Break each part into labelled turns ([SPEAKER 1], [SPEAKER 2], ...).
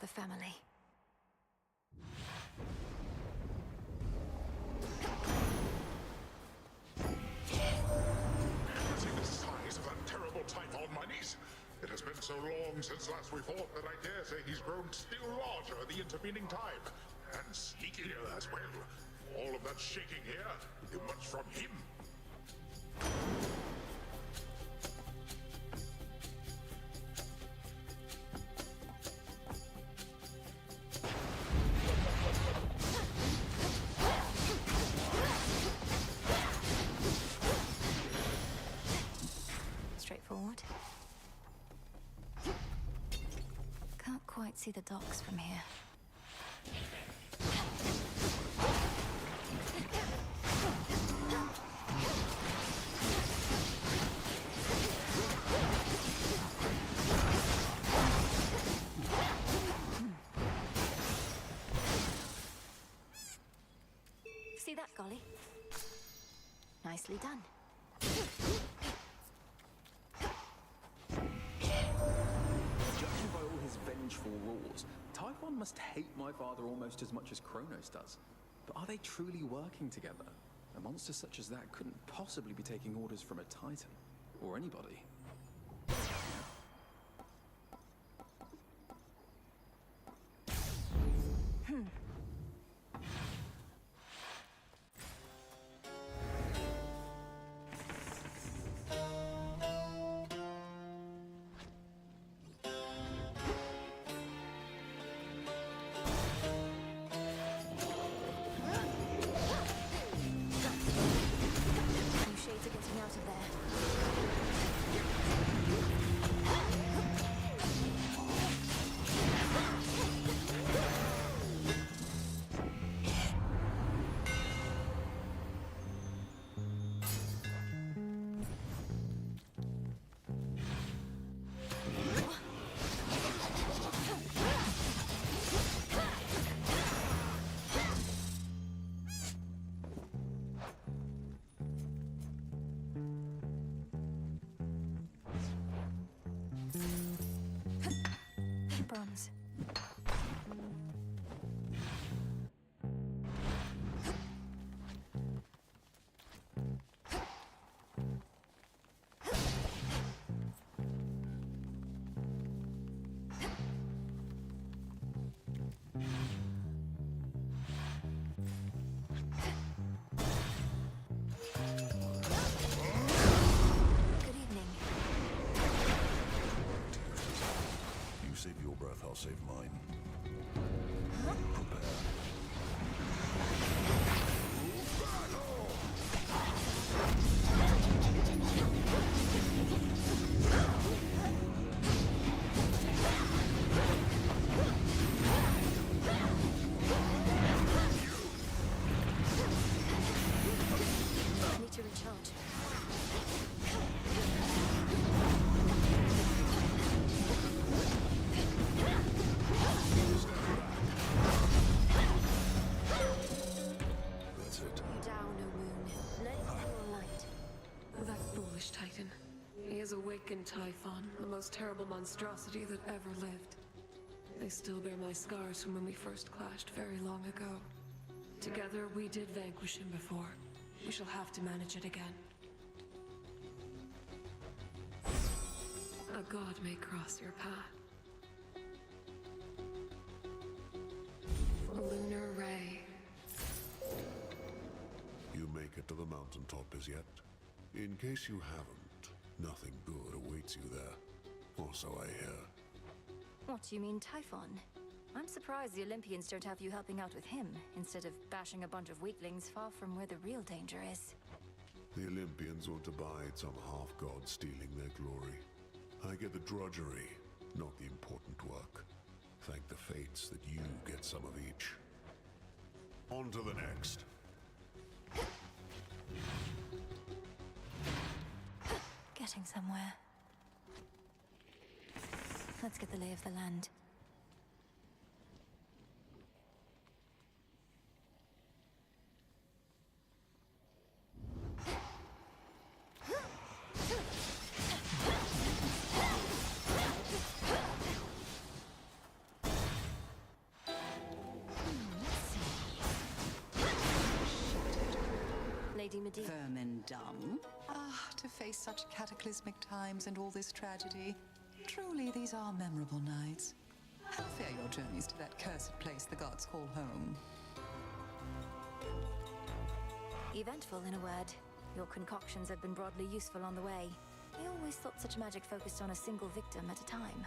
[SPEAKER 1] the family.
[SPEAKER 2] See the size of that terrible Typhon, my niece? It has been so long since last we fought that I dare say he's grown still larger in the intervening time. And sneakier as well. All of that shaking here, too much from him.
[SPEAKER 1] Straightforward. Can't quite see the docks from here. See that, Golly? Nicely done.
[SPEAKER 3] Judging by all his vengeful roars, Typhon must hate my father almost as much as Kronos does. But are they truly working together? A monster such as that couldn't possibly be taking orders from a Titan. Or anybody.
[SPEAKER 1] You shades are getting out of there. Bronze. Good evening.
[SPEAKER 4] You save your breath, I'll save mine. Prepare.
[SPEAKER 1] Need to recharge.
[SPEAKER 4] That's it.
[SPEAKER 1] Down, O moon. Let your light.
[SPEAKER 5] That foolish Titan. He has awakened Typhon, the most terrible monstrosity that ever lived. I still bear my scars from when we first clashed very long ago. Together, we did vanquish him before. We shall have to manage it again. A god may cross your path. A lunar ray.
[SPEAKER 4] You make it to the mountaintop as yet? In case you haven't, nothing good awaits you there. Or so I hear.
[SPEAKER 1] What do you mean, Typhon? I'm surprised the Olympians don't have you helping out with him, instead of bashing a bunch of weaklings far from where the real danger is.
[SPEAKER 4] The Olympians want to bide some half-god stealing their glory. I get the drudgery, not the important work. Thank the fates that you get some of each. On to the next.
[SPEAKER 1] Getting somewhere. Let's get the lay of the land. Lady Medivh.
[SPEAKER 6] Vermin dumb? Ah, to face such cataclysmic times and all this tragedy. Truly, these are memorable nights. How fare your journeys to that cursed place the gods call home?
[SPEAKER 1] Eventful, in a word. Your concoctions have been broadly useful on the way. I always thought such magic focused on a single victim at a time.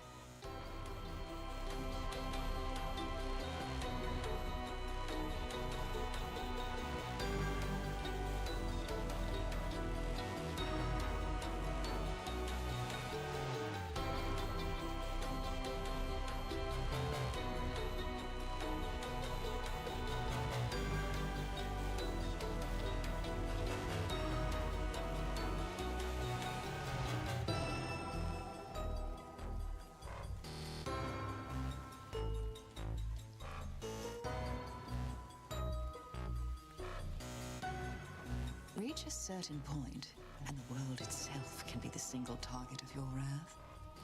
[SPEAKER 6] Reach a certain point, and the world itself can be the single target of your wrath.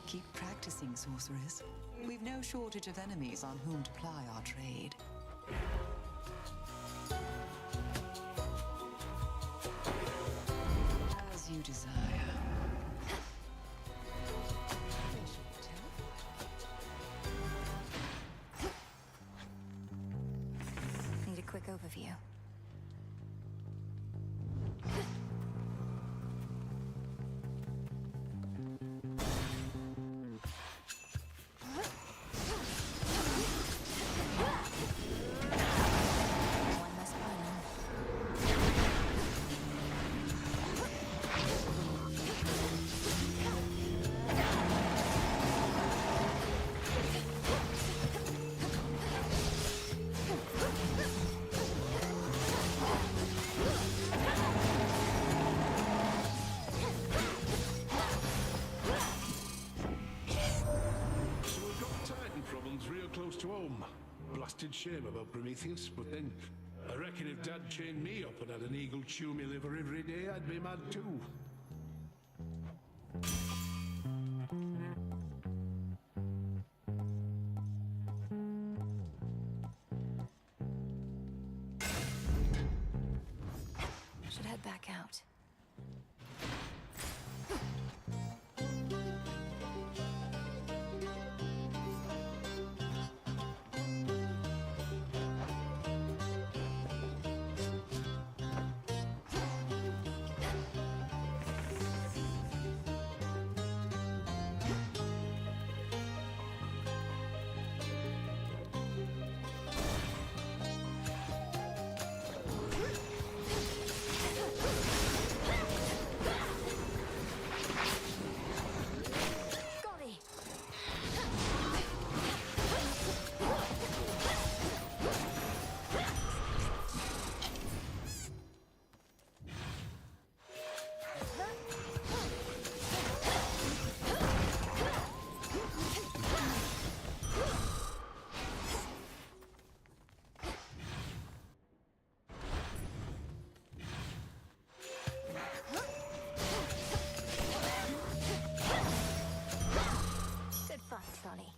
[SPEAKER 6] Keep practicing, sorceress. We've no shortage of enemies on whom to ply our trade. As you desire.
[SPEAKER 1] Need a quick overview. One less final.
[SPEAKER 7] So we've got Titan problems real close to home. Blasted shame about Prometheus, but then I reckon if Dad chained me up and had an eagle chew me liver every day, I'd be mad too.
[SPEAKER 1] Should head back out. Golly! Good fun, Sonny.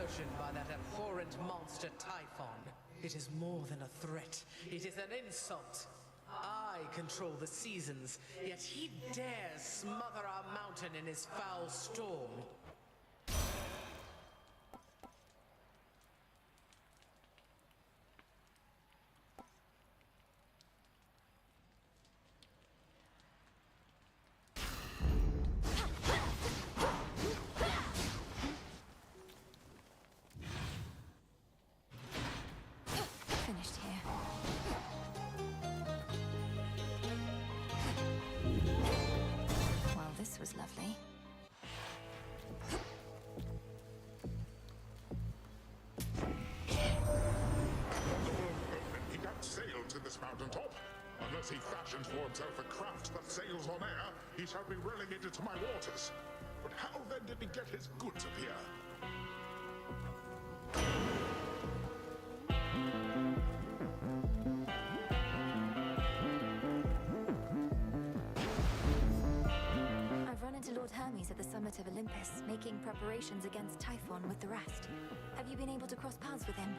[SPEAKER 8] Incursion by that abhorrent monster Typhon. It is more than a threat. It is an insult. I control the seasons, yet he dares smother our mountain in his foul storm.
[SPEAKER 1] Finished here. Well, this was lovely.
[SPEAKER 2] this mountaintop. Unless he fashions for himself a craft that sails on air, he shall be relegated to my waters. But how then did he get his goods up here?
[SPEAKER 1] I've run into Lord Hermes at the summit of Olympus, making preparations against Typhon with the rest. Have you been able to cross paths with him?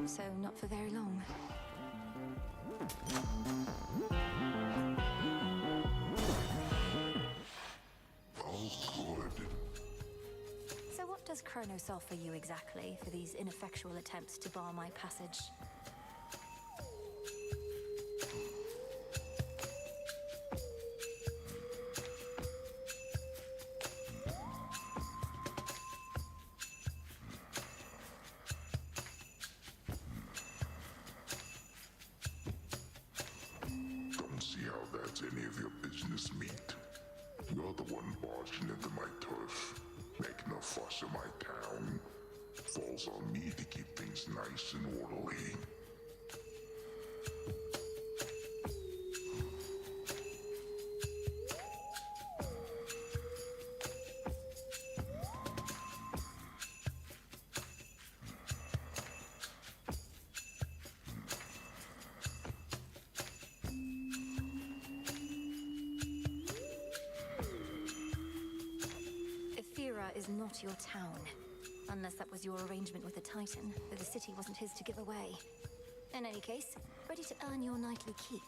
[SPEAKER 1] So not for very long.
[SPEAKER 2] Oh, good.
[SPEAKER 1] So what does Kronos offer you exactly for these ineffectual attempts to bar my passage?
[SPEAKER 2] Don't see how that's any of your business, meat. You're the one barging into my turf, making a fuss in my town. Falls on me to keep things nice and orderly.
[SPEAKER 1] Ethera is not your town. Unless that was your arrangement with the Titan, though the city wasn't his to give away. In any case, ready to earn your nightly keep.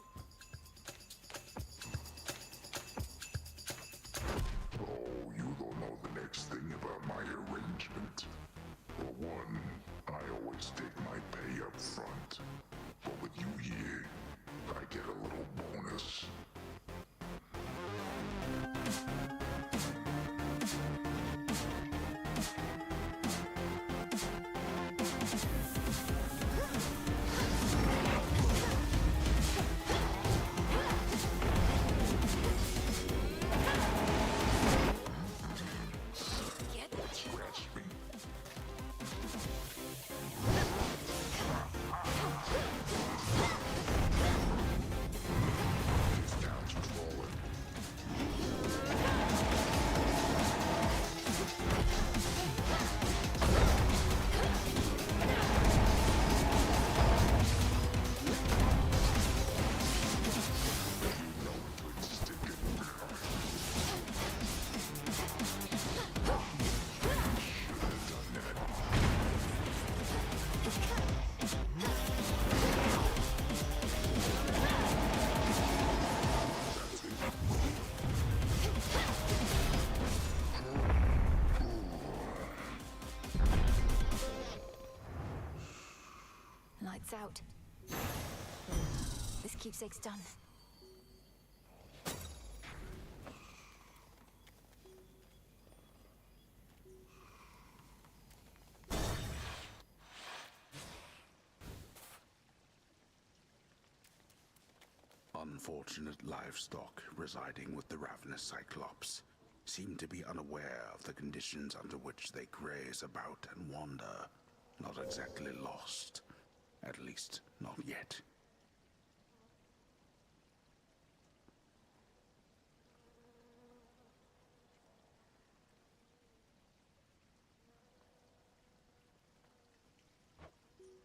[SPEAKER 2] Oh, you don't know the next thing about my arrangement. For one, I always take my pay up front. But with you here, I get a little bonus. Scratch me. His down's trolling. You know it would stick it down.
[SPEAKER 1] Lights out. This keepsake's done.
[SPEAKER 9] Unfortunate livestock residing with the ravenous Cyclops seem to be unaware of the conditions under which they graze about and wander. Not exactly lost. At least, not yet.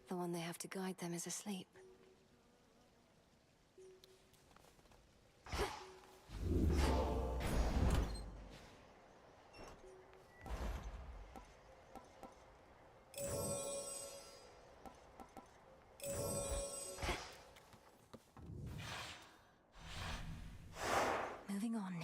[SPEAKER 1] The one they have to guide them is asleep. Moving on.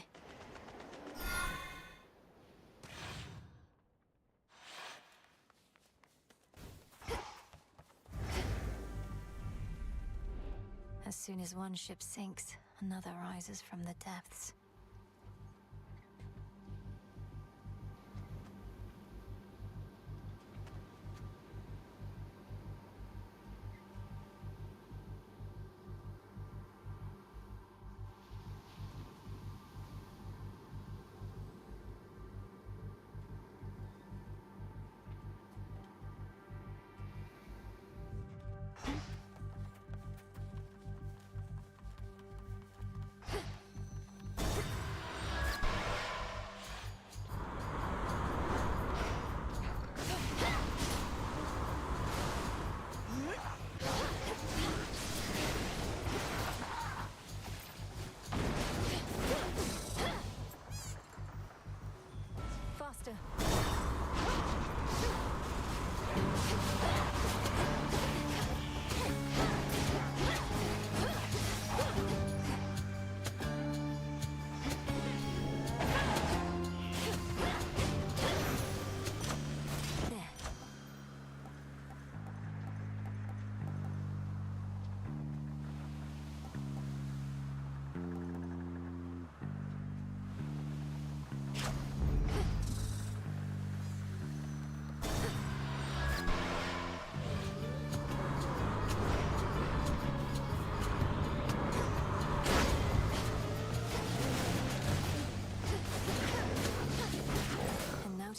[SPEAKER 1] As soon as one ship sinks, another rises from the depths.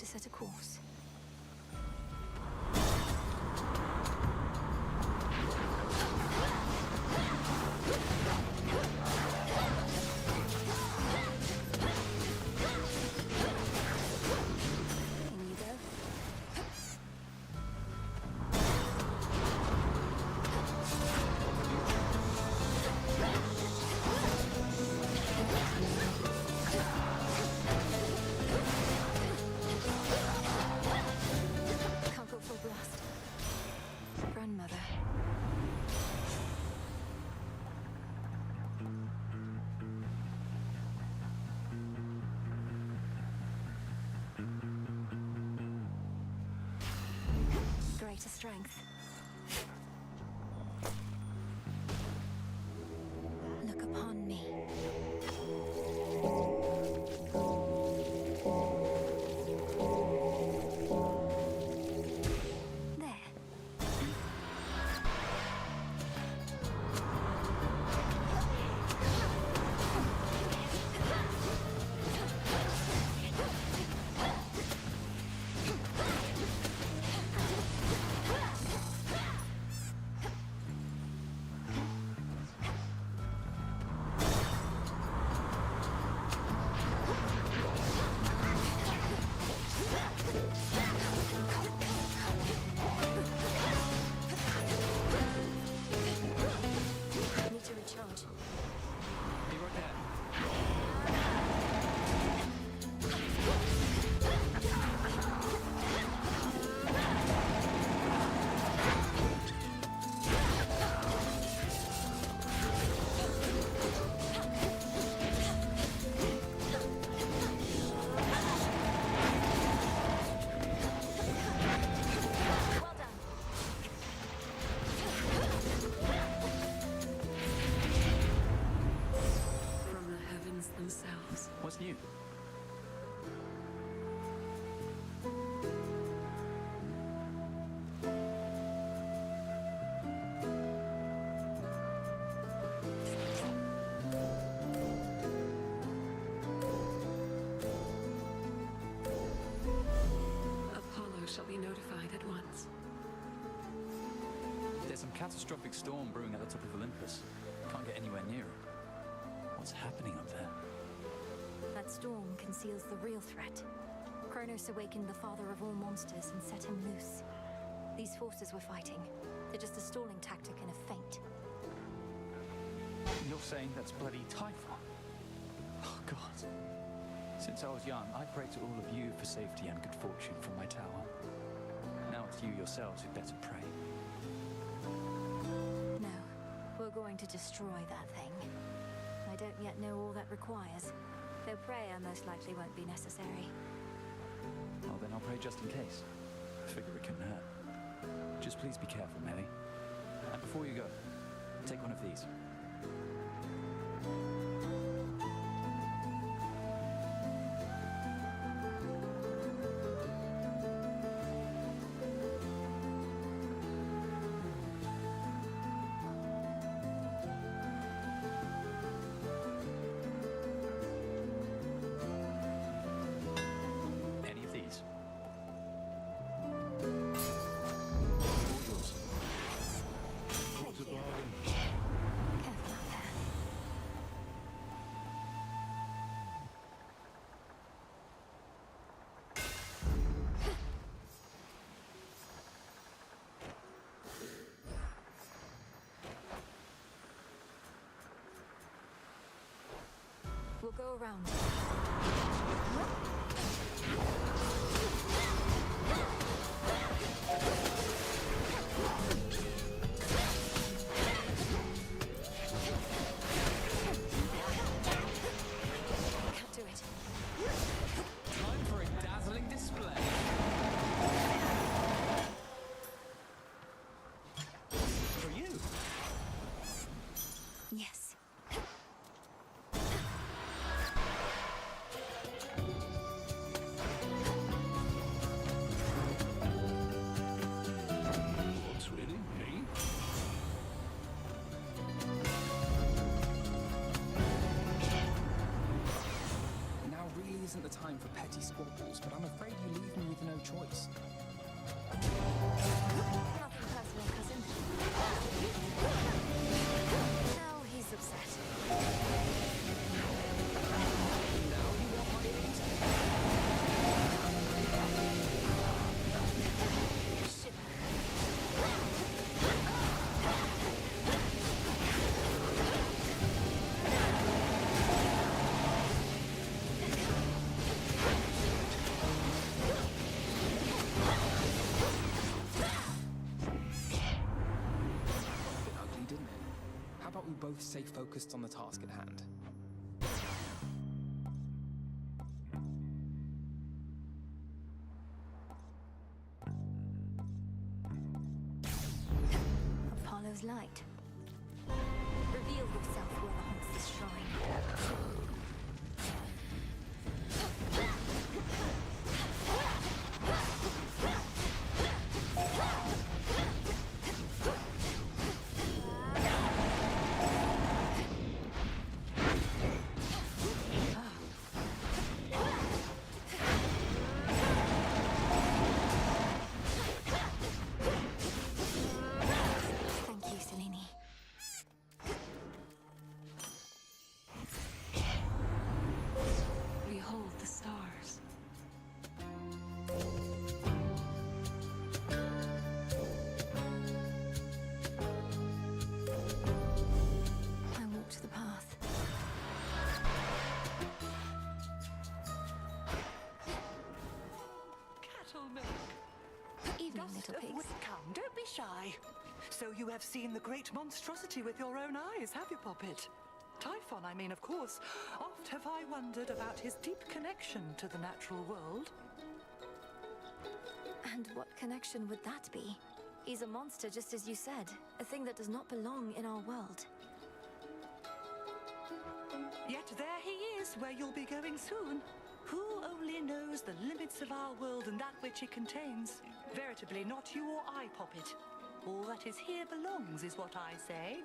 [SPEAKER 1] to set a course. In you go. Can't go full blast. Grandmother. Greater strength. Look upon me. There. Need to recharge.
[SPEAKER 3] Be right there.
[SPEAKER 1] Well done.
[SPEAKER 5] From the heavens themselves.
[SPEAKER 3] What's new?
[SPEAKER 5] Apollo shall be notified at once.
[SPEAKER 3] There's some catastrophic storm brewing at the top of Olympus. Can't get anywhere near it. What's happening up there?
[SPEAKER 1] That storm conceals the real threat. Kronos awakened the father of all monsters and set him loose. These forces we're fighting, they're just a stalling tactic and a feint.
[SPEAKER 3] You're saying that's bloody Typhon? Oh, God. Since I was young, I prayed to all of you for safety and good fortune from my tower. Now it's you yourselves who better pray.
[SPEAKER 1] No, we're going to destroy that thing. I don't yet know all that requires, though prayer most likely won't be necessary.
[SPEAKER 3] Well, then I'll pray just in case. I figure it couldn't hurt. Just please be careful, Melly. And before you go, take one of these. Any of these? All yours.
[SPEAKER 7] What's a bargain?
[SPEAKER 1] Careful out there. We'll go around. Can't do it.
[SPEAKER 3] Time for a dazzling display. For you.
[SPEAKER 1] Yes.
[SPEAKER 7] What's really? Me?
[SPEAKER 3] Now really isn't the time for petty squabbles, but I'm afraid you leave me both stay focused on the task at hand.
[SPEAKER 1] Apollo's light. Reveal yourself where the haunts this shrine. Thank you, Selene.
[SPEAKER 5] Behold the stars.
[SPEAKER 1] I walked the path.
[SPEAKER 10] Cattle milk.
[SPEAKER 1] Evening,
[SPEAKER 10] Dust
[SPEAKER 1] little
[SPEAKER 10] of
[SPEAKER 1] pigs.
[SPEAKER 10] Wickham, don't be shy. So you have seen the great monstrosity with your own eyes, have you, Poppet? Typhon, I mean, of course. Oft have I wondered about his deep connection to the natural world.
[SPEAKER 1] And what connection would that be? He's a monster, just as you said. A thing that does not belong in our world.
[SPEAKER 10] Yet there he is, where you'll be going soon. Who only knows the limits of our world and that which it contains? Veritably, not you or I, Poppet. All that is here belongs, is what I say.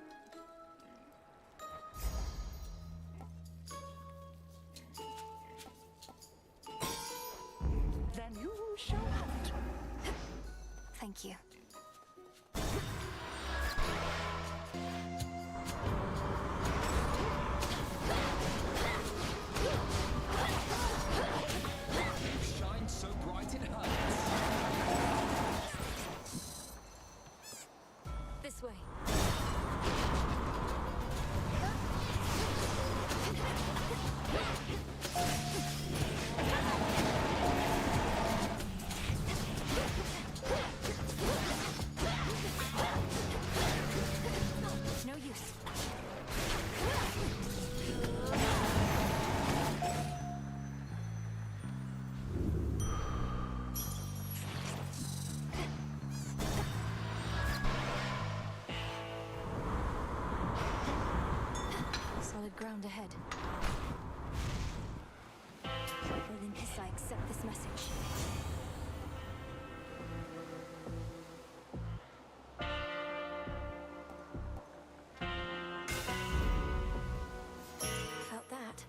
[SPEAKER 10] Then you shall have it.
[SPEAKER 1] Thank you.
[SPEAKER 3] You shine so bright it hurts.
[SPEAKER 1] This way. No use. Solid ground ahead. Olympus, I accept this message. Felt that.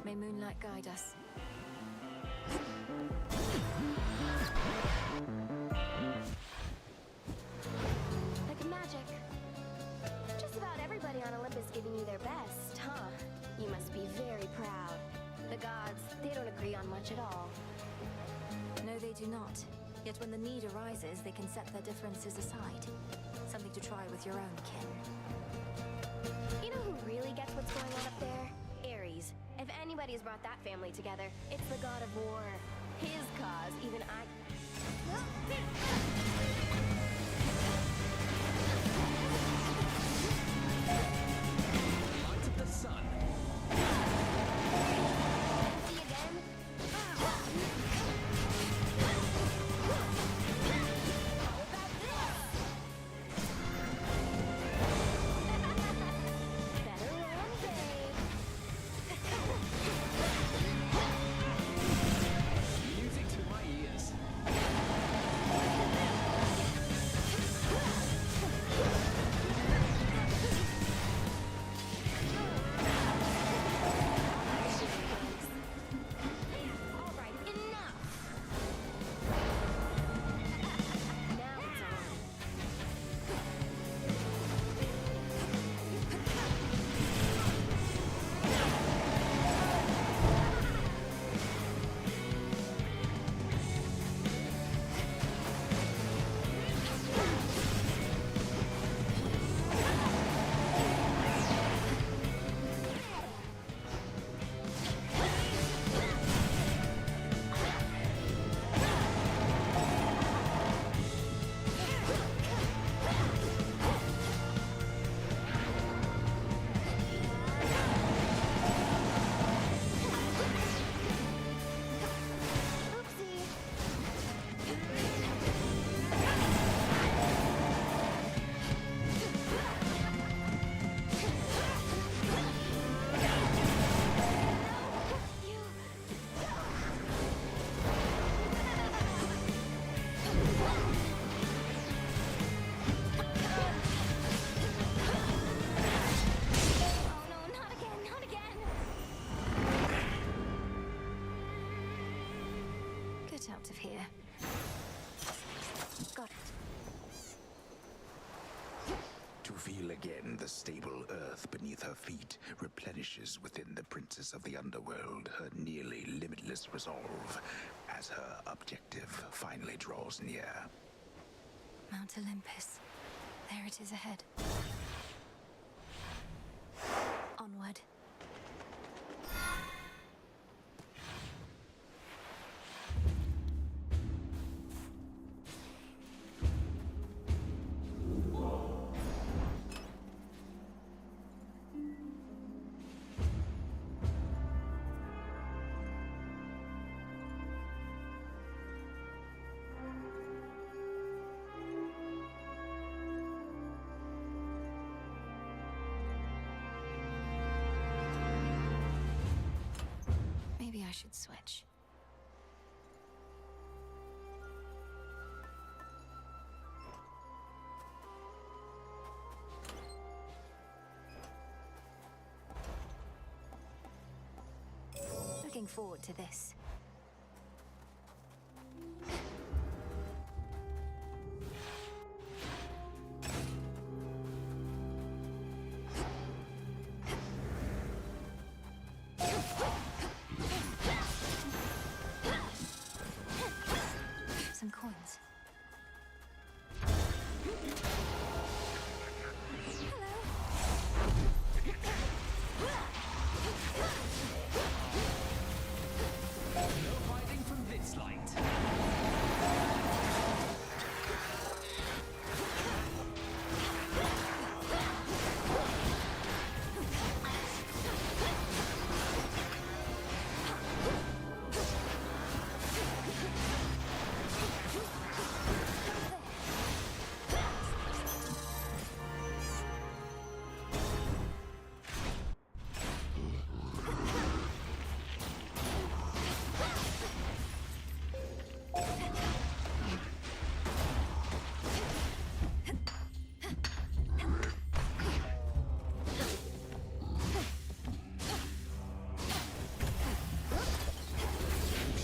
[SPEAKER 1] May moonlight guide us.
[SPEAKER 11] Like magic. Just about everybody on Olympus giving you their best, huh? You must be very proud. The gods, they don't agree on much at all.
[SPEAKER 1] No, they do not. Yet when the need arises, they can set their differences aside. Something to try with your own kin.
[SPEAKER 11] You know who really gets what's going on up there? Ares. If anybody's brought that family together, it's the god of war. His cause, even I...
[SPEAKER 3] Light of the sun.
[SPEAKER 11] See you again? How about this? Better run, babe.
[SPEAKER 1] out of here. Got it.
[SPEAKER 9] To feel again the stable earth beneath her feet replenishes within the Princess of the Underworld her nearly limitless resolve as her objective finally draws near.
[SPEAKER 1] Mount Olympus. There it is ahead. Onward. Maybe I should switch. Looking forward to this. Some coins.
[SPEAKER 3] No hiding from this light.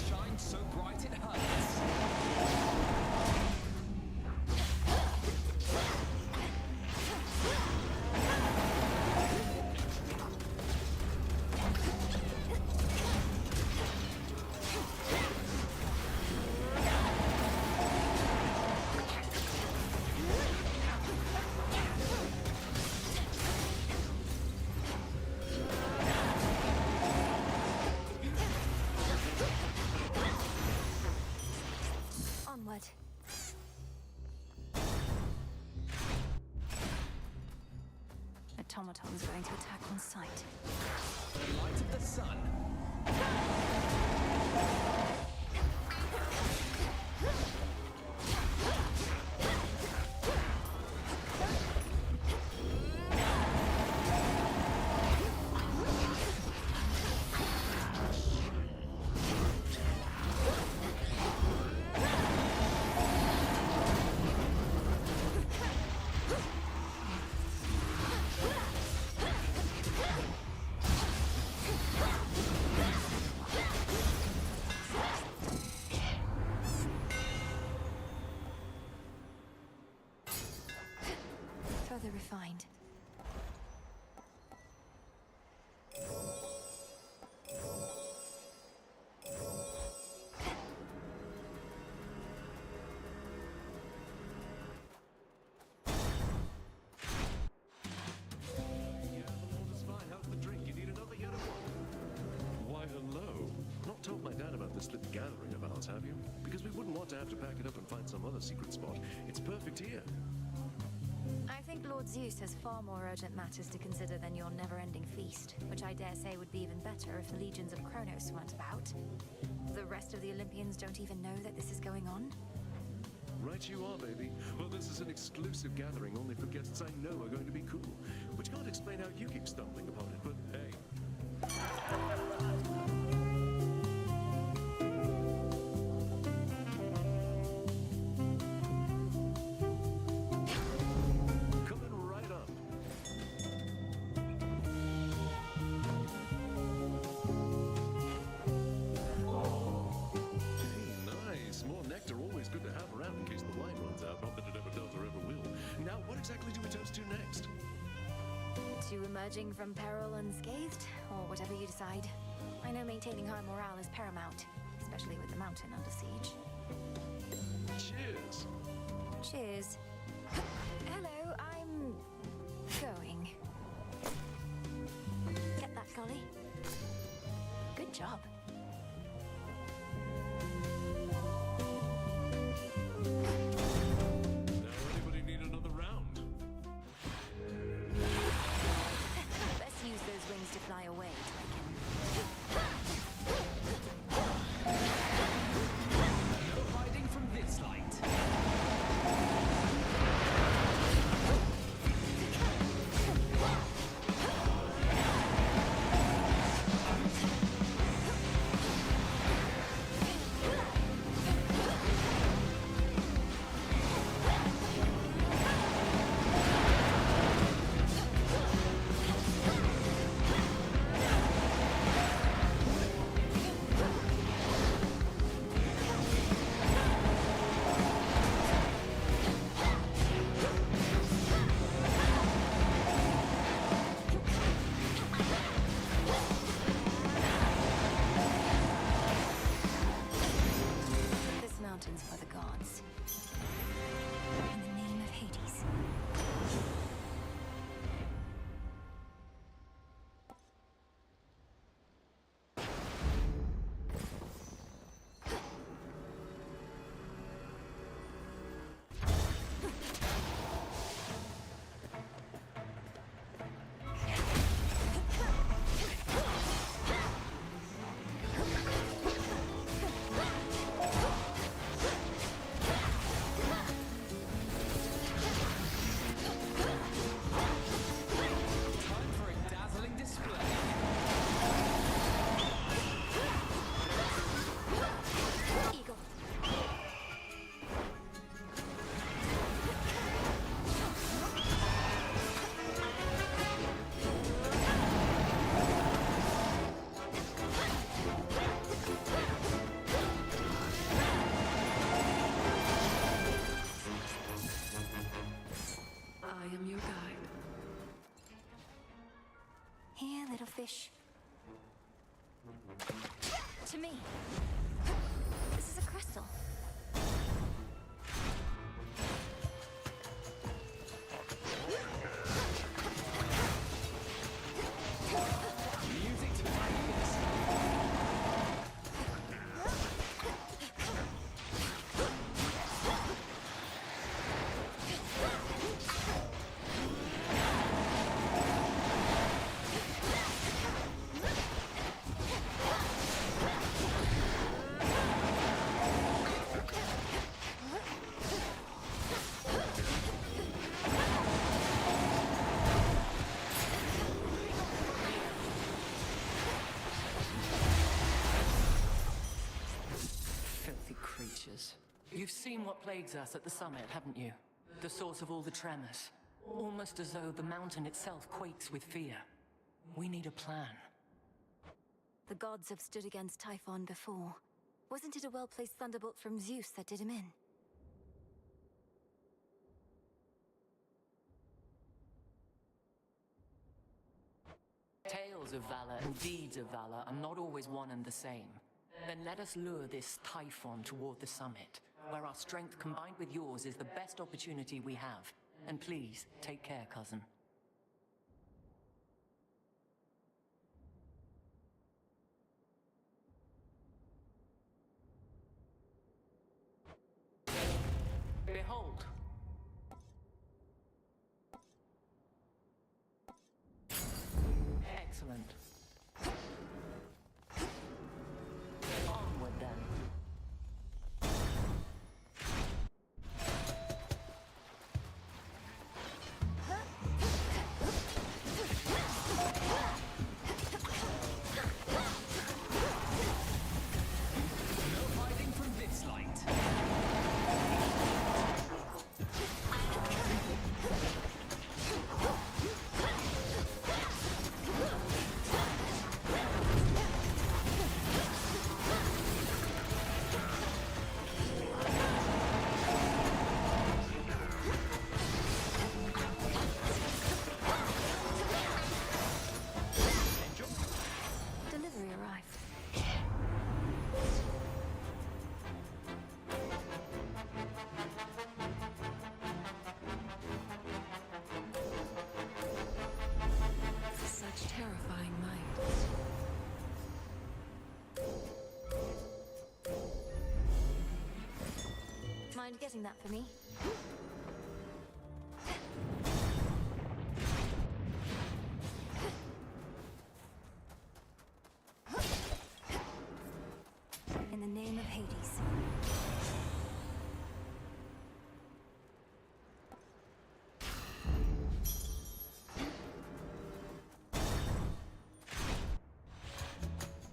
[SPEAKER 3] Shine so bright it hurts.
[SPEAKER 1] Onward. Automaton's going to attack on sight.
[SPEAKER 3] The light of the sun.
[SPEAKER 1] Further refined.
[SPEAKER 7] How's the drink? You need another yet or what? Why, hello. Not told my dad about this little gathering of ours, have you? Because we wouldn't want to have to pack it up and find some other secret spot. It's perfect here.
[SPEAKER 1] I think Lord Zeus has far more urgent matters to consider than your never-ending feast, which I dare say would be even better if the legions of Kronos weren't about. The rest of the Olympians don't even know that this is going on.
[SPEAKER 7] Right you are, baby. Well, this is an exclusive gathering only for guests I know are going to be cool. Which can't explain how you keep stumbling upon it, but hey. Coming right up. Hey,
[SPEAKER 1] you emerging from peril unscathed, or whatever you decide. I know maintaining high morale is paramount, especially with the mountain under siege.
[SPEAKER 7] Cheers!
[SPEAKER 1] Cheers. Hello, I'm going. Get that, Golly? Good job.
[SPEAKER 7] Now anybody need another round?
[SPEAKER 1] Best use those wings to fly away,
[SPEAKER 8] No hiding from this light.
[SPEAKER 1] This mountain's for the gods. In the name of Hades.
[SPEAKER 8] Time for a dazzling display.
[SPEAKER 1] Eagle.
[SPEAKER 5] I am your guide.
[SPEAKER 1] Here, little fish. To me. This is a crystal.
[SPEAKER 8] Music to my ears. Filthy creatures. You've seen what plagues us at the summit, haven't you? The source of all the tremors. Almost as though the mountain itself quakes with fear. We need a plan.
[SPEAKER 1] The gods have stood against Typhon before. Wasn't it a well-placed thunderbolt from Zeus that did him in?
[SPEAKER 8] Tales of valor and deeds of valor are not always one and the same. Then let us lure this Typhon toward the summit, where our strength combined with yours is the best opportunity we have. And please, take care, cousin. Behold. Excellent. Onward then. No hiding from this light.
[SPEAKER 1] mind getting that for me? In the name of Hades.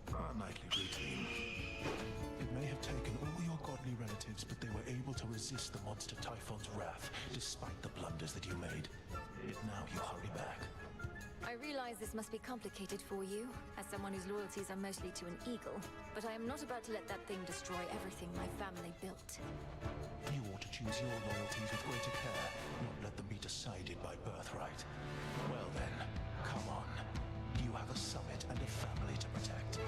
[SPEAKER 12] A nightly routine. It may have taken all your godly relatives, but they were able to resist the monster Typhon's wrath, despite the blunders that you made. Now you hurry back.
[SPEAKER 1] I realize this must be complicated for you, as someone whose loyalties are mostly to an eagle, but I am not about to let that thing destroy everything my family built.
[SPEAKER 12] You ought to choose your loyalties with greater care, not let them be decided by birthright. Well then, come on. You have a summit and a family to protect.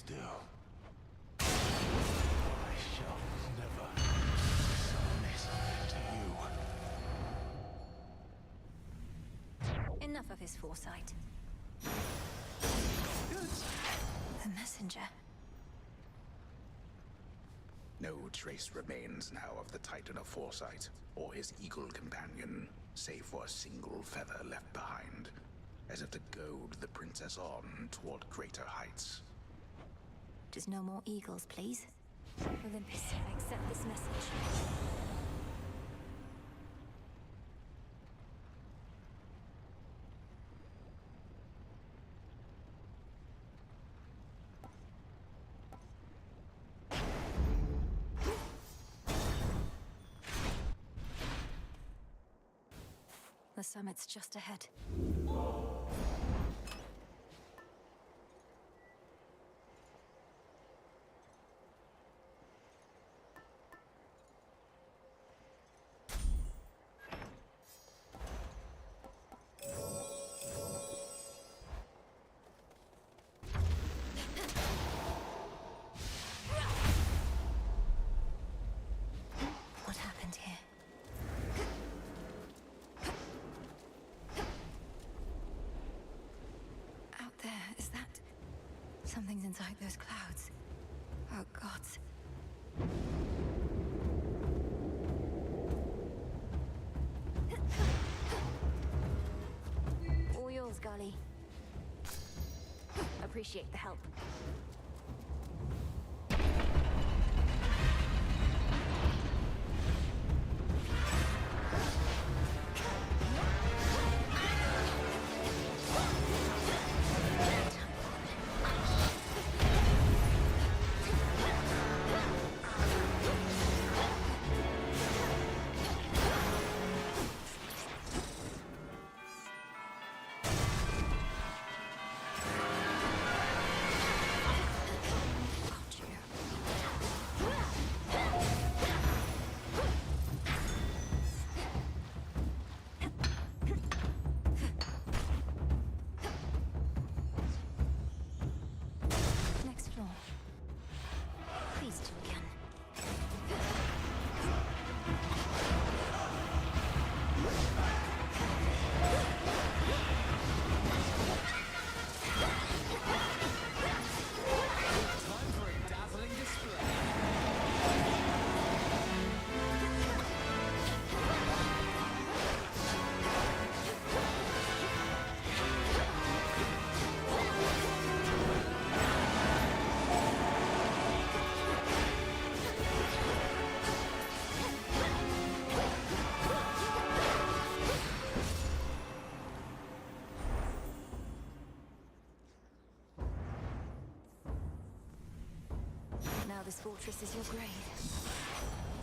[SPEAKER 12] Do. I shall never submit to you.
[SPEAKER 1] Enough of his foresight. The messenger.
[SPEAKER 9] No trace remains now of the Titan of Foresight, or his eagle companion, save for a single feather left behind, as if to goad the princess on toward greater heights.
[SPEAKER 1] Just no more eagles, please. Olympus, I accept this message. The summit's just ahead. Something's inside those clouds. Oh, gods. All yours, Gully. Appreciate the help. Next floor. These two again.
[SPEAKER 8] Time for a dazzling display.
[SPEAKER 1] Now this fortress is your grave.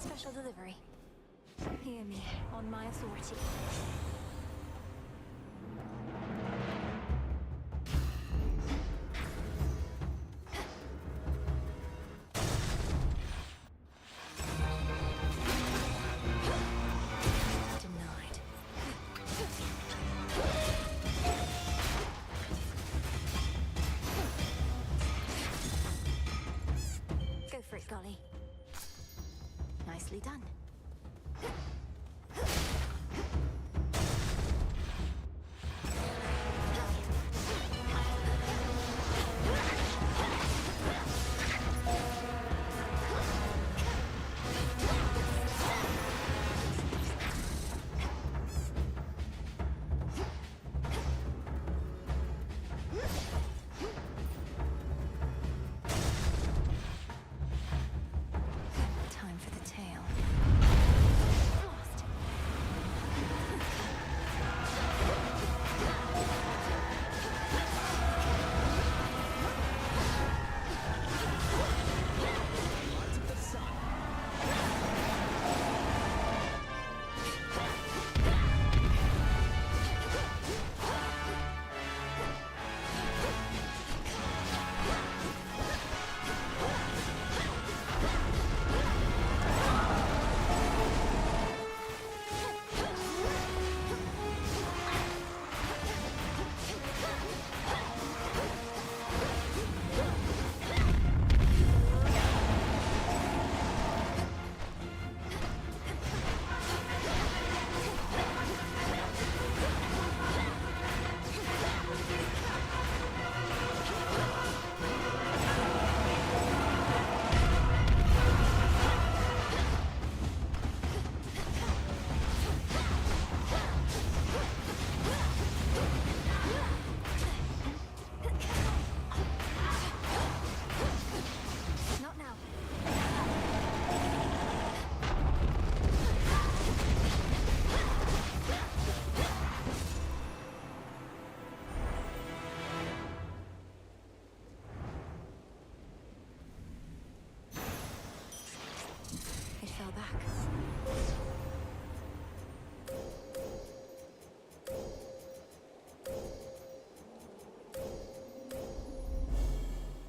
[SPEAKER 1] Special delivery. Hear me, on my authority. Denied. Go for it, Golly. Nicely done. Time for the tail. Blast.
[SPEAKER 8] Light of the sun.
[SPEAKER 1] Not now. It fell back.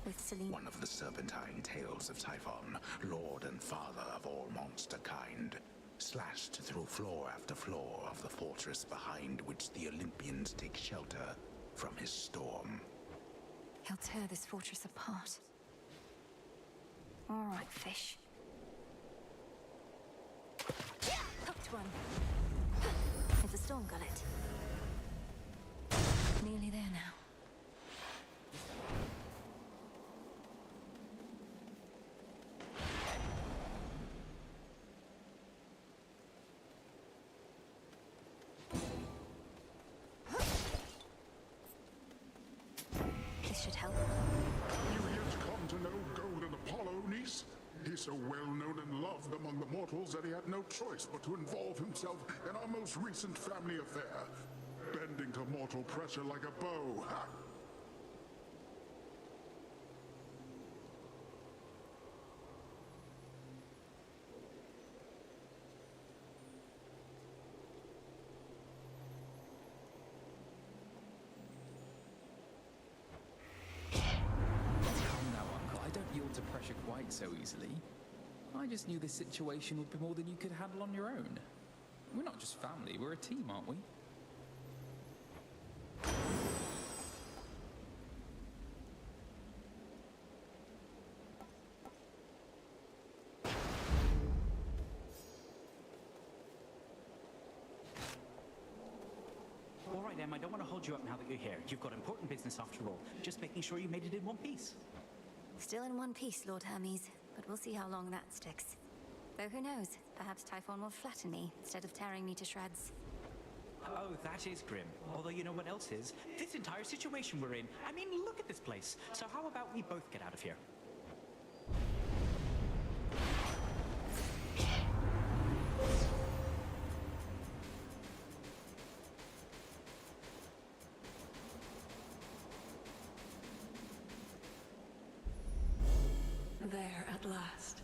[SPEAKER 1] With Celine.
[SPEAKER 9] One of the serpentine tales of Typhon, lord and father of all monster kind, slashed through floor after floor of the fortress behind which the Olympians take shelter from his storm.
[SPEAKER 1] He'll tear this fortress apart. All right, fish. Hooked one. It's a storm gullet. Nearly there now.
[SPEAKER 2] so well known and loved among the mortals that he had no choice but to involve himself in our most recent family affair, bending to mortal pressure like a bow. Ha!
[SPEAKER 3] Come now, Uncle. I don't yield to pressure quite so easily. I just knew this situation would be more than you could handle on your own. We're not just family, we're a team, aren't we?
[SPEAKER 13] All right, Em, I don't want to hold you up now that you're here. You've got important business after all. Just making sure you made it in one piece.
[SPEAKER 1] Still in one piece, Lord Hermes, but we'll see how long that sticks. Though who knows, perhaps Typhon will flatten me instead of tearing me to shreds.
[SPEAKER 13] Oh, that is grim. Although you know what else is? This entire situation we're in. I mean, look at this place. So how about we both get out of here?
[SPEAKER 5] There at last.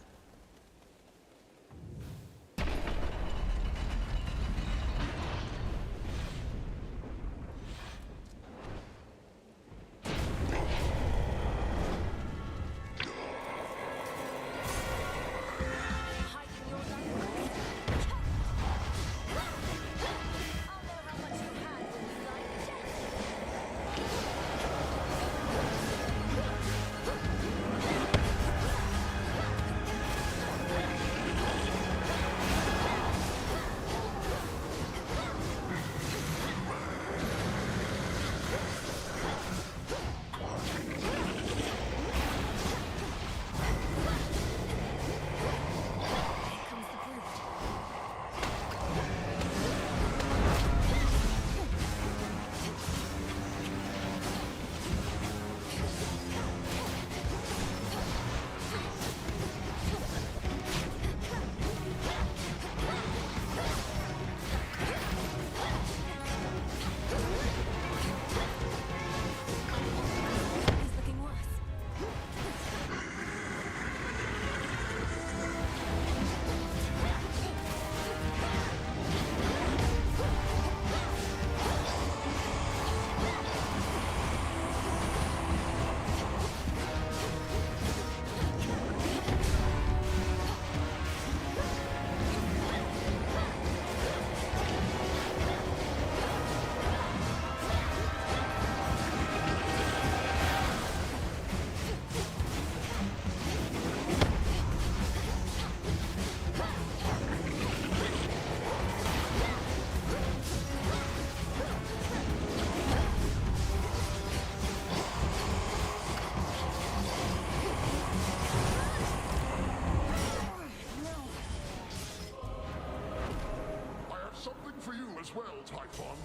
[SPEAKER 2] as well, Typhon.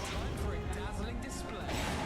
[SPEAKER 3] Time for a dazzling display.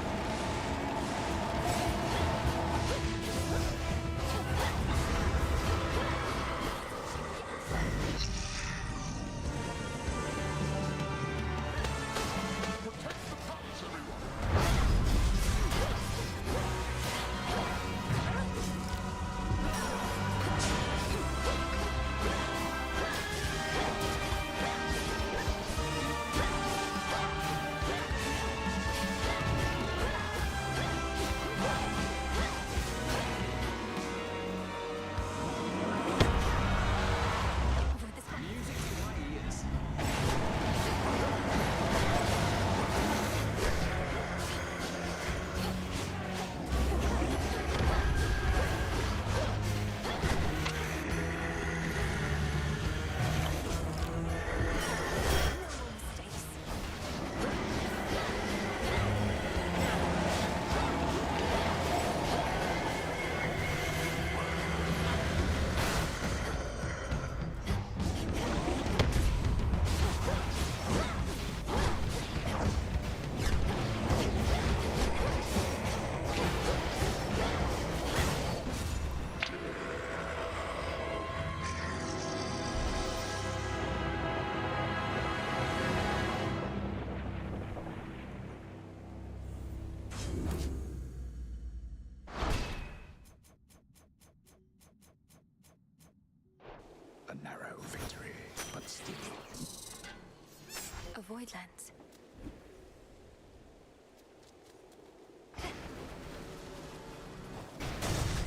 [SPEAKER 1] Voidlands.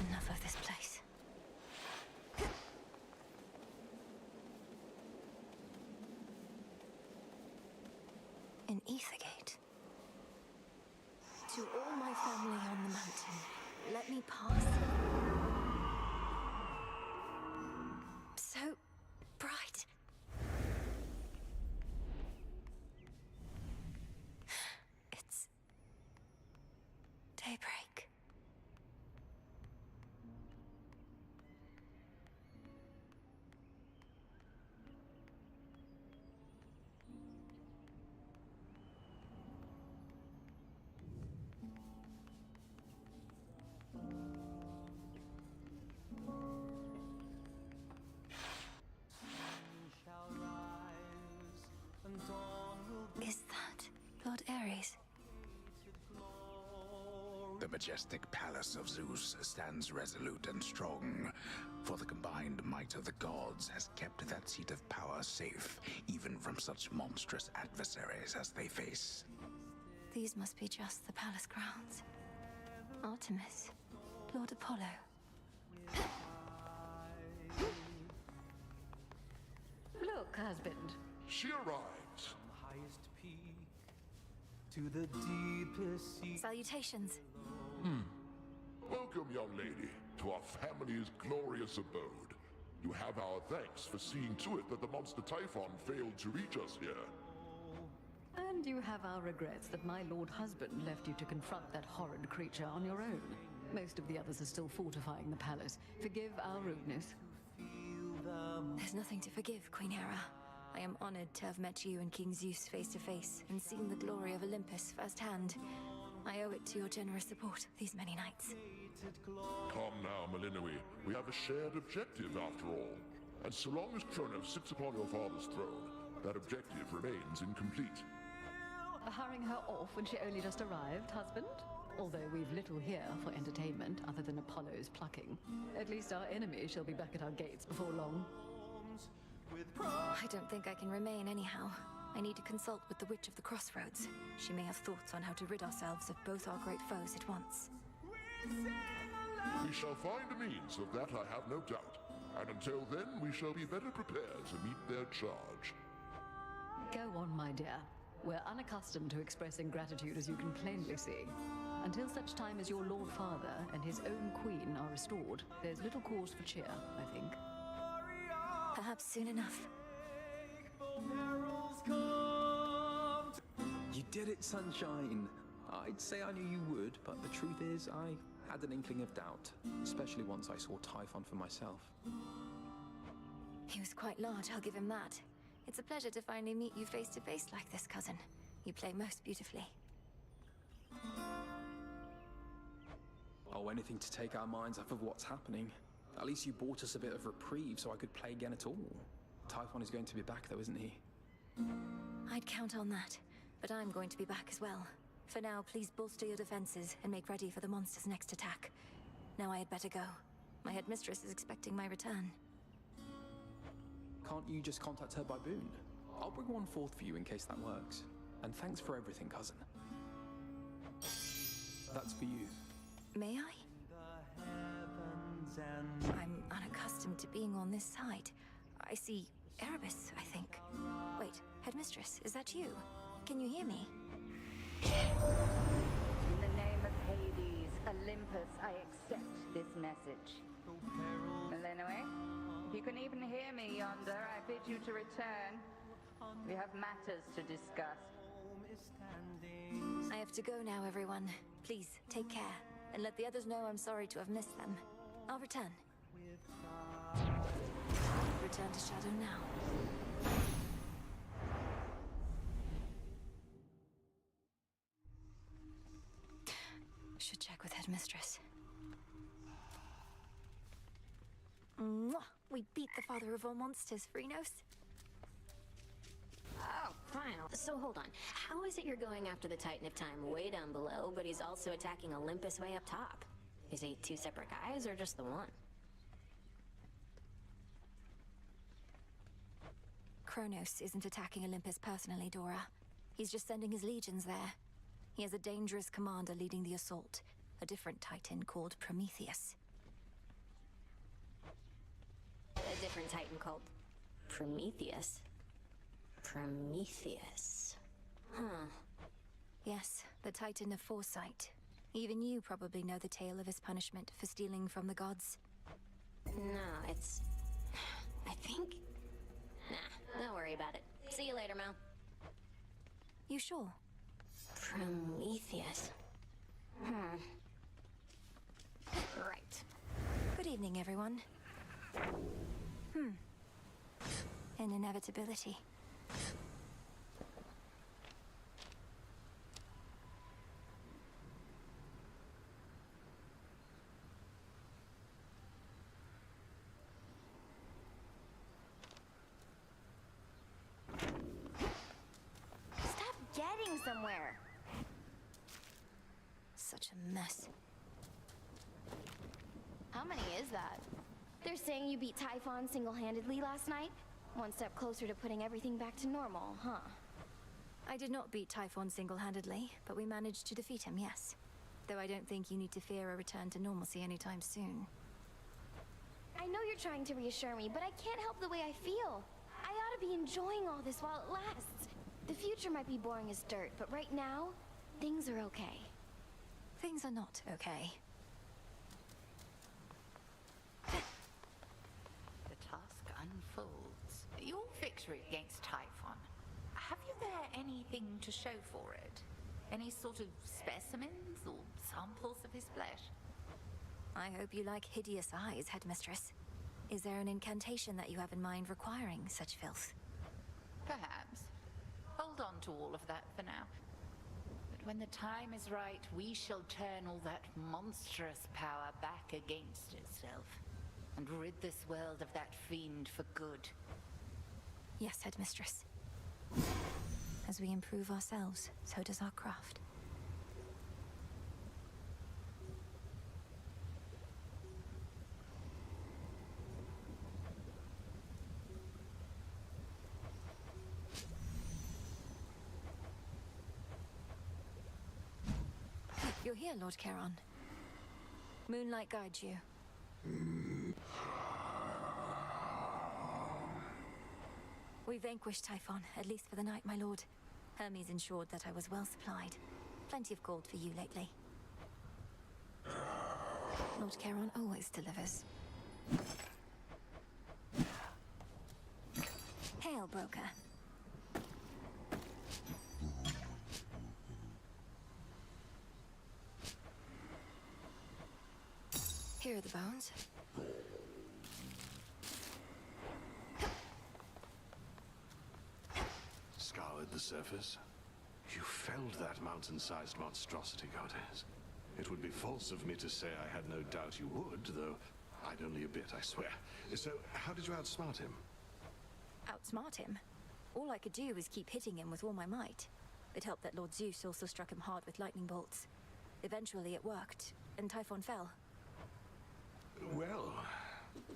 [SPEAKER 1] Enough of this place. In Ethergate. To all my family on the mountain, let me pass. So bright. It's daybreak. Is that Lord Ares?
[SPEAKER 9] The majestic palace of Zeus stands resolute and strong, for the combined might of the gods has kept that seat of power safe, even from such monstrous adversaries as they face.
[SPEAKER 1] These must be just the palace grounds. Artemis, Lord Apollo.
[SPEAKER 10] Look, husband.
[SPEAKER 2] She arrives.
[SPEAKER 12] Highest peak to the deepest sea.
[SPEAKER 1] Salutations.
[SPEAKER 2] Welcome, young lady, to our family's glorious abode. You have our thanks for seeing to it that the monster Typhon failed to reach us here.
[SPEAKER 10] And you have our regrets that my lord husband left you to confront that horrid creature on your own. Most of the others are still fortifying the palace. Forgive our rudeness.
[SPEAKER 1] There's nothing to forgive, Queen Hera. I am honored to have met you and King Zeus face to face and seen the glory of Olympus firsthand. I owe it to your generous support these many nights.
[SPEAKER 2] Come now, Melinoe. We have a shared objective after all. And so long as Kronos sits upon your father's throne, that objective remains incomplete.
[SPEAKER 10] Hurrying her off when she only just arrived, husband? Although we've little here for entertainment other than Apollo's plucking. At least our enemy shall be back at our gates before long.
[SPEAKER 1] I don't think I can remain anyhow. I need to consult with the Witch of the Crossroads. She may have thoughts on how to rid ourselves of both our great foes at once.
[SPEAKER 2] We shall find a means of that, I have no doubt. And until then, we shall be better prepared to meet their charge.
[SPEAKER 10] Go on, my dear. We're unaccustomed to expressing gratitude, as you can plainly see. Until such time as your Lord Father and his own queen are restored, there's little cause for cheer, I think.
[SPEAKER 1] Perhaps soon enough.
[SPEAKER 3] You did it, Sunshine. I'd say I knew you would, but the truth is, I had an inkling of doubt, especially once I saw Typhon for myself.
[SPEAKER 1] He was quite large, I'll give him that. It's a pleasure to finally meet you face to face like this, cousin. You play most beautifully.
[SPEAKER 3] Oh, anything to take our minds off of what's happening. At least you bought us a bit of reprieve so I could play again at all. Typhon is going to be back though, isn't he?
[SPEAKER 1] I'd count on that, but I'm going to be back as well. For now, please bolster your defenses and make ready for the monster's next attack. Now I had better go. My headmistress is expecting my return.
[SPEAKER 3] Can't you just contact her by boon? I'll bring one forth for you in case that works. And thanks for everything, cousin. That's for you.
[SPEAKER 1] May I? I'm unaccustomed to being on this side. I see Erebus, I think. Wait, headmistress, is that you? Can you hear me?
[SPEAKER 14] In the name of Hades, Olympus, I accept this message. Melinoe, if you can even hear me yonder, I bid you to return. We have matters to discuss.
[SPEAKER 1] I have to go now, everyone. Please, take care, and let the others know I'm sorry to have missed them. I'll return. Return to Shadow now. Should check with headmistress. Mwah! We beat the father of all monsters, Phrynos.
[SPEAKER 11] Oh, fine. So hold on. How is it you're going after the Titan of Time way down below, but he's also attacking Olympus way up top? Is he two separate guys or just the one?
[SPEAKER 1] Kronos isn't attacking Olympus personally, Dora. He's just sending his legions there. He has a dangerous commander leading the assault, a different Titan called Prometheus.
[SPEAKER 11] A different Titan called Prometheus. Prometheus. Huh.
[SPEAKER 1] Yes, the Titan of Foresight. Even you probably know the tale of his punishment for stealing from the gods.
[SPEAKER 11] No, it's... I think... Nah, don't worry about it. See you later, Mel.
[SPEAKER 1] You sure?
[SPEAKER 11] Prometheus. Right.
[SPEAKER 1] Good evening, everyone. An inevitability.
[SPEAKER 11] Stop getting somewhere.
[SPEAKER 1] Such a mess.
[SPEAKER 11] How many is that? They're saying you beat Typhon single-handedly last night? One step closer to putting everything back to normal, huh?
[SPEAKER 1] I did not beat Typhon single-handedly, but we managed to defeat him, yes. Though I don't think you need to fear a return to normalcy anytime soon.
[SPEAKER 11] I know you're trying to reassure me, but I can't help the way I feel. I ought to be enjoying all this while it lasts. The future might be boring as dirt, but right now, things are okay.
[SPEAKER 1] Things are not okay.
[SPEAKER 15] The task unfolds. Your victory against Typhon. Have you there anything to show for it? Any sort of specimens or samples of his flesh?
[SPEAKER 1] I hope you like hideous eyes, Headmistress. Is there an incantation that you have in mind requiring such filth?
[SPEAKER 15] Perhaps. Hold on to all of that for now. But when the time is right, we shall turn all that monstrous power back against itself and rid this world of that fiend for good.
[SPEAKER 1] Yes, Headmistress. As we improve ourselves, so does our craft. You're here, Lord Charon. Moonlight guides you. We vanquished Typhon, at least for the night, my lord. Hermes ensured that I was well supplied. Plenty of gold for you lately. Lord Charon always delivers. Hail, broker. Here are the bones.
[SPEAKER 7] Scoured the surface. You felled that mountain-sized monstrosity, Goddess. It would be false of me to say I had no doubt you would, though I'd only a bit, I swear. So, how did you outsmart him?
[SPEAKER 1] Outsmart him? All I could do was keep hitting him with all my might. It helped that Lord Zeus also struck him hard with lightning bolts. Eventually it worked, and Typhon fell.
[SPEAKER 7] Well,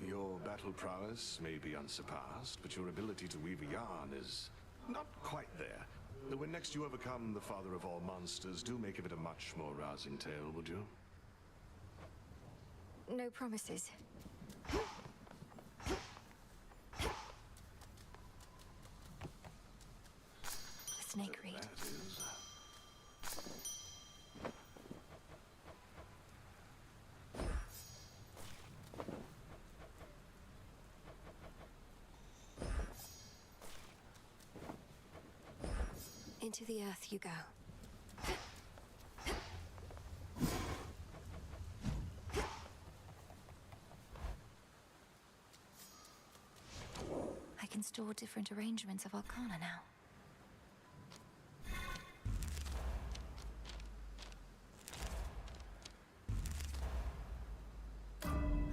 [SPEAKER 7] your battle prowess may be unsurpassed, but your ability to weave a yarn is not quite there. When next you overcome the father of all monsters, do make of it a much more rousing tale, would you?
[SPEAKER 1] No promises. The snake reed.
[SPEAKER 7] That is...
[SPEAKER 1] Into the earth you go. I can store different arrangements of Arcana now.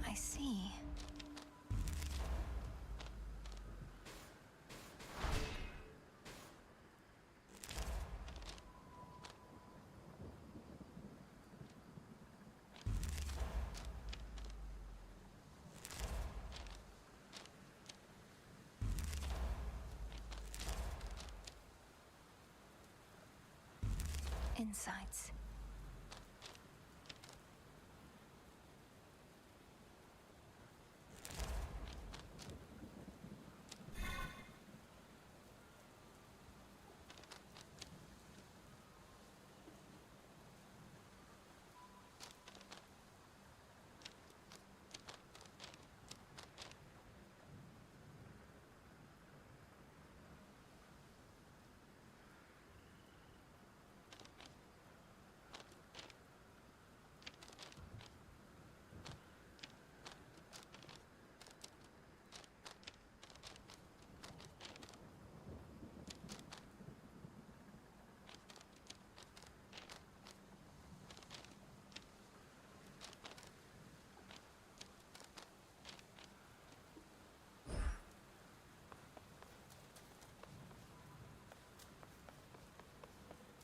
[SPEAKER 1] I see. insights.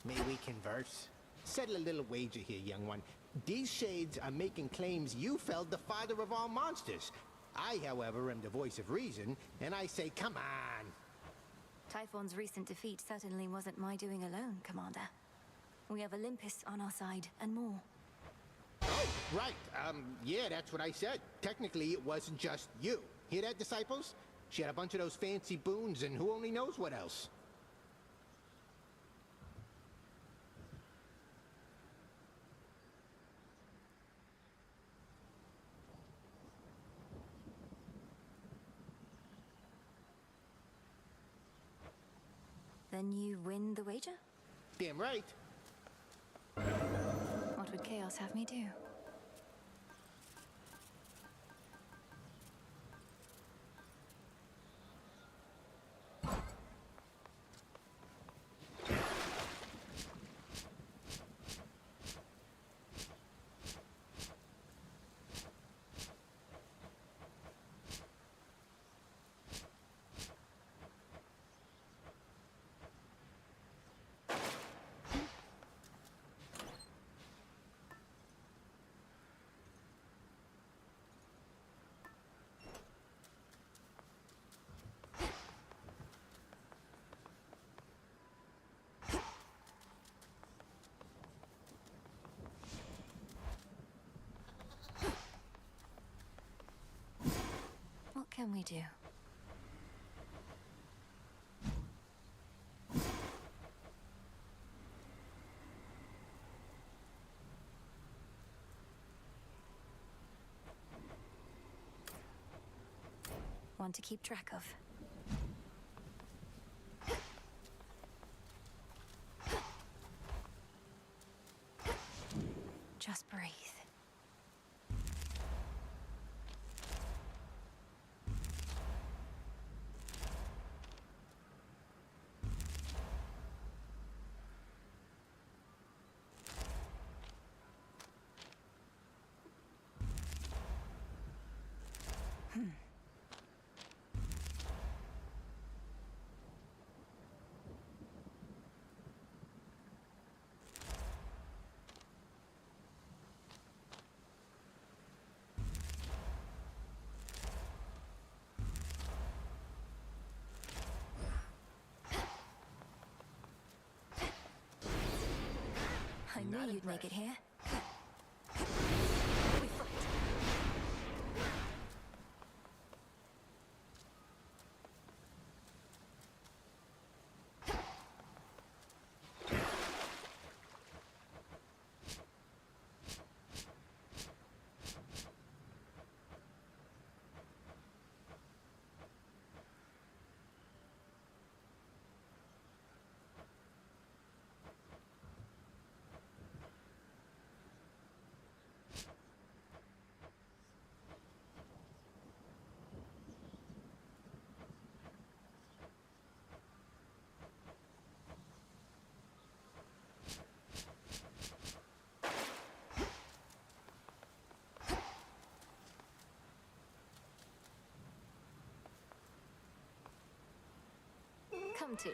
[SPEAKER 16] May we converse? Settle a little wager here, young one. These shades are making claims you felled the father of all monsters. I, however, am the voice of reason, and I say, come on.
[SPEAKER 1] Typhon's recent defeat certainly wasn't my doing alone, Commander. We have Olympus on our side, and more.
[SPEAKER 16] Oh, right. Yeah, that's what I said. Technically, it wasn't just you. Hear that, disciples? She had a bunch of those fancy boons, and who only knows what else.
[SPEAKER 1] Then you win the wager?
[SPEAKER 16] Damn right.
[SPEAKER 1] What would Chaos have me do? What can we do? One to keep track of. Just breathe. I knew you'd make it here. We fight. Come, Tula.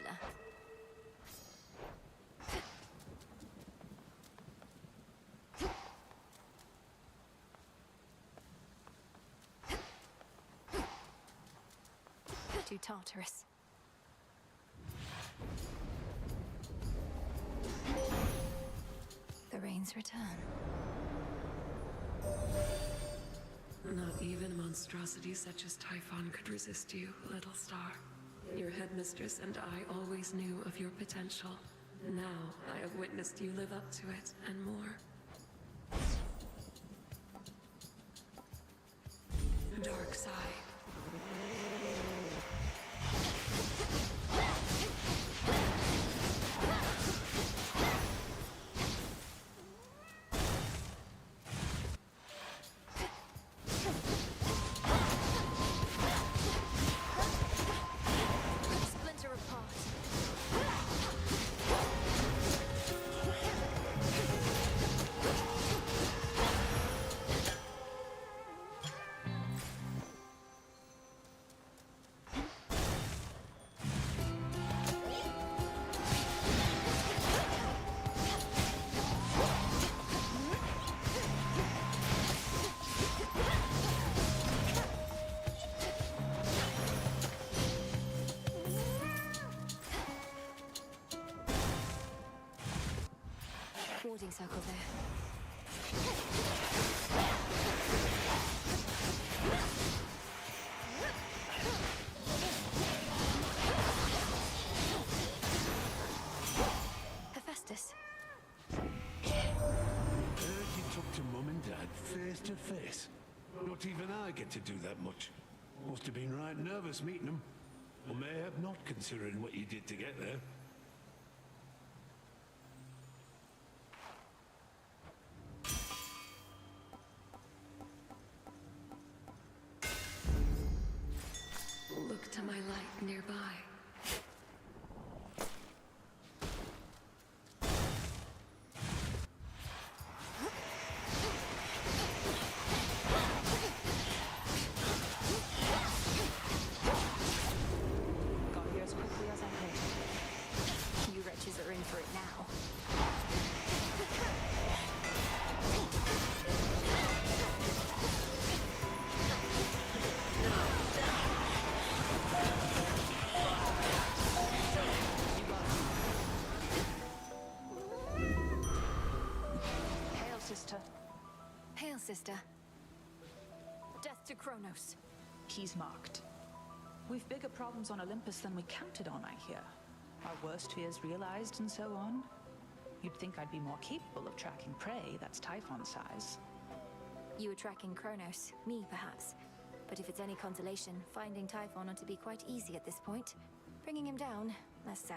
[SPEAKER 1] To Tartarus. the rains return.
[SPEAKER 5] Not even a monstrosity such as Typhon could resist you, little star. Your headmistress and I always knew of your potential. Now I have witnessed you live up to it and more. Dark side.
[SPEAKER 1] Splinter apart. Warding circle there. Hephaestus.
[SPEAKER 17] Heard you talk to Mum and Dad face to face. Not even I get to do that much. Must have been right nervous meeting them. Or mayhap not, considering what you did to get there.
[SPEAKER 5] Look to my light nearby.
[SPEAKER 1] Got here as quickly as I could. You wretches are in for it now. Hail, sister. Hail, sister. Death to Kronos.
[SPEAKER 18] He's marked. We've bigger problems on Olympus than we counted on, I hear. Our worst fears realized and so on. You'd think I'd be more capable of tracking prey that's Typhon size.
[SPEAKER 1] You were tracking Kronos, me perhaps. But if it's any consolation, finding Typhon ought to be quite easy at this point. Bringing him down, less so.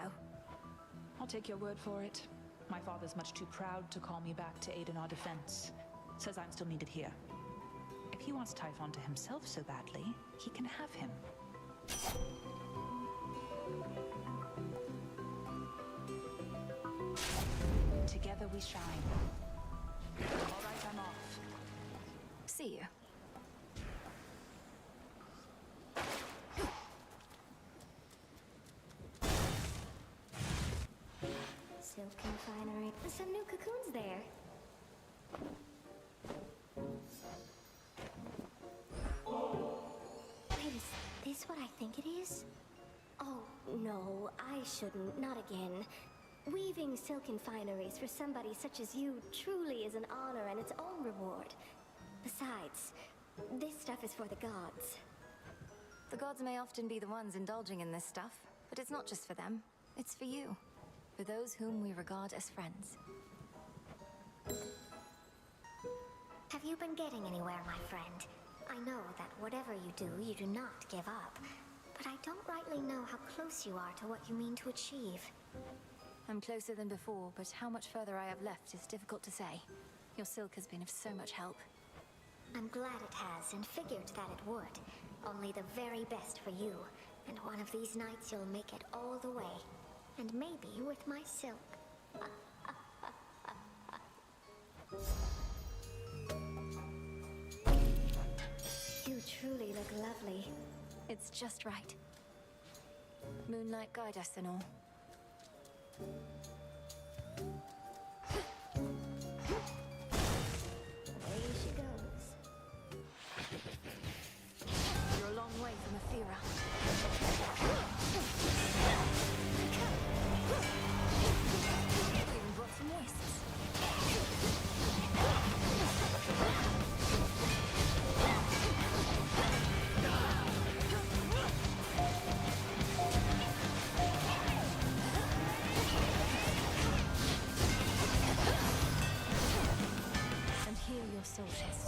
[SPEAKER 18] I'll take your word for it. My father's much too proud to call me back to aid in our defense. Says I'm still needed here. If he wants Typhon to himself so badly, he can have him. Together we shine. All right, I'm off.
[SPEAKER 1] See you.
[SPEAKER 11] Silken finery. Some new cocoons there. Wait, is this what I think it is? Oh, no, I shouldn't. Not again. Weaving silken fineries for somebody such as you truly is an honor and its own reward. Besides, this stuff is for the gods.
[SPEAKER 1] The gods may often be the ones indulging in this stuff, but it's not just for them. It's for you. For those whom we regard as friends.
[SPEAKER 11] Have you been getting anywhere, my friend? I know that whatever you do not give up. But I don't rightly know how close you are to what you mean to achieve.
[SPEAKER 1] I'm closer than before, but how much further I have left is difficult to say. Your silk has been of so much help.
[SPEAKER 11] I'm glad it has, and figured that it would. Only the very best for you. And one of these nights you'll make it all the way. And maybe with my silk. You truly look lovely.
[SPEAKER 1] It's just right. Moonlight guide us and all.
[SPEAKER 11] Away she goes.
[SPEAKER 1] You're a long way from Athera. We even brought some wastes.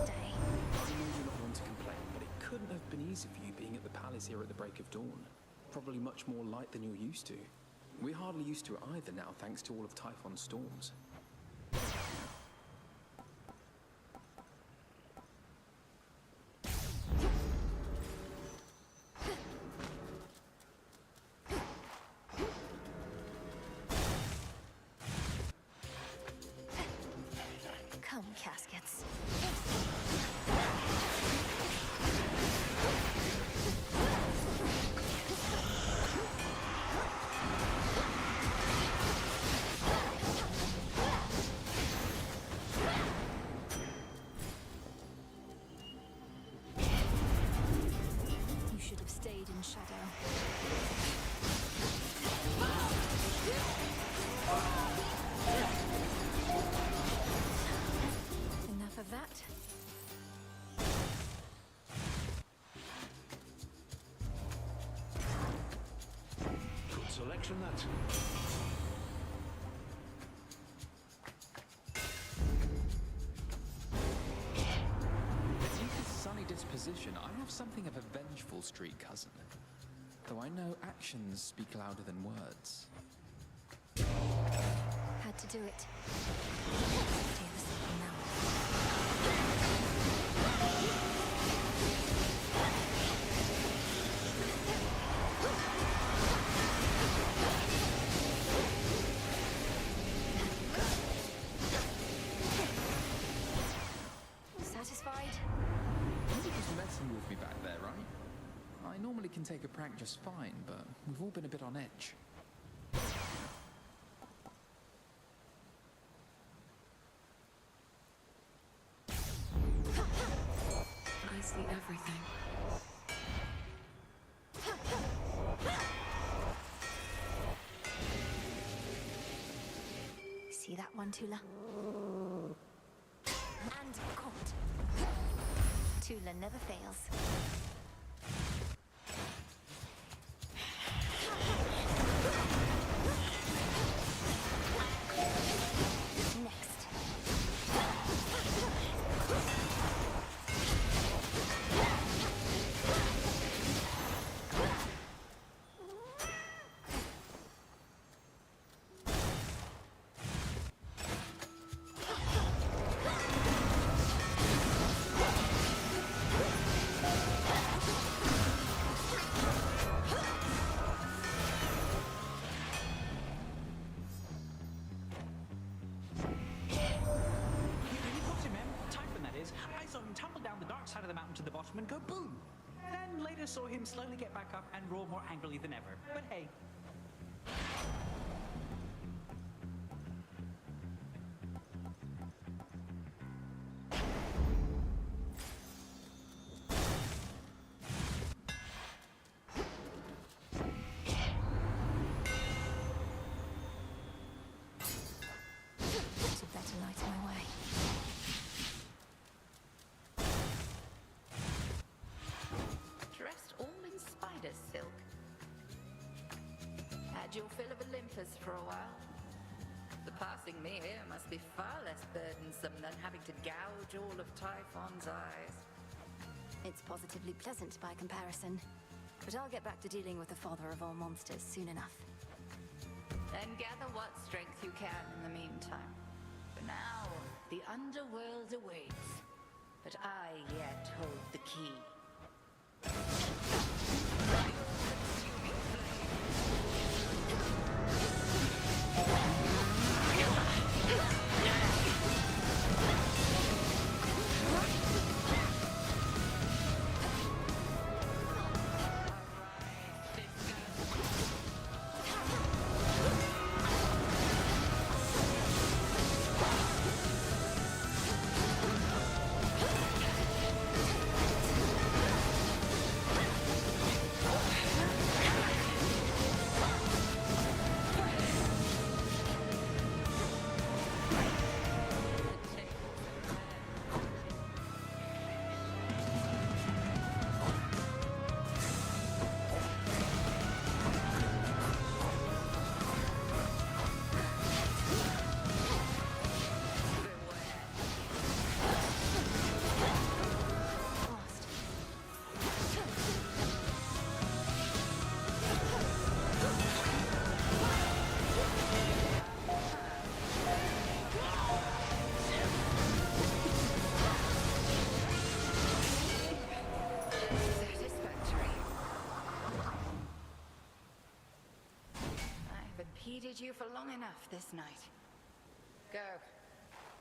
[SPEAKER 1] day.
[SPEAKER 3] I know you're not one to complain, but it couldn't have been easy for you being at the palace here at the break of dawn. Probably much more light than you're used to. We're hardly used to it either now, thanks to all of Typhon's storms.
[SPEAKER 1] Come, caskets. You should have stayed in shadow. Enough of that.
[SPEAKER 17] Good selection, that.
[SPEAKER 3] Beneath his sunny disposition, I have something of a vengeful street cousin. Though I know actions speak louder than words.
[SPEAKER 1] Had to do it. Steer the signal now. Satisfied?
[SPEAKER 3] You were just messing with me back there, right? I normally can take a prank just fine, but we've all been a bit on edge.
[SPEAKER 5] I see everything.
[SPEAKER 1] See that one, Tula? And caught. Tula never fails. Next.
[SPEAKER 13] Side of the mountain to the bottom and go boom. Then later saw him slowly get back up and roar more angrily than ever. But hey.
[SPEAKER 1] It's a better light my way.
[SPEAKER 15] Dressed all in spider silk. Had your fill of Olympus for a while. The passing me here must be far less burdensome than having to gouge all of Typhon's eyes.
[SPEAKER 1] It's positively pleasant by comparison. But I'll get back to dealing with the father of all monsters soon enough.
[SPEAKER 15] Then gather what strength you can in the meantime. For now, the underworld awaits. But I yet hold the key. you for long enough this night. Go.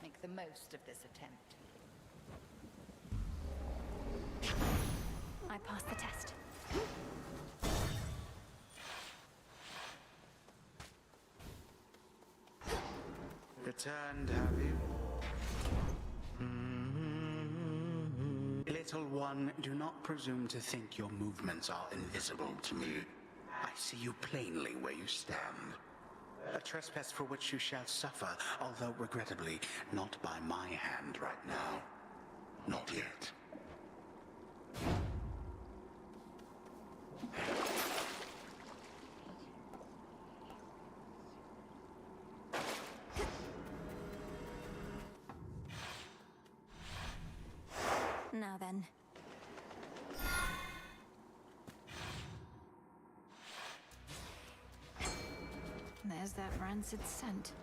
[SPEAKER 15] Make the most of this attempt.
[SPEAKER 1] I passed the test.
[SPEAKER 9] Returned, have you? Little one, do not presume to think your movements are invisible to me. I see you plainly where you stand. A trespass for which you shall suffer, although regrettably not by my hand right now. Not yet.
[SPEAKER 1] Now then. There's that rancid scent.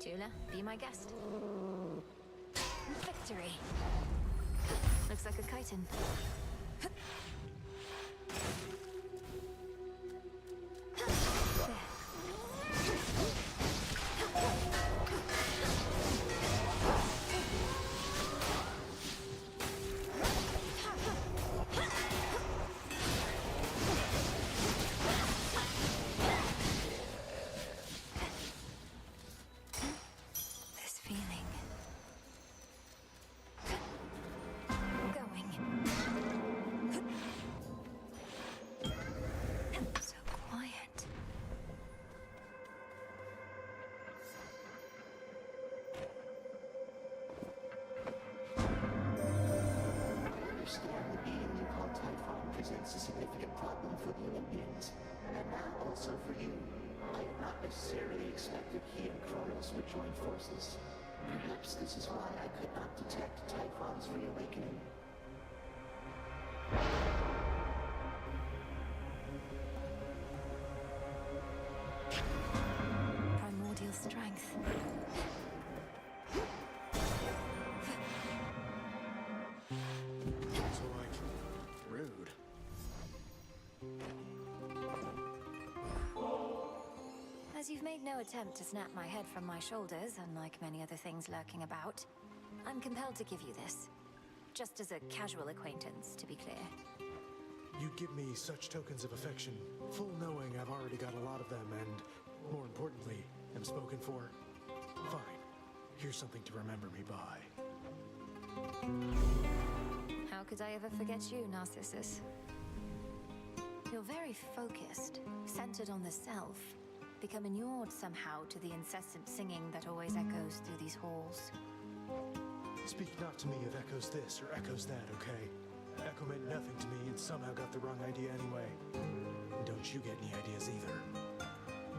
[SPEAKER 1] Tula, be my guest. Victory. Looks like a chitin. This feeling. Going. So quiet.
[SPEAKER 19] I understand the being you call Typhon presents a significant problem for the Olympians, and now also for you. I had not necessarily expected he and Kronos would join forces. Perhaps this is why I could not detect Typhon's reawakening.
[SPEAKER 1] Primordial strength.
[SPEAKER 20] So, rude.
[SPEAKER 1] As you've made no attempt to snap my head from my shoulders, unlike many other things lurking about, I'm compelled to give you this. Just as a casual acquaintance, to be clear.
[SPEAKER 20] You give me such tokens of affection, full knowing I've already got a lot of them, and, more importantly, am spoken for. Fine. Here's something to remember me by.
[SPEAKER 1] How could I ever forget you, Narcissus? You're very focused, centered on the self, become inured somehow to the incessant singing that always echoes through these halls.
[SPEAKER 20] Speak not to me of echoes this or echoes that, okay? Echo meant nothing to me and somehow got the wrong idea anyway. And don't you get any ideas either.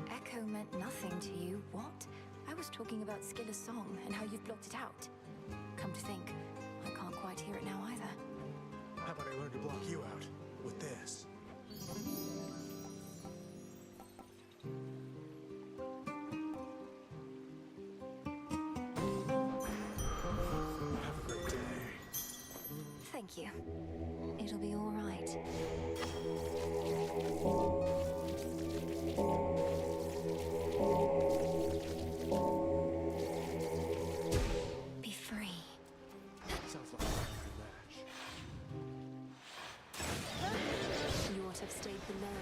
[SPEAKER 1] Echo meant nothing to you? What? I was talking about Skiller's song and how you've blocked it out. Come to think, I can't quite hear it now either.
[SPEAKER 20] How about I learn to block you out with this? Have a great day.
[SPEAKER 1] Thank you. It'll be all right. Be free.
[SPEAKER 20] Sounds like a good match.
[SPEAKER 1] You ought to have stayed below.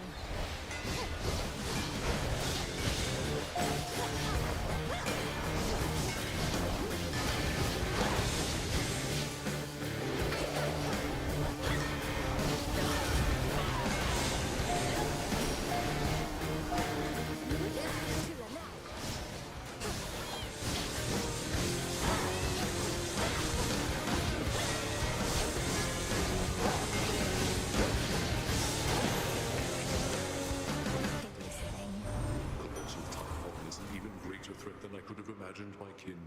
[SPEAKER 7] The loss of Typhon is an even greater threat than I could have imagined, my kin.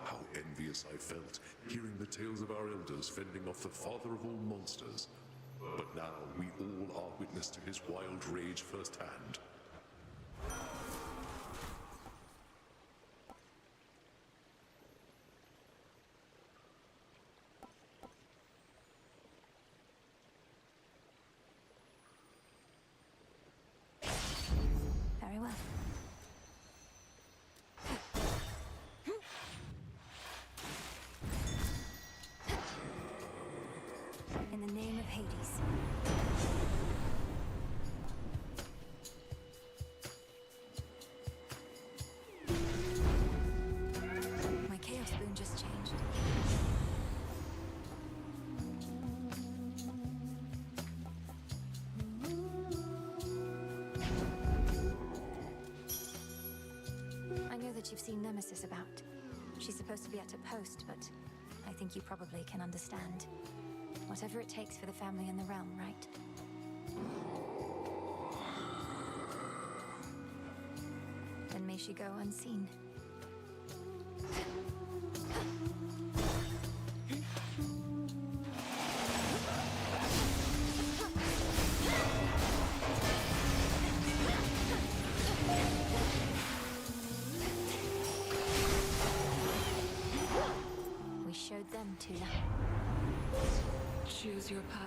[SPEAKER 7] How envious I felt, hearing the tales of our elders fending off the father of all monsters. But now we all are witness to his wild rage firsthand.
[SPEAKER 1] Very well. the name of Hades. My Chaos Boon just changed. I know that you've seen Nemesis about. She's supposed to be at her post, but I think you probably can understand. Whatever it takes for the family and the realm, right? Then may she go unseen. We showed them, Tula.
[SPEAKER 5] Choose your path.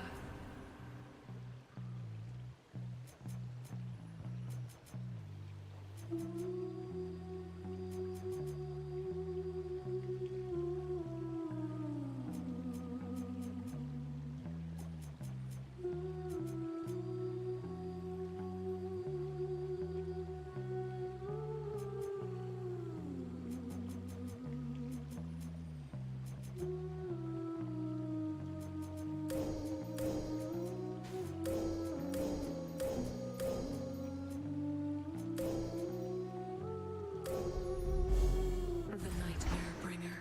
[SPEAKER 5] The Nightmare Bringer.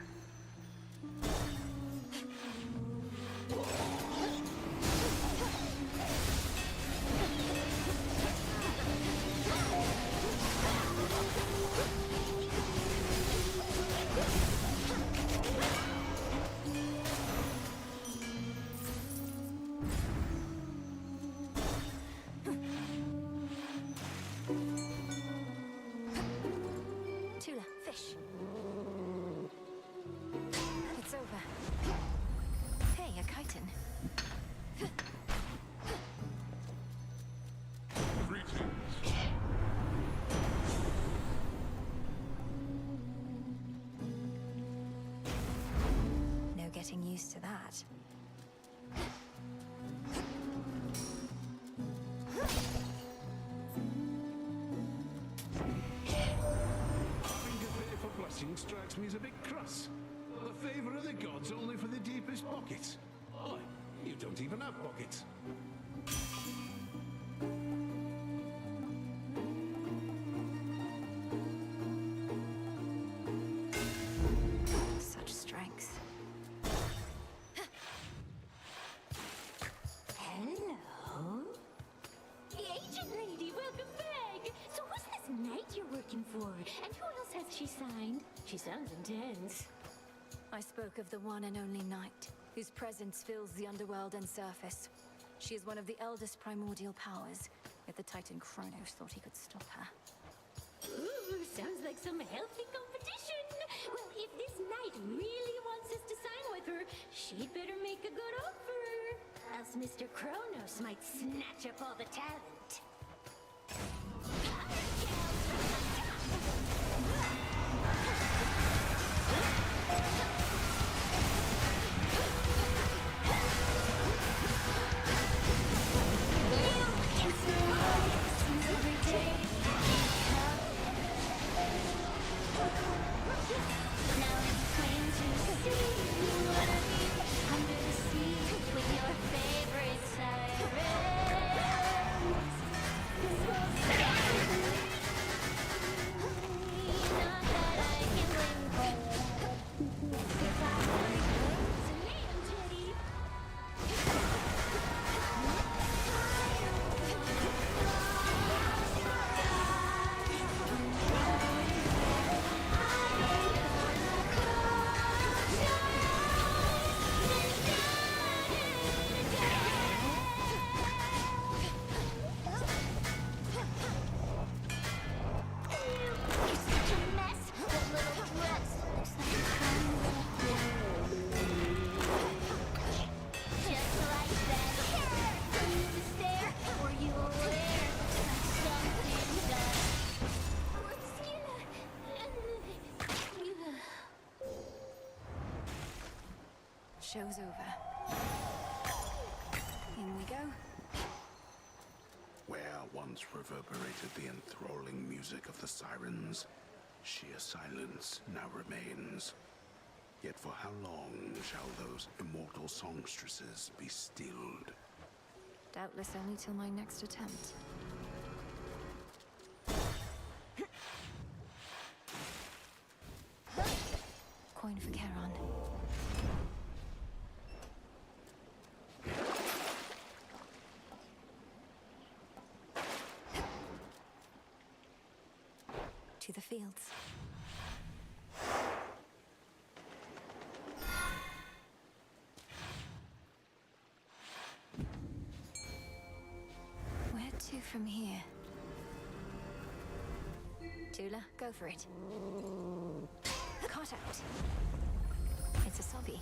[SPEAKER 1] Tula, fish. It's over. Hey, a chitin. No getting used to that.
[SPEAKER 17] Finger for blessing strikes me as a bit cross. The favor of the gods only for the deepest pockets. Oh, you don't even have pockets.
[SPEAKER 1] Such strength.
[SPEAKER 21] Hello? The agent lady, welcome back! So who's this knight you're working for? And who else has she signed? She sounds intense.
[SPEAKER 1] I spoke of the one and only Night, whose presence fills the underworld and surface. She is one of the eldest primordial powers, yet the Titan Kronos thought he could stop her.
[SPEAKER 21] Ooh, sounds like some healthy competition. Well, if this knight really wants us to sign with her, she'd better make a good offer. Else Mr. Kronos might snatch up all the talent.
[SPEAKER 1] Show's over. In we go.
[SPEAKER 9] Where once reverberated the enthralling music of the sirens, sheer silence now remains. Yet for how long shall those immortal songstresses be stilled?
[SPEAKER 1] Doubtless only till my next attempt. Coin for Charon. To the fields. Where to from here? Tula, go for it. Caught out. It's a sobby.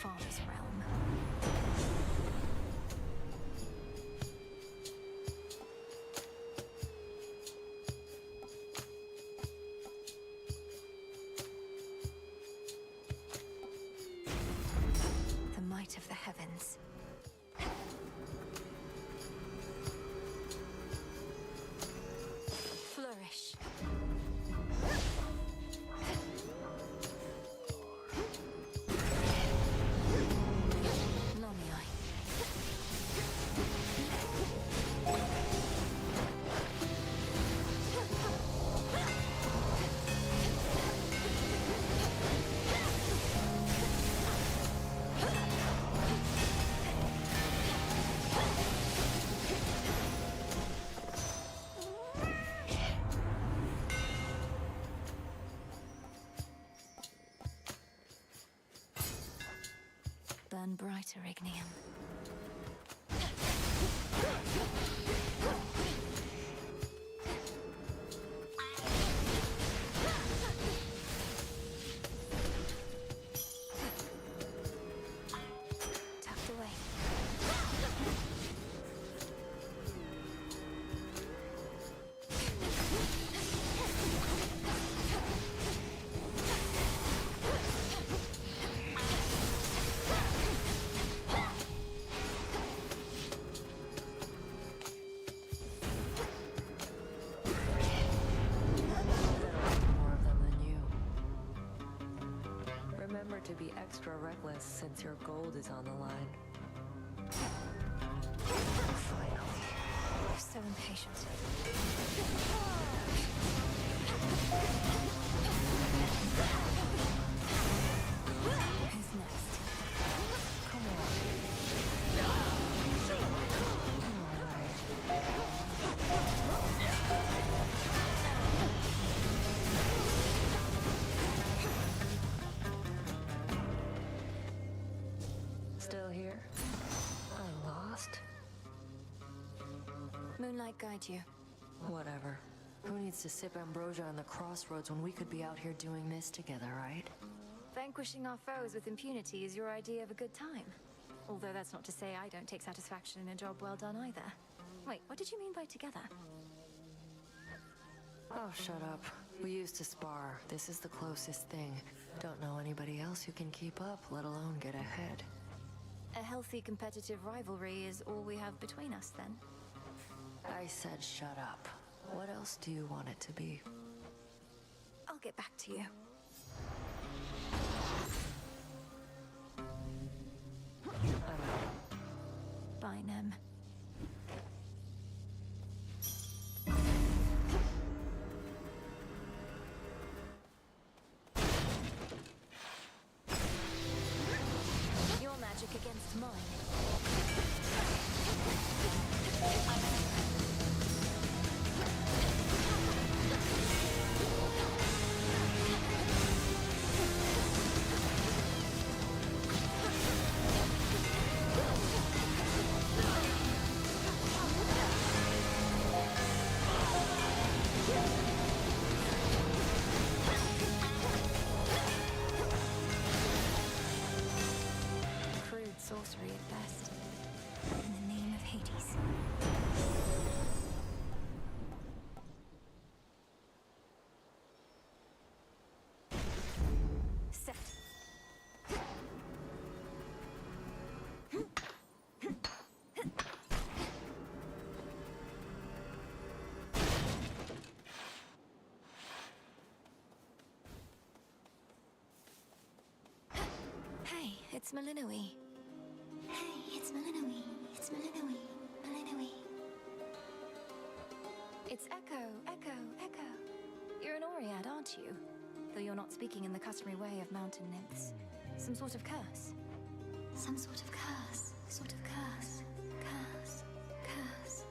[SPEAKER 1] Father's realm. The might of the heavens. Flourish. Burn brighter, Ignium. Tucked away.
[SPEAKER 4] Remember to be extra reckless since your gold is on the line.
[SPEAKER 1] Finally. You're so impatient. Who's next? Come
[SPEAKER 4] Still here? I'm lost.
[SPEAKER 1] Moonlight guide you.
[SPEAKER 4] Whatever. Who needs to sip ambrosia on the crossroads when we could be out here doing this together, right?
[SPEAKER 1] Vanquishing our foes with impunity is your idea of a good time. Although that's not to say I don't take satisfaction in a job well done either. Wait, what did you mean by together?
[SPEAKER 4] Oh, shut up. We used to spar. This is the closest thing. Don't know anybody else who can keep up, let alone get ahead.
[SPEAKER 1] A healthy competitive rivalry is all we have between us, then?
[SPEAKER 4] I said shut up. What else do you want it to be?
[SPEAKER 1] I'll get back to you. Bye, Nem. Your magic against mine. it's Malinois.
[SPEAKER 11] Hey, it's Malinois. It's Malinois. Malinois.
[SPEAKER 1] It's Echo, Echo, Echo. You're an Oread, aren't you? Though you're not speaking in the customary way of mountain nymphs. Some sort of curse?
[SPEAKER 11] Some sort of curse. Sort of curse. Curse. Curse.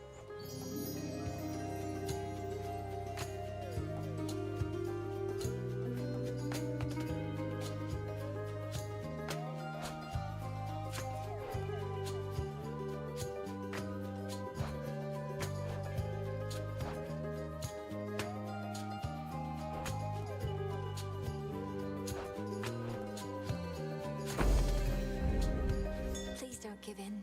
[SPEAKER 1] Please don't give in.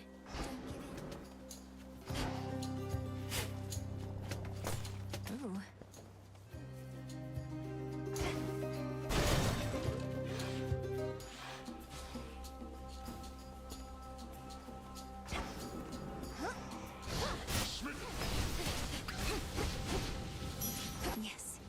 [SPEAKER 1] Ooh. Yes.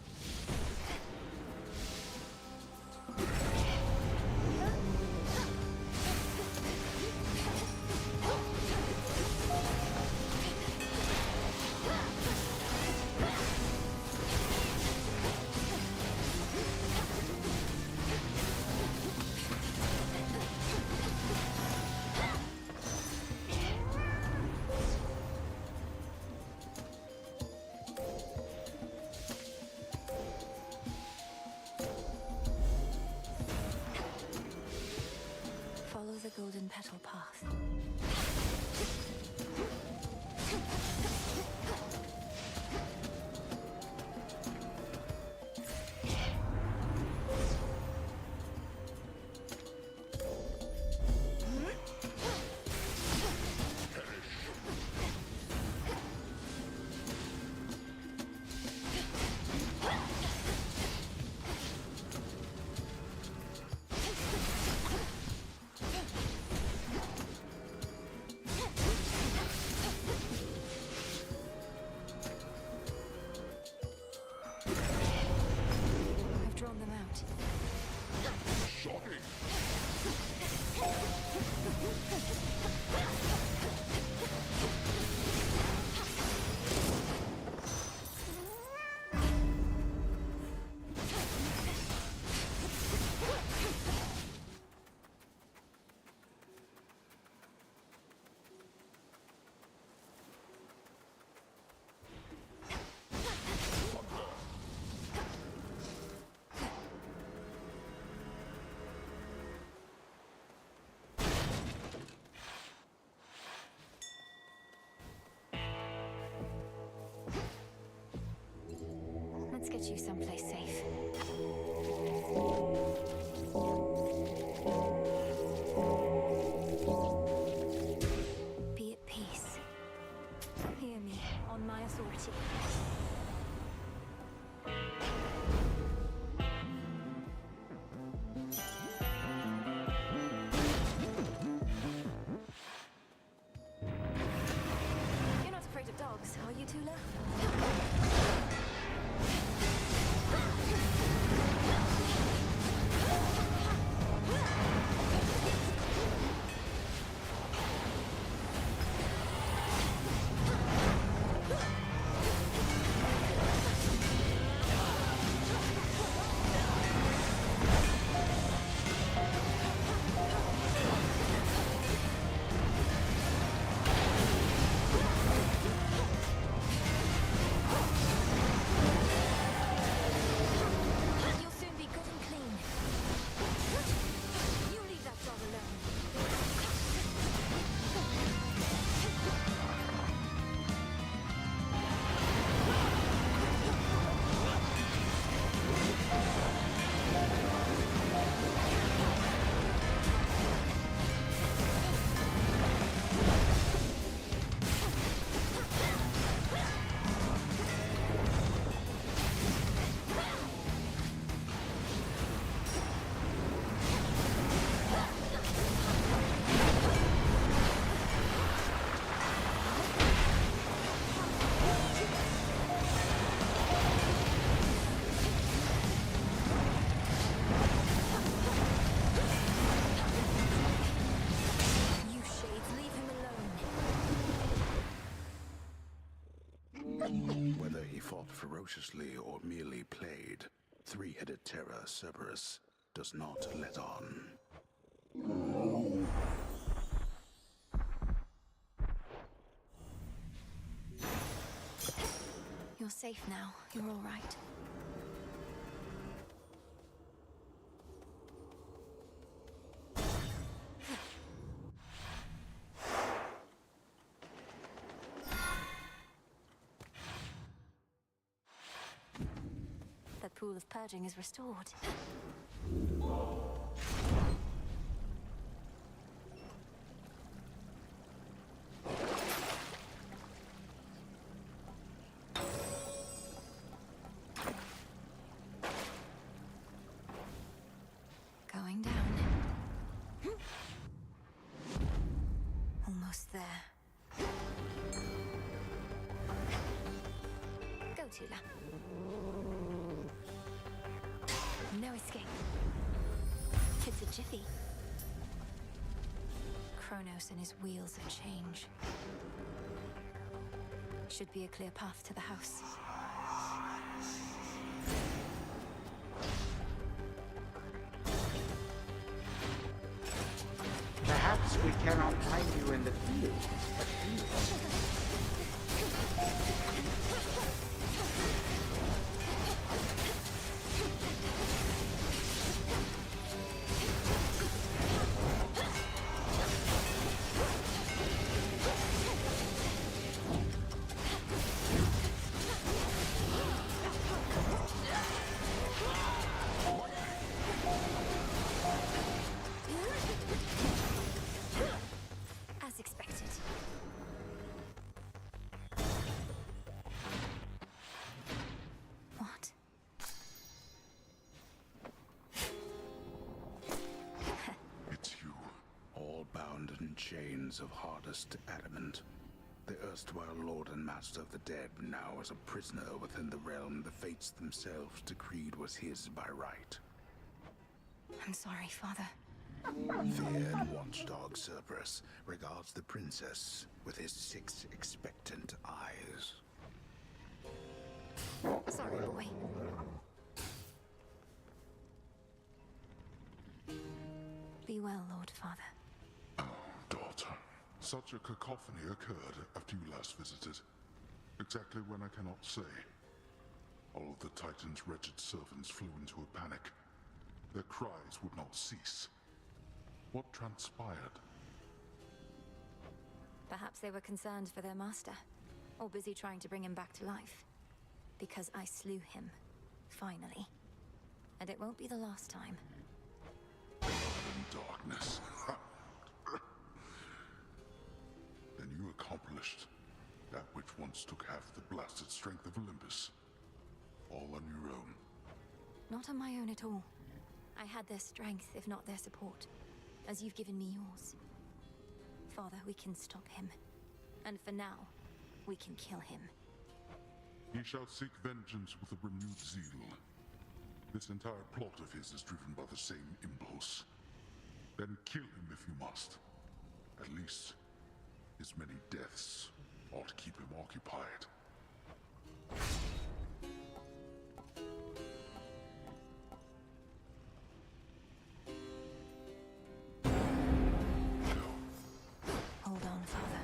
[SPEAKER 1] Follow the golden petal path. I've drawn them out.
[SPEAKER 2] Shocking!
[SPEAKER 1] Let's get you someplace safe. Be at peace. Hear me, on my authority. You're not afraid of dogs, are you, Tula?
[SPEAKER 9] ferociously or merely played, three-headed terror Cerberus does not let on.
[SPEAKER 1] You're safe now. You're all right. The pool of purging is restored. Going down. Almost there. Go, Tula. No escape. It's a jiffy. Kronos and his wheels of change. Should be a clear path to the house.
[SPEAKER 6] Perhaps we cannot find you in the field, but here.
[SPEAKER 1] As expected. What?
[SPEAKER 9] It's you. All bound in chains of hardest adamant. The erstwhile Lord and Master of the Dead, now as a prisoner within the realm the fates themselves decreed was his by right.
[SPEAKER 1] I'm sorry, Father.
[SPEAKER 9] Feared watchdog Cerberus regards the princess with his 6 expectant eyes.
[SPEAKER 1] Sorry, boy. Be well, Lord Father.
[SPEAKER 2] Daughter, such a cacophony occurred after you last visited. Exactly when I cannot say. All of the Titan's wretched servants flew into a panic. Their cries would not cease. What transpired?
[SPEAKER 1] Perhaps they were concerned for their master, or busy trying to bring him back to life. Because I slew him, finally. And it won't be the last time.
[SPEAKER 2] Blood and darkness. Then you accomplished that which once took half the blasted strength of Olympus. All on your own.
[SPEAKER 1] Not on my own at all. I had their strength, if not their support, as you've given me yours. Father, we can stop him. And for now, we can kill him.
[SPEAKER 2] He shall seek vengeance with a renewed zeal. This entire plot of his is driven by the same impulse. Then kill him if you must. At least, his many deaths ought to keep him occupied.
[SPEAKER 1] Hold on, Father.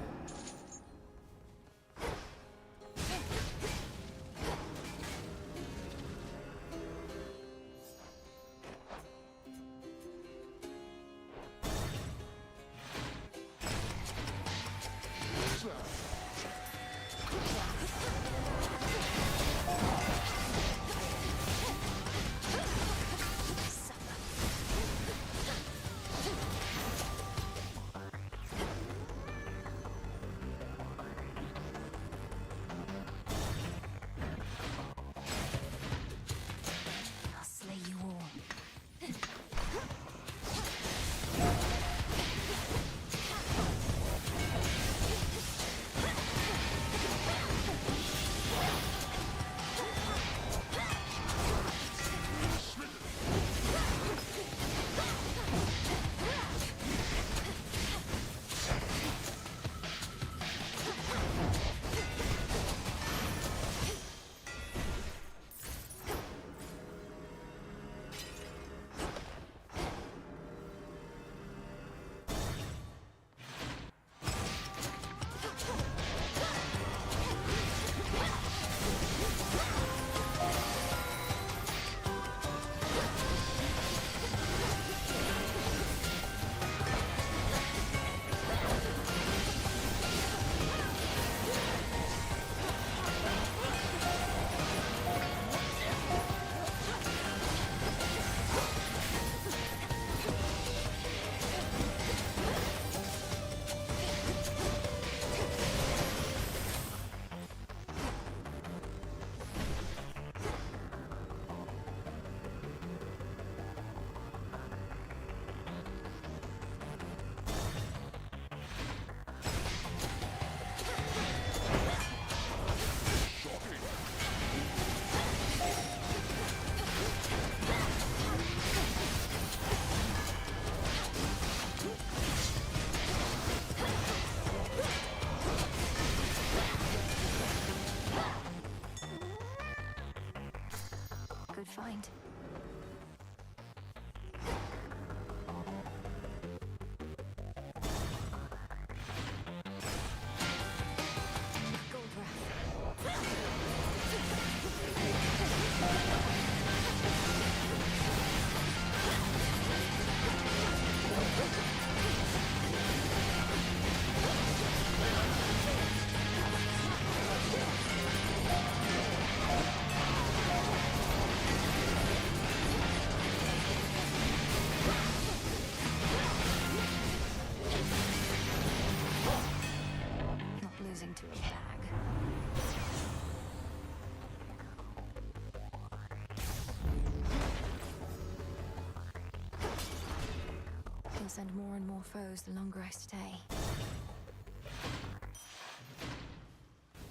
[SPEAKER 1] send more and more foes the longer I stay.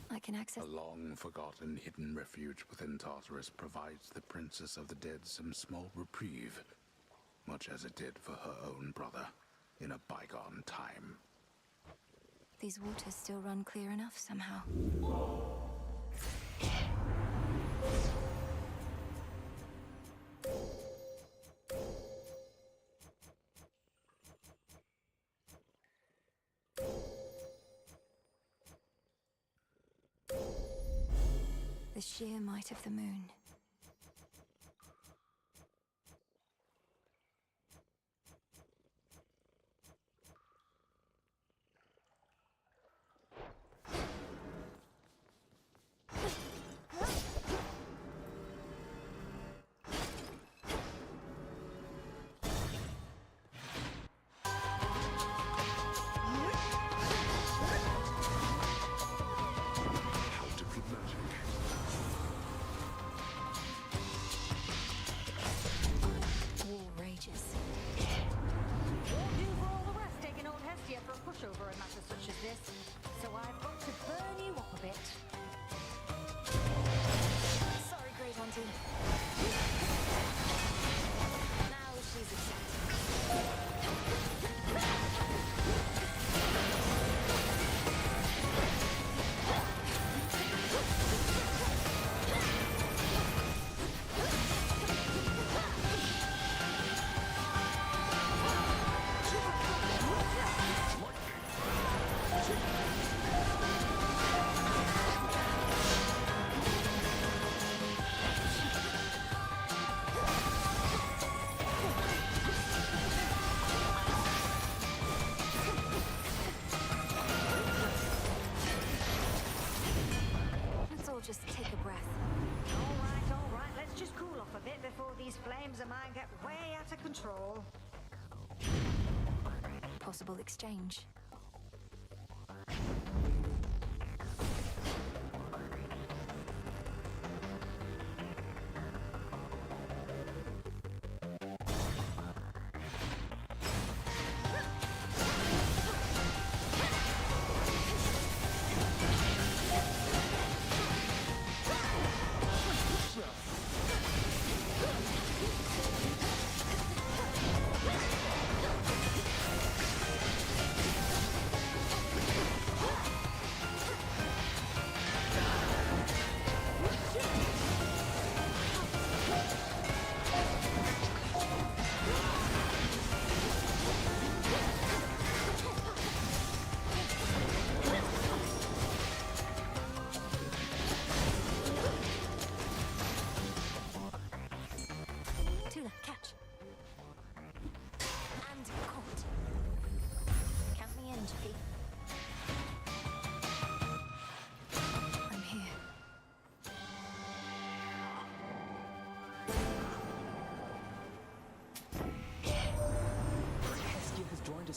[SPEAKER 1] I can access...
[SPEAKER 9] A long-forgotten hidden refuge within Tartarus provides the Princess of the Dead some small reprieve, much as it did for her own brother in a bygone time.
[SPEAKER 1] These waters still run clear enough somehow. The sheer might of the moon.
[SPEAKER 8] Over a matter such as this, so I've got to burn you up a bit.
[SPEAKER 1] Sorry, Great Auntie. Now she's accepted. Just take a breath.
[SPEAKER 8] All right, let's just cool off a bit before these flames of mine get way out of control.
[SPEAKER 1] Possible exchange.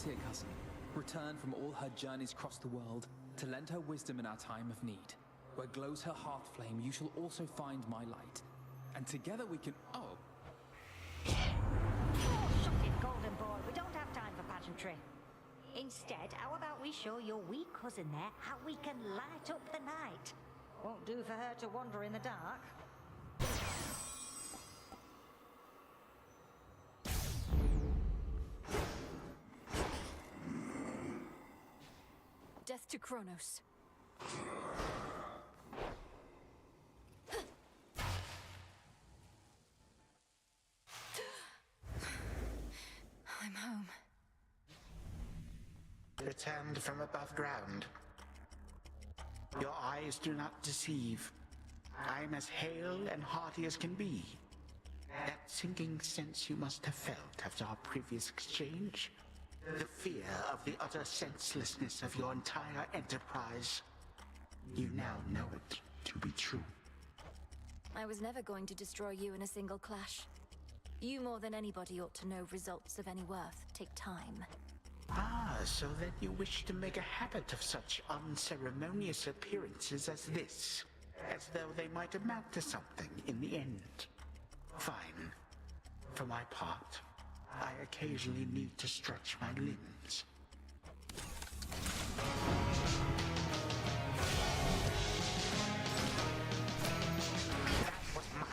[SPEAKER 3] Here, cousin, returned from all her journeys across the world to lend her wisdom in our time of need. Where glows her heart flame, you shall also find my light. And together we can... Oh,
[SPEAKER 8] shut it, Golden Boy. We don't have time for pageantry. Instead, how about we show your wee cousin there how we can light up the night? Won't do for her to wander in the dark.
[SPEAKER 1] Death to Kronos. I'm home.
[SPEAKER 6] Returned from above ground. Your eyes do not deceive. I'm as hale and hearty as can be. That sinking sense you must have felt after our previous exchange. The fear of the utter senselessness of your entire enterprise. You now know it to be true.
[SPEAKER 1] I was never going to destroy you in a single clash. You more than anybody ought to know results of any worth take time.
[SPEAKER 6] Ah, so then you wish to make a habit of such unceremonious appearances as this, as though they might amount to something in the end. Fine. For my part, I occasionally need to stretch my limbs. That was mine.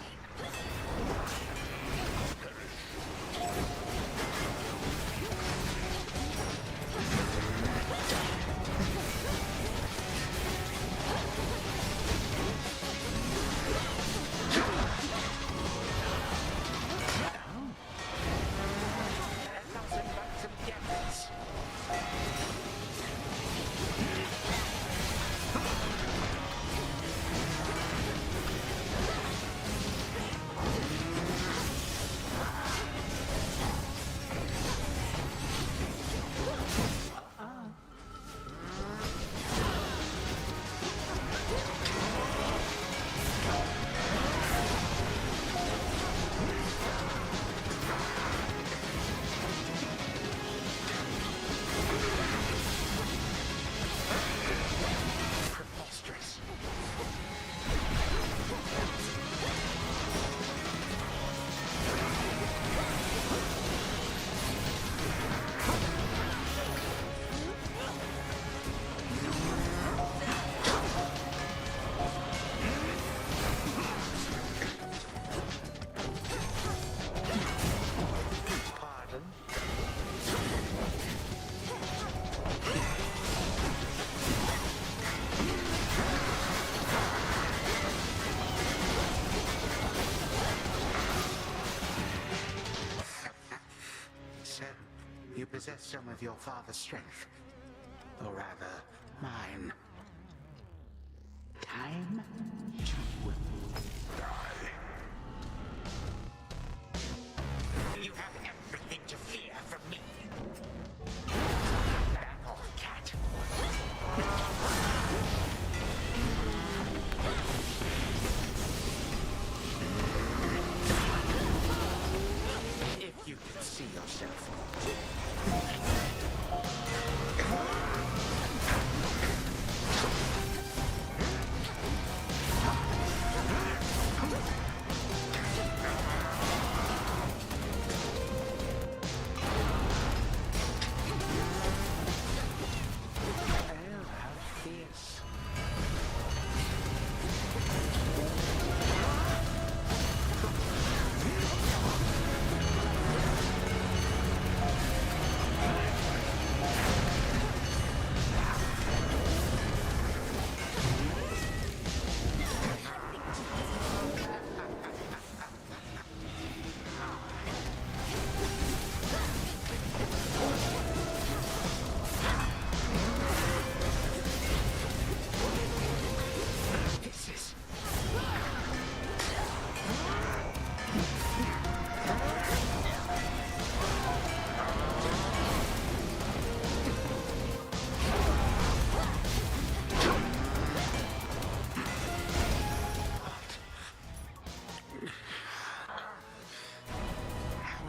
[SPEAKER 6] You possess some of your father's strength. Or rather, mine. Time to die. You have everything to fear from me. Back off, cat. If you could see yourself.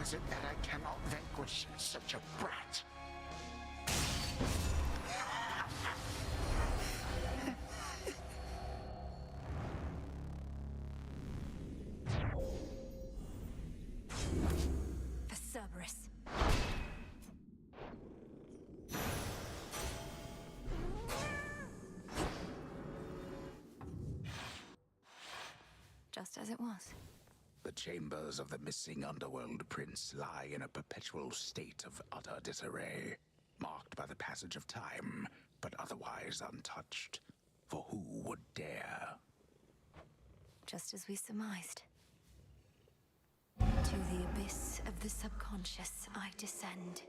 [SPEAKER 6] Is it that I cannot vanquish such a brat?
[SPEAKER 1] For Cerberus. Just as it was.
[SPEAKER 9] The chambers of the missing underworld prince lie in a perpetual state of utter disarray, marked by the passage of time, but otherwise untouched. For who would dare?
[SPEAKER 1] Just as we surmised. To the abyss of the subconscious I descend.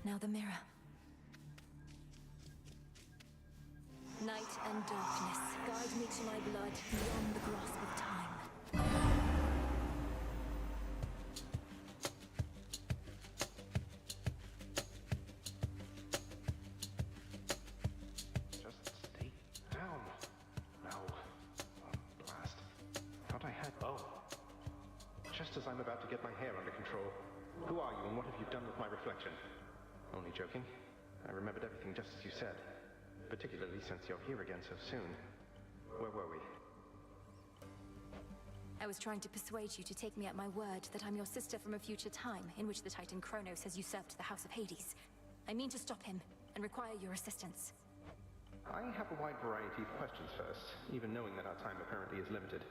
[SPEAKER 1] Now the mirror. Night and darkness, guide me to my blood beyond the grasp of time.
[SPEAKER 12] Just stay down. No. Oh, blast. Thought I had... Oh. Just as I'm about to get my hair under control. Who are you and what have you done with my reflection? Only joking. I remembered everything just as you said. Particularly since you're here again so soon. Where were we?
[SPEAKER 1] I was trying to persuade you to take me at my word that I'm your sister from a future time in which the Titan Kronos has usurped the House of Hades. I mean to stop him and require your assistance.
[SPEAKER 12] I have a wide variety of questions first, even knowing that our time apparently is limited.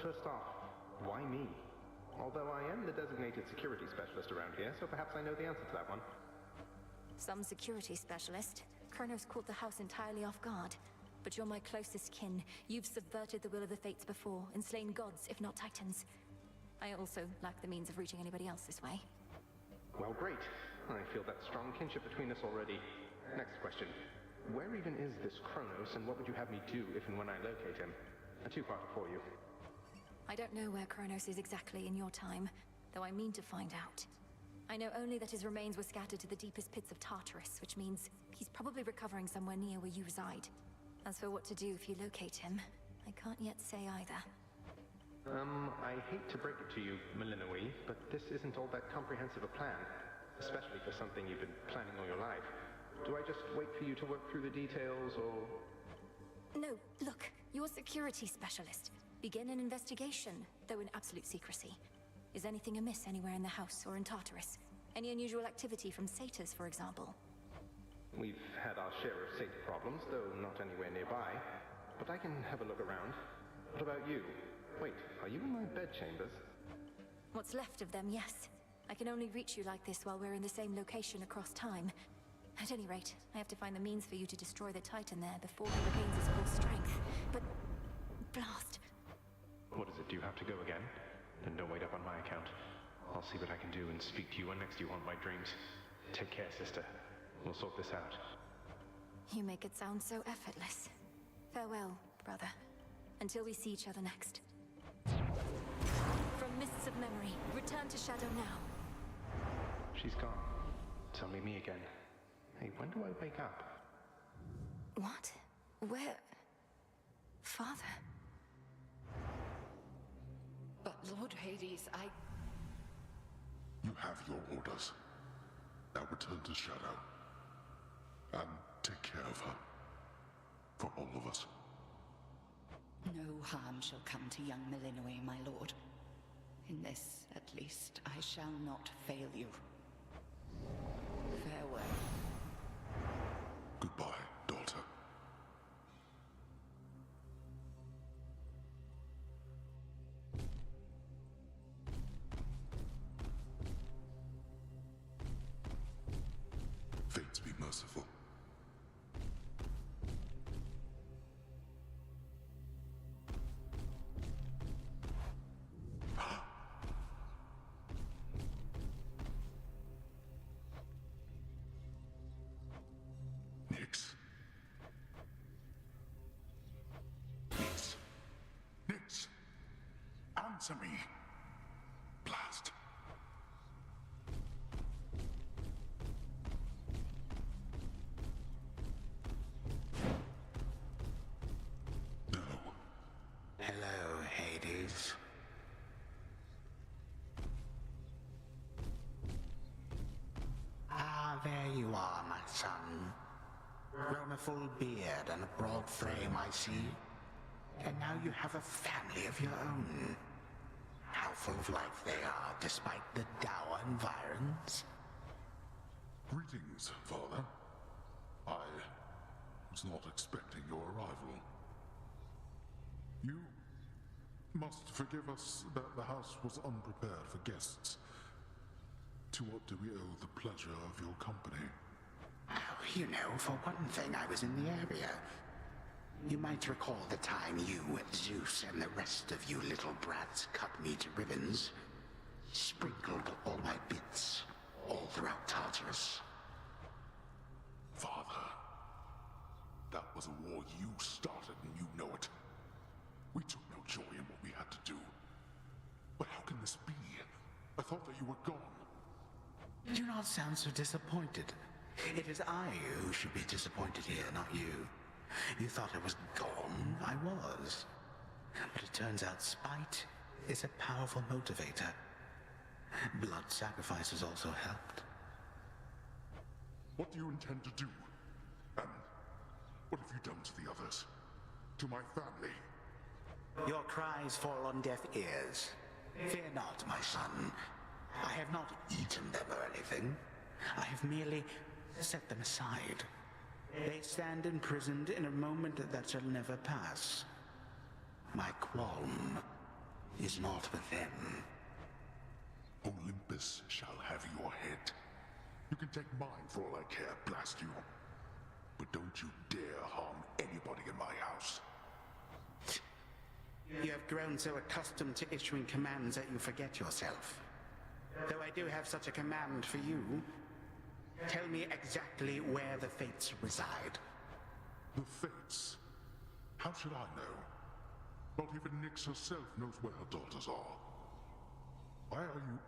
[SPEAKER 12] First off, why me? Although I am the designated security specialist around here, so perhaps I know the answer to that one.
[SPEAKER 1] Some security specialist. Kronos caught the house entirely off guard. But you're my closest kin. You've subverted the will of the Fates before, and slain gods, if not titans. I also lack the means of reaching anybody else this way.
[SPEAKER 12] Well, great. I feel that strong kinship between us already. Next question. Where even is this Kronos, and what would you have me do if and when I locate him? A two-parter for you.
[SPEAKER 1] I don't know where Kronos is exactly in your time, though I mean to find out. I know only that his remains were scattered to the deepest pits of Tartarus, which means he's probably recovering somewhere near where you reside. As for what to do if you locate him, I can't yet say either.
[SPEAKER 12] I hate to break it to you, Melinoe, but this isn't all that comprehensive a plan. Especially for something you've been planning all your life. Do I just wait for you to work through the details, or...?
[SPEAKER 1] No, look, you're a security specialist. Begin an investigation, though in absolute secrecy. Is anything amiss anywhere in the house or in Tartarus? Any unusual activity from satyrs, for example?
[SPEAKER 12] We've had our share of satyr problems, though not anywhere nearby. But I can have a look around. What about you? Wait, are you in my bedchambers?
[SPEAKER 1] What's left of them, yes. I can only reach you like this while we're in the same location across time. At any rate, I have to find the means for you to destroy the Titan there before he regains his full strength. But... blast.
[SPEAKER 12] What is it? Do you have to go again? Then don't wait up on my account. I'll see what I can do and speak to you when next you haunt my dreams. Take care, sister. We'll sort this out.
[SPEAKER 1] You make it sound so effortless. Farewell, brother. Until we see each other next. From mists of memory, return to Shadow now.
[SPEAKER 12] She's gone. It's only me again. Hey, when do I wake up?
[SPEAKER 1] What? Where? Father?
[SPEAKER 15] But Lord Hades,
[SPEAKER 2] You have your orders. Now return to Shadow. And take care of her. For all of us.
[SPEAKER 15] No harm shall come to young Melinoe, my lord. In this, at least, I shall not fail you. Farewell.
[SPEAKER 2] Goodbye, daughter. Fates be merciful. Nyx. Nyx. Nyx. Answer me. Blast. No.
[SPEAKER 6] Hello, Hades. Ah, there you are, my son. Grown a full beard and a broad frame, I see. And now you have a family of your own. How full of life they are, despite the dour environs.
[SPEAKER 2] Greetings, Father. I was not expecting your arrival. You must forgive us that the house was unprepared for guests. To what do we owe the pleasure of your company?
[SPEAKER 6] Oh, you know, for one thing, I was in the area. You might recall the time you, Zeus, and the rest of you little brats cut me to ribbons. Sprinkled all my bits, all throughout Tartarus.
[SPEAKER 2] Father, that was a war you started and you know it. We took no joy in what we had to do. But how can this be? I thought that you were gone.
[SPEAKER 6] Do not sound so disappointed. It is I who should be disappointed here, not you. You thought I was gone. I was. But it turns out spite is a powerful motivator. Blood sacrifices also helped.
[SPEAKER 2] What do you intend to do? And what have you done to the others? To my family?
[SPEAKER 6] Your cries fall on deaf ears. Fear not, my son. I have not eaten them or anything. I have merely set them aside. They stand imprisoned in a moment that shall never pass. My qualm is not with them.
[SPEAKER 2] Olympus shall have your head. You can take mine for all I care, blast you. But don't you dare harm anybody in my house.
[SPEAKER 6] You have grown so accustomed to issuing commands that you forget yourself. Though I do have such a command for you, tell me exactly where the Fates reside.
[SPEAKER 2] The Fates? How should I know? Not even Nyx herself knows where her daughters are. Why are you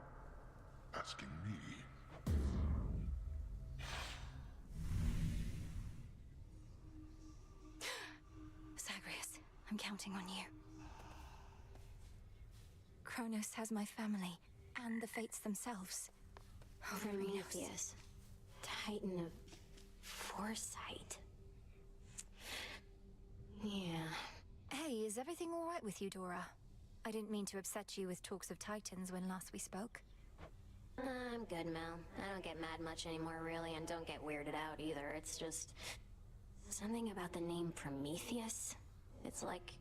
[SPEAKER 2] asking me?
[SPEAKER 1] Zagreus, I'm counting on you. Kronos has my family, and the Fates themselves.
[SPEAKER 11] Prometheus, Titan of foresight. Yeah.
[SPEAKER 1] Hey, is everything all right with you, Dora? I didn't mean to upset you with talks of Titans when last we spoke.
[SPEAKER 11] I'm good, Mel. I don't get mad much anymore, really, and don't get weirded out either. It's just something about the name Prometheus. It's like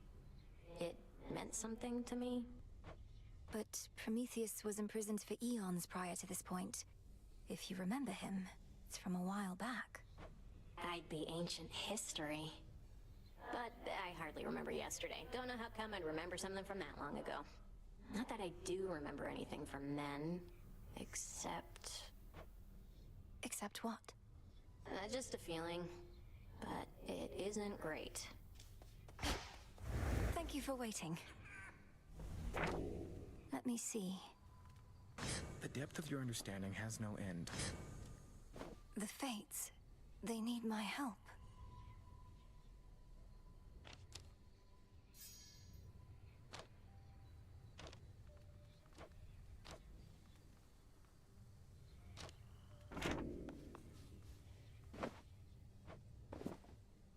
[SPEAKER 11] it meant something to me.
[SPEAKER 1] But Prometheus was imprisoned for eons prior to this point. If you remember him, it's from a while back.
[SPEAKER 11] I'd be ancient history. But I hardly remember yesterday. Don't know how come I'd remember something from that long ago. Not that I do remember anything from then, except...
[SPEAKER 1] Except what?
[SPEAKER 11] Just a feeling. But it isn't great.
[SPEAKER 1] Thank you for waiting. Let me see.
[SPEAKER 3] The depth of your understanding has no end.
[SPEAKER 1] The Fates, they need my help.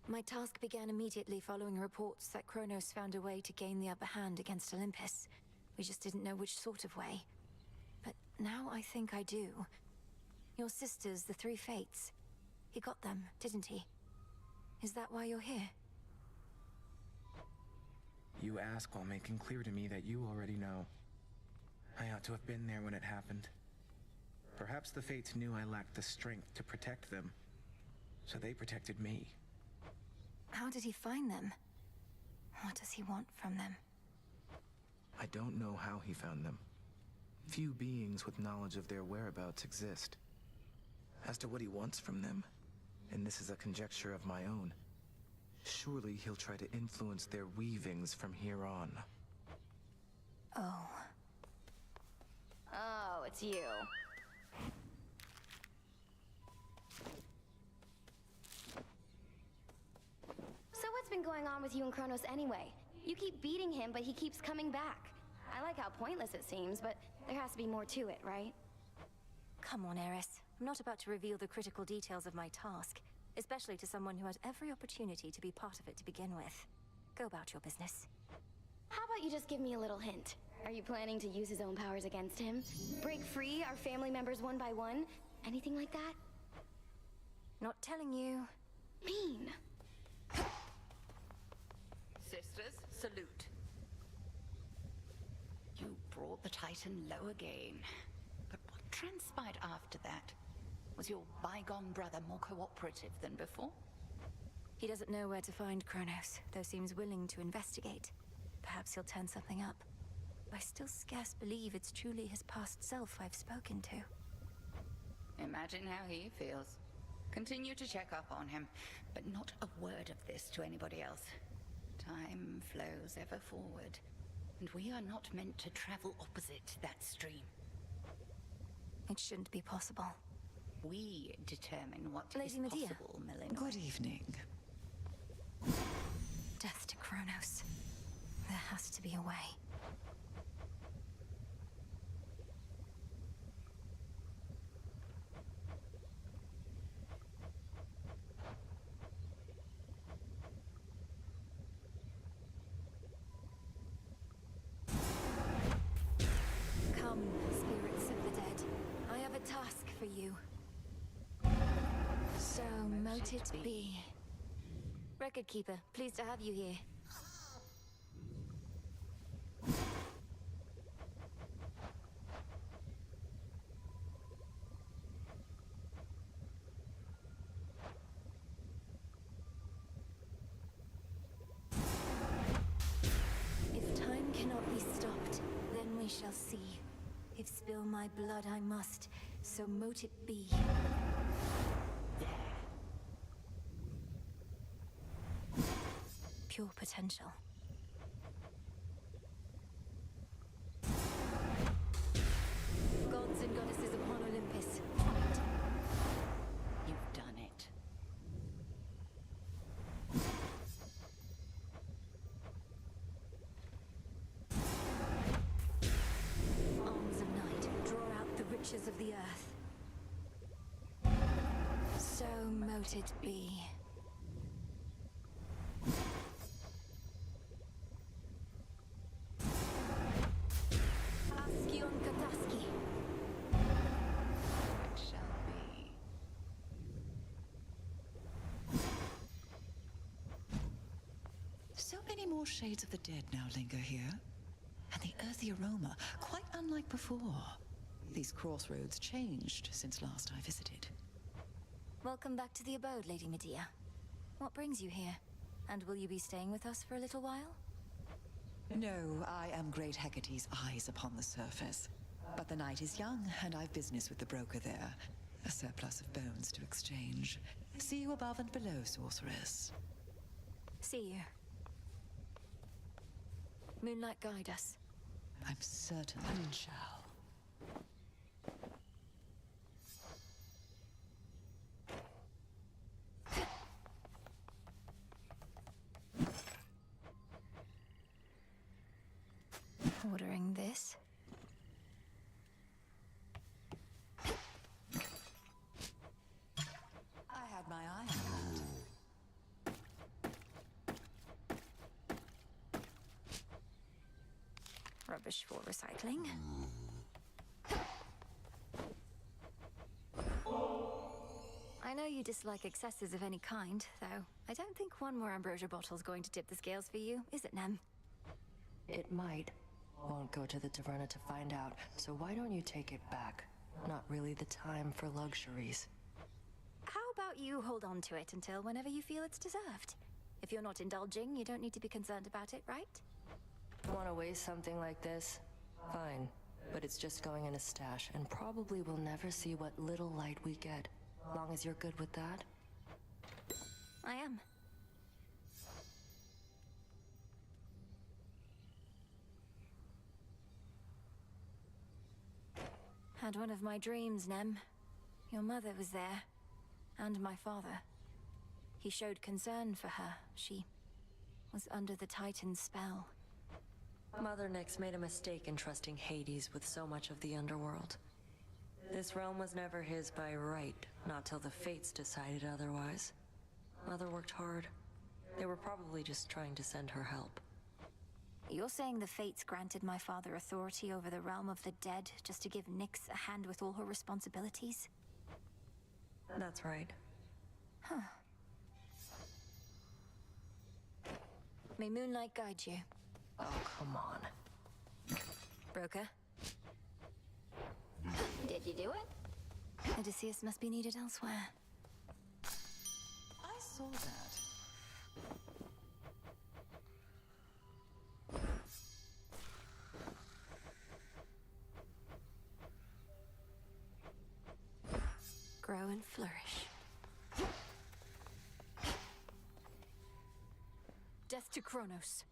[SPEAKER 1] My task began immediately following reports that Kronos found a way to gain the upper hand against Olympus. We just didn't know which sort of way. But now I think I do. Your sisters, the three Fates. He got them, didn't he? Is that why you're here?
[SPEAKER 3] You ask while making clear to me that you already know. I ought to have been there when it happened. Perhaps the Fates knew I lacked the strength to protect them, so they protected me.
[SPEAKER 1] How did he find them? What does he want from them?
[SPEAKER 3] I don't know how he found them. Few beings with knowledge of their whereabouts exist. As to what he wants from them, and this is a conjecture of my own, surely he'll try to influence their weavings from here on.
[SPEAKER 1] Oh.
[SPEAKER 11] Oh, it's you. So what's been going on with you and Kronos anyway? You keep beating him, but he keeps coming back. I like how pointless it seems, but there has to be more to it, right?
[SPEAKER 1] Come on, Eris. I'm not about to reveal the critical details of my task, especially to someone who had every opportunity to be part of it to begin with. Go about your business.
[SPEAKER 11] How about you just give me a little hint? Are you planning to use his own powers against him? Break free our family members one by one? Anything like that?
[SPEAKER 1] Not telling you.
[SPEAKER 11] Mean.
[SPEAKER 15] Sisters, salute. You brought the Titan low again. But what transpired after that? Was your bygone brother more cooperative than before?
[SPEAKER 1] He doesn't know where to find Kronos, though seems willing to investigate. Perhaps he'll turn something up. I still scarce believe it's truly his past self I've spoken to.
[SPEAKER 15] Imagine how he feels. Continue to check up on him, but not a word of this to anybody else. Time flows ever forward, and we are not meant to travel opposite that stream.
[SPEAKER 1] It shouldn't be possible.
[SPEAKER 15] We determine what
[SPEAKER 1] Lady
[SPEAKER 15] is
[SPEAKER 1] Medea.
[SPEAKER 15] possible, Melina.
[SPEAKER 18] Good evening.
[SPEAKER 1] Death to Kronos. There has to be a way. Mote it be. Record Keeper, pleased to have you here. If time cannot be stopped, then we shall see. If spill my blood I must, so mote it be. Pure potential. Gods and goddesses upon Olympus, fight.
[SPEAKER 15] You've done it.
[SPEAKER 1] Arms of night, draw out the riches of the earth. So mote it be. Ascion Kataski.
[SPEAKER 15] It shall be.
[SPEAKER 10] So many more shades of the dead now linger here. And the earthy aroma, quite unlike before. These crossroads changed since last I visited.
[SPEAKER 1] Welcome back to the abode, Lady Medea. What brings you here? And will you be staying with us for a little while?
[SPEAKER 10] No, I am Great Hecate's eyes upon the surface. But the night is young, and I've business with the broker there. A surplus of bones to exchange. See you above and below, sorceress.
[SPEAKER 1] See you. Moonlight guide us.
[SPEAKER 10] I'm certain it shall.
[SPEAKER 1] Ordering this.
[SPEAKER 10] I had my eye on that.
[SPEAKER 1] Rubbish for recycling. I know you dislike excesses of any kind, though. I don't think one more ambrosia bottle's going to tip the scales for you, is it, Nem?
[SPEAKER 4] It might. Won't go to the taverna to find out, so why don't you take it back? Not really the time for luxuries.
[SPEAKER 1] How about you hold on to it until whenever you feel it's deserved? If you're not indulging, you don't need to be concerned about it, right?
[SPEAKER 4] Want to waste something like this? Fine. But it's just going in a stash, and probably we'll never see what little light we get. Long as you're good with that?
[SPEAKER 1] I am. Had one of my dreams, Nem. Your mother was there. And my father. He showed concern for her. She was under the Titan's spell.
[SPEAKER 4] Mother Nyx made a mistake in trusting Hades with so much of the underworld. This realm was never his by right, not till the Fates decided otherwise. Mother worked hard. They were probably just trying to send her help.
[SPEAKER 1] You're saying the Fates granted my father authority over the realm of the dead just to give Nyx a hand with all her responsibilities?
[SPEAKER 4] That's right.
[SPEAKER 1] Huh. May moonlight guide you.
[SPEAKER 4] Oh, come on.
[SPEAKER 1] Broker?
[SPEAKER 8] Did you do it?
[SPEAKER 1] Odysseus must be needed elsewhere.
[SPEAKER 10] I saw that.
[SPEAKER 1] Grow and flourish. Death to Kronos.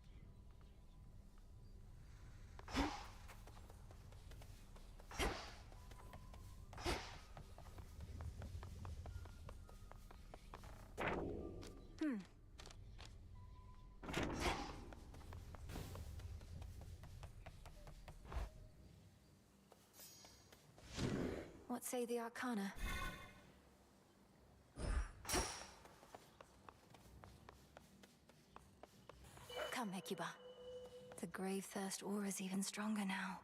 [SPEAKER 1] What say the Arcana? Come, Hecuba. The grave thirst aura's even stronger now.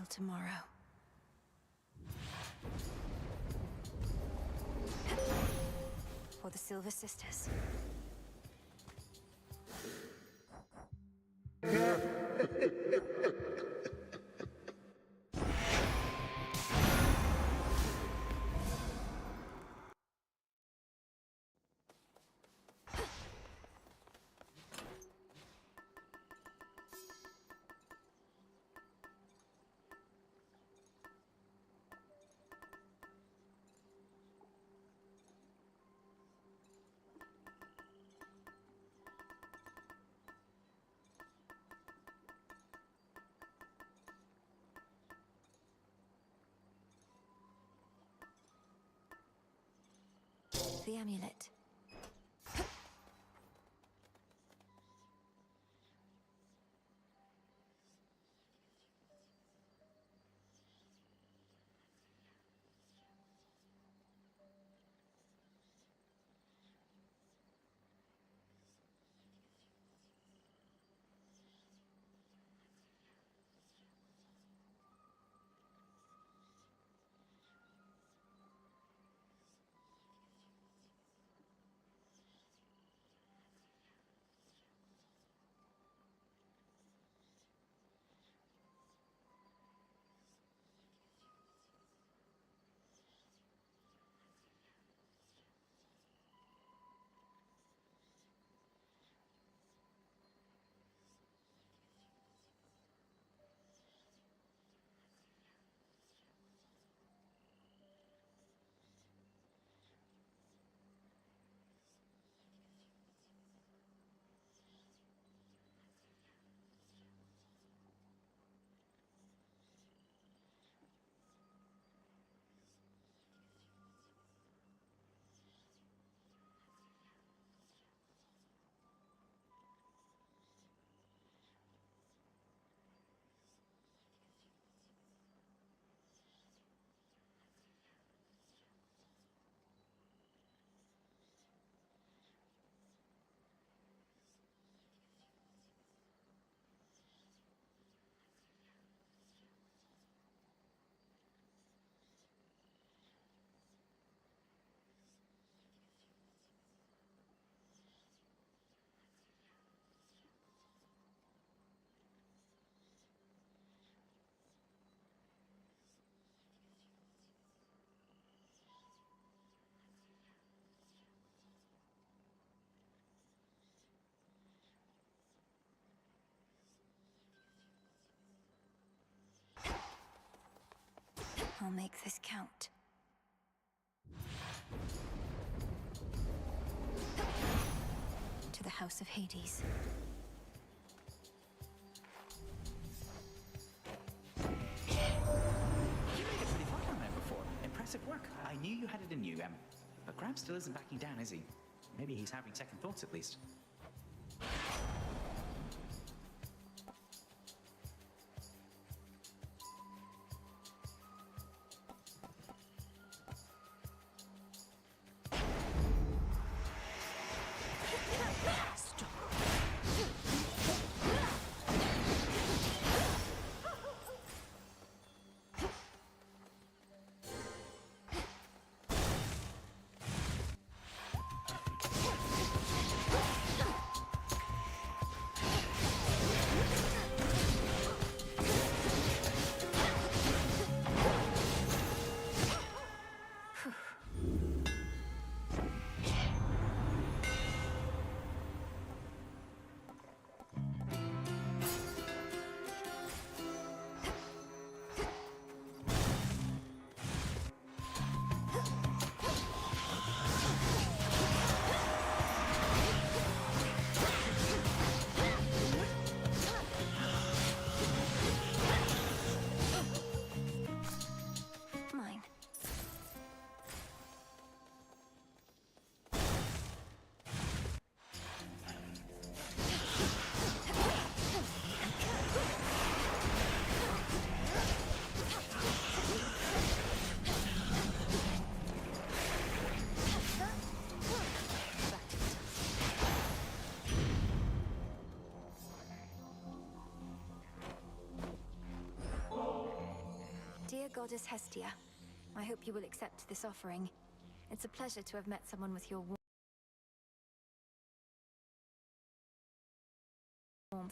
[SPEAKER 1] tomorrow. For the Silver Sisters. The amulet. I'll make this count. To the House of Hades.
[SPEAKER 13] You made it pretty far down there before. Impressive work. I knew you had it in you, but Graham still isn't backing down, is he? Maybe he's having second thoughts at least.
[SPEAKER 1] Dear Goddess Hestia, I hope you will accept this offering. It's a pleasure to have met someone with your warmth.
[SPEAKER 8] Well,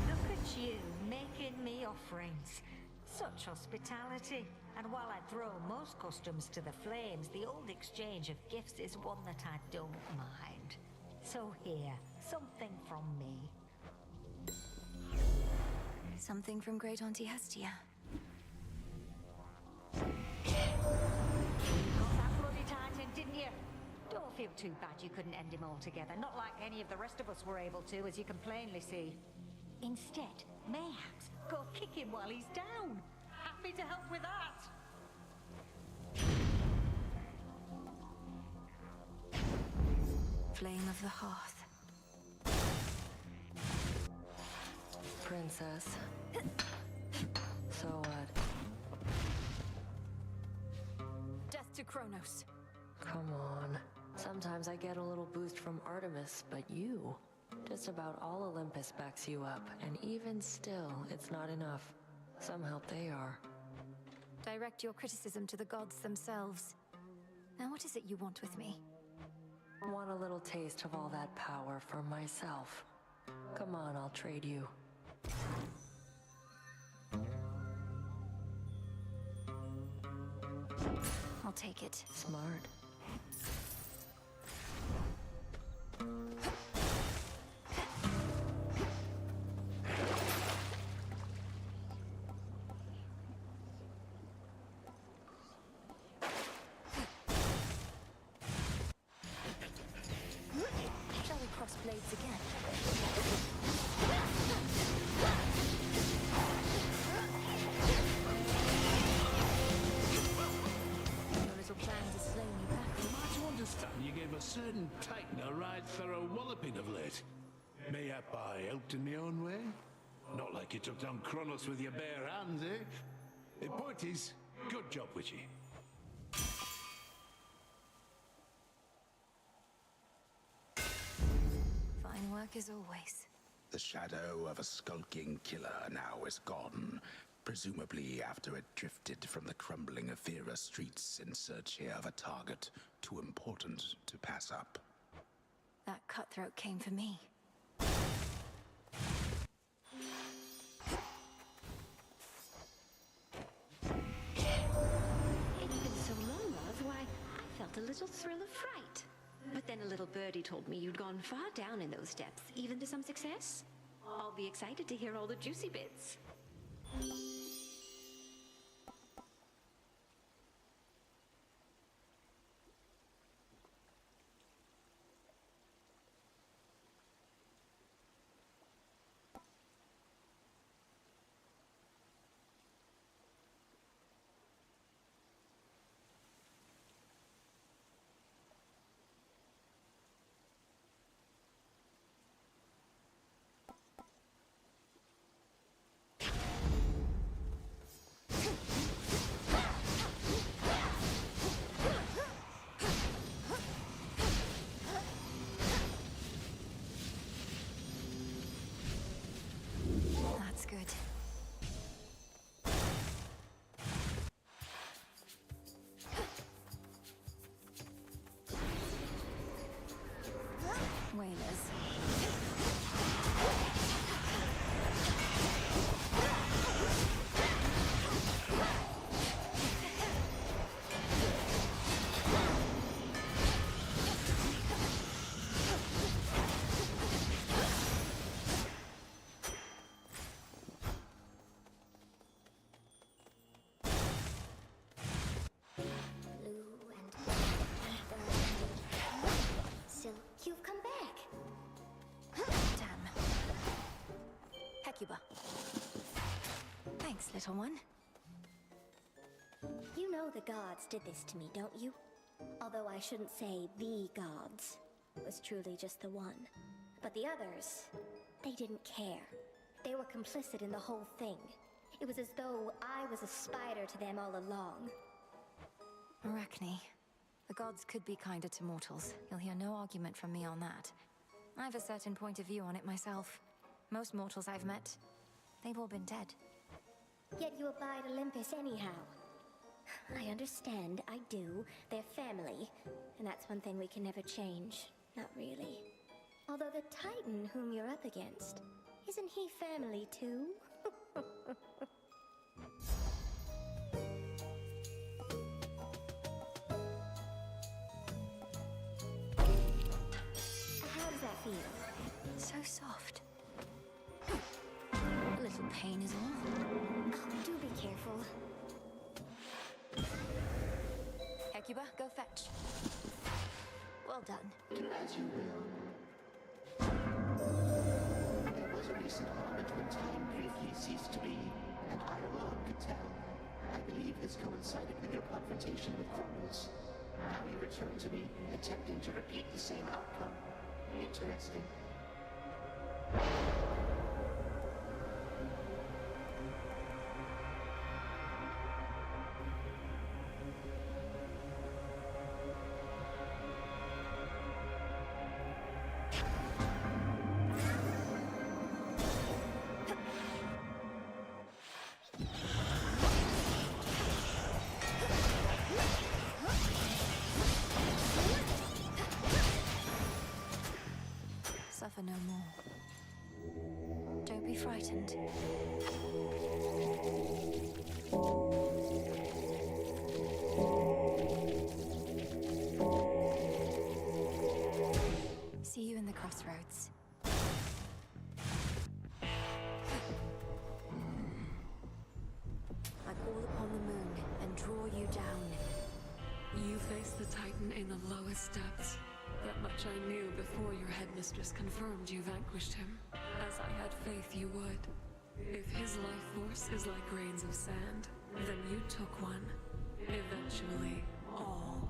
[SPEAKER 8] look at you, making me offerings. Such hospitality. And while I throw most customs to the flames, the old exchange of gifts is one that I don't mind. So here, something from me.
[SPEAKER 1] Something from Great Auntie Hestia.
[SPEAKER 8] You got that bloody Titan, didn't you? Don't feel too bad you couldn't end him altogether. Not like any of the rest of us were able to, as you can plainly see. Instead, mayhaps go kick him while he's down. Happy to help with that.
[SPEAKER 1] Flame of the Hearth.
[SPEAKER 4] Princess. So what?
[SPEAKER 1] Death to Kronos.
[SPEAKER 4] Come on. Sometimes I get a little boost from Artemis, but you... Just about all Olympus backs you up, and even still, it's not enough. Some help they are.
[SPEAKER 1] Direct your criticism to the gods themselves. Now what is it you want with me?
[SPEAKER 4] Want a little taste of all that power for myself. Come on, I'll trade you.
[SPEAKER 1] I'll take it.
[SPEAKER 4] Smart.
[SPEAKER 1] Shall we cross blades again? Your little plan to slay me back.
[SPEAKER 17] Am I to understand you gave a certain Titan a right thorough walloping of late? Mayhap I helped in my own way? Not like you took down Kronos with your bare hands, eh? The point is, good job, Witchy.
[SPEAKER 1] Fine work as always.
[SPEAKER 9] The shadow of a skulking killer now is gone, presumably after it drifted from the crumbling Aethera streets in search here of a target too important to pass up.
[SPEAKER 1] That cutthroat came for me.
[SPEAKER 21] It's been so long, love, why, I felt a little thrill of fright. But then a little birdie told me you'd gone far down in those depths, even to some success. I'll be excited to hear all the juicy bits.
[SPEAKER 1] That's good. Whalers.
[SPEAKER 11] Silk, you've come back.
[SPEAKER 1] Damn. Hecuba. Thanks, little one.
[SPEAKER 11] You know the gods did this to me, don't you? Although I shouldn't say the gods. It was truly just the one. But the others, they didn't care. They were complicit in the whole thing. It was as though I was a spider to them all along.
[SPEAKER 1] Arachne. The gods could be kinder to mortals. You'll hear no argument from me on that. I have a certain point of view on it myself. Most mortals I've met, they've all been dead.
[SPEAKER 11] Yet you abide Olympus anyhow. I understand, I do. They're family. And that's one thing we can never change. Not really. Although the Titan whom you're up against, isn't he family too? How does that feel?
[SPEAKER 1] So soft. A little pain is all.
[SPEAKER 11] Oh, do be careful.
[SPEAKER 1] Hecuba, go fetch. Well done.
[SPEAKER 19] Do as you will. There was a recent moment when time briefly ceased to be, and I alone could tell. I believe this coincided with your confrontation with Kronos. Now you return to me, attempting to repeat the same outcome. Interesting.
[SPEAKER 1] Suffer no more. Don't be frightened. See you in the crossroads. I call upon the moon and draw you down.
[SPEAKER 5] You face the Titan in the lowest depths. That much I knew before your headmistress confirmed you vanquished him, as I had faith you would. If his life force is like grains of sand, then you took one. Eventually, all.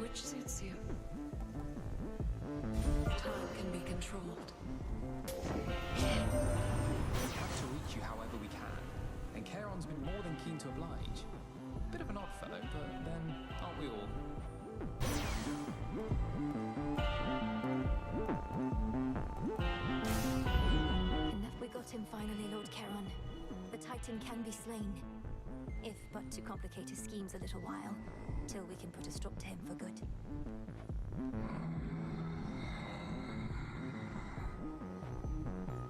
[SPEAKER 5] Which suits you? Time can be controlled.
[SPEAKER 3] We have to reach you however we can, and Charon's been more than keen to oblige. Bit of an odd fellow, but then, aren't we all?
[SPEAKER 1] We got him finally, Lord Charon. The Titan can be slain. If but to complicate his schemes a little while, till we can put a stop to him for good.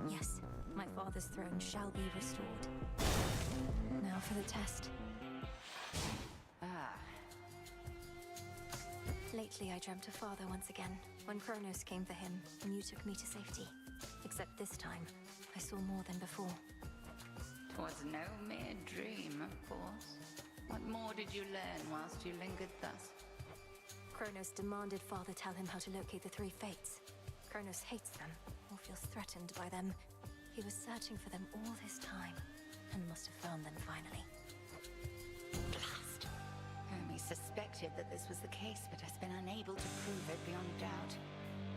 [SPEAKER 1] Yes, my father's throne shall be restored. Now for the test. Lately, I dreamt of father once again, when Kronos came for him, and you took me to safety. Except this time, I saw more than before.
[SPEAKER 15] 'Twas no mere dream, of course. What more did you learn whilst you lingered thus?
[SPEAKER 1] Kronos demanded father tell him how to locate the three fates. Kronos hates them, or feels threatened by them. He was searching for them all this time, and must have found them finally.
[SPEAKER 15] Blast! Hermes suspected that this was the case, but has been unable to prove it beyond doubt.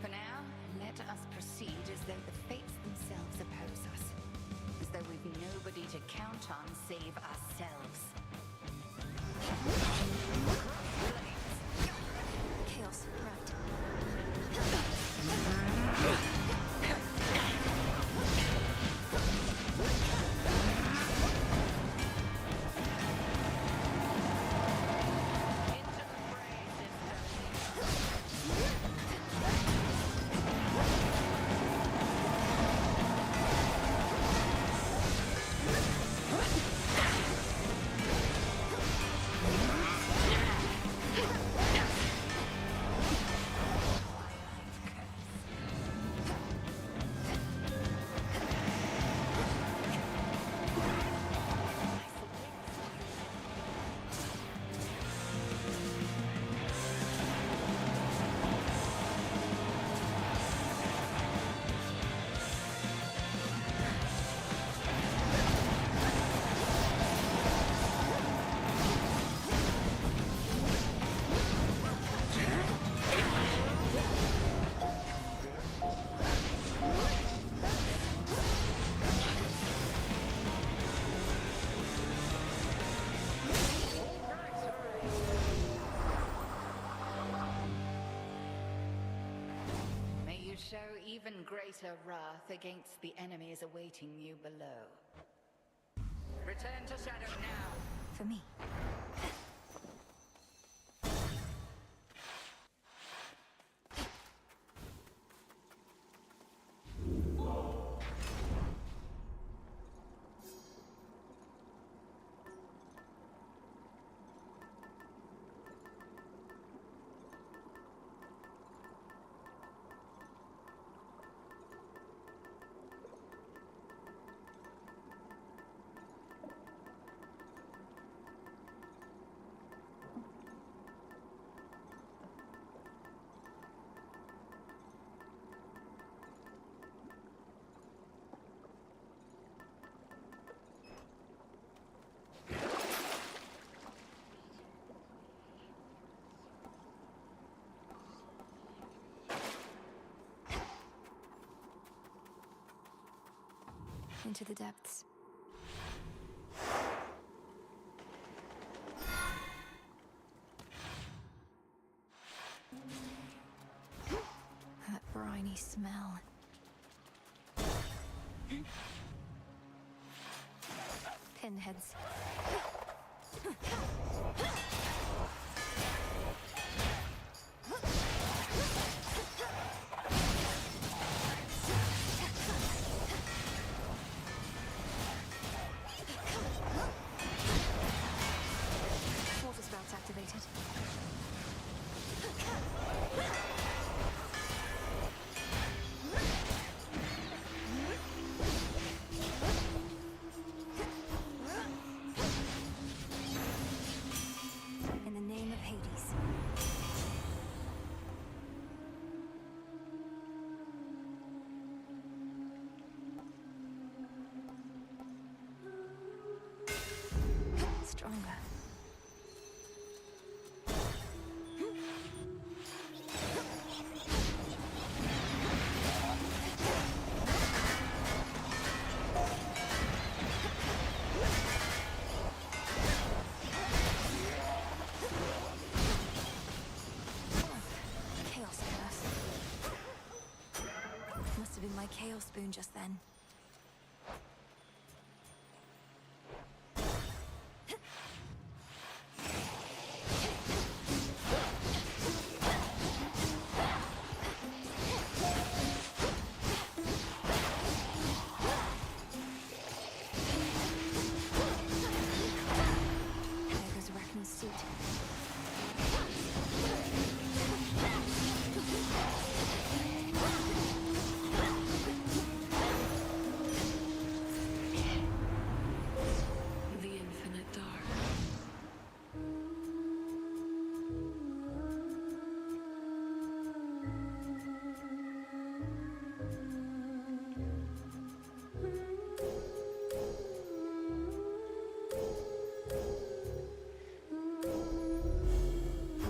[SPEAKER 15] For now, let us proceed as though the fates themselves oppose us. As though we've nobody to count on save ourselves.
[SPEAKER 1] Chaos, right.
[SPEAKER 15] Show even greater wrath against the enemies awaiting you below. Return to Shadow now.
[SPEAKER 1] For me. Into the depths. That briny smell. Pinheads. Water spouts activated. In the name of Hades. Stronger. Chaos curse. Must have been my chaos spoon just then. There goes Arachne's suit.
[SPEAKER 5] The infinite dark.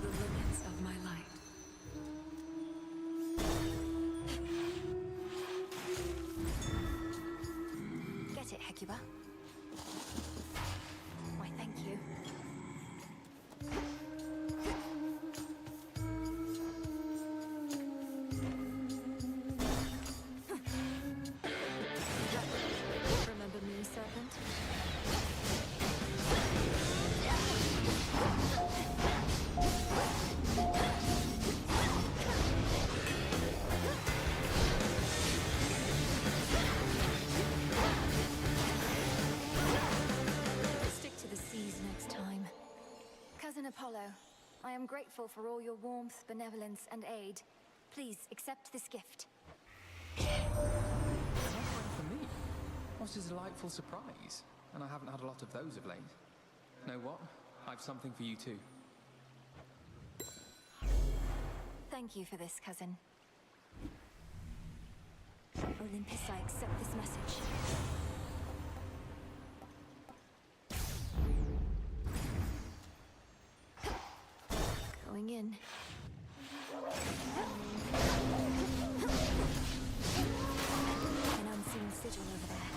[SPEAKER 5] The limits of my light.
[SPEAKER 1] Get it, Hecuba. Why, thank you. Remember Moon Serpent? Stick to the seas next time. Cousin Apollo, I am grateful for all your warmth, benevolence, and aid. Please accept this gift.
[SPEAKER 3] Not one for me. What a delightful surprise. And I haven't had a lot of those of late. Know what? I've something for you too.
[SPEAKER 1] Thank you for this, cousin. Olympus, I accept this message. Going in. An unseen sigil over there.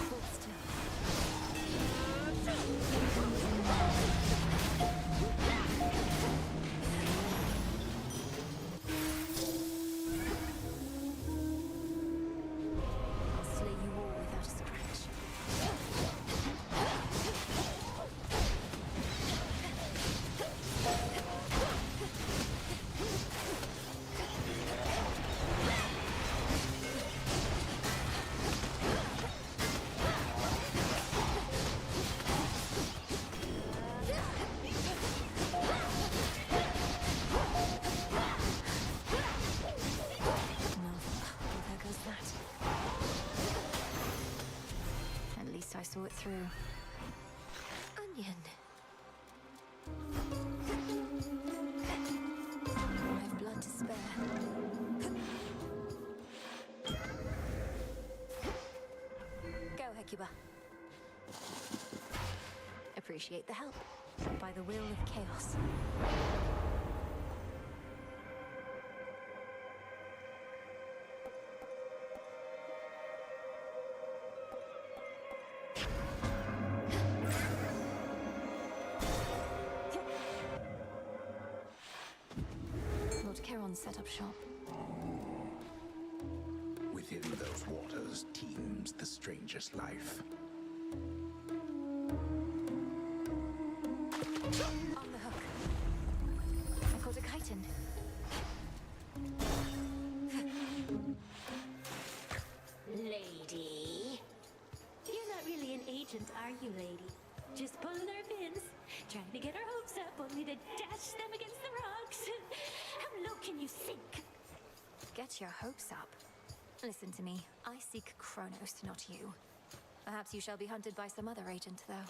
[SPEAKER 1] Hold still. Hecuba. Appreciate the help. By the will of chaos. Lord Charon set up shop.
[SPEAKER 9] Within those waters teems the strangest life.
[SPEAKER 1] On the hook. I caught a chitin.
[SPEAKER 21] Lady. You're not really an agent, are you, lady? Just pulling our pins, trying to get our hopes up, only to dash them against the rocks. How low can you sink?
[SPEAKER 1] Get your hopes up. Listen to me. I seek Kronos, not you. Perhaps you shall be hunted by some other agent, though.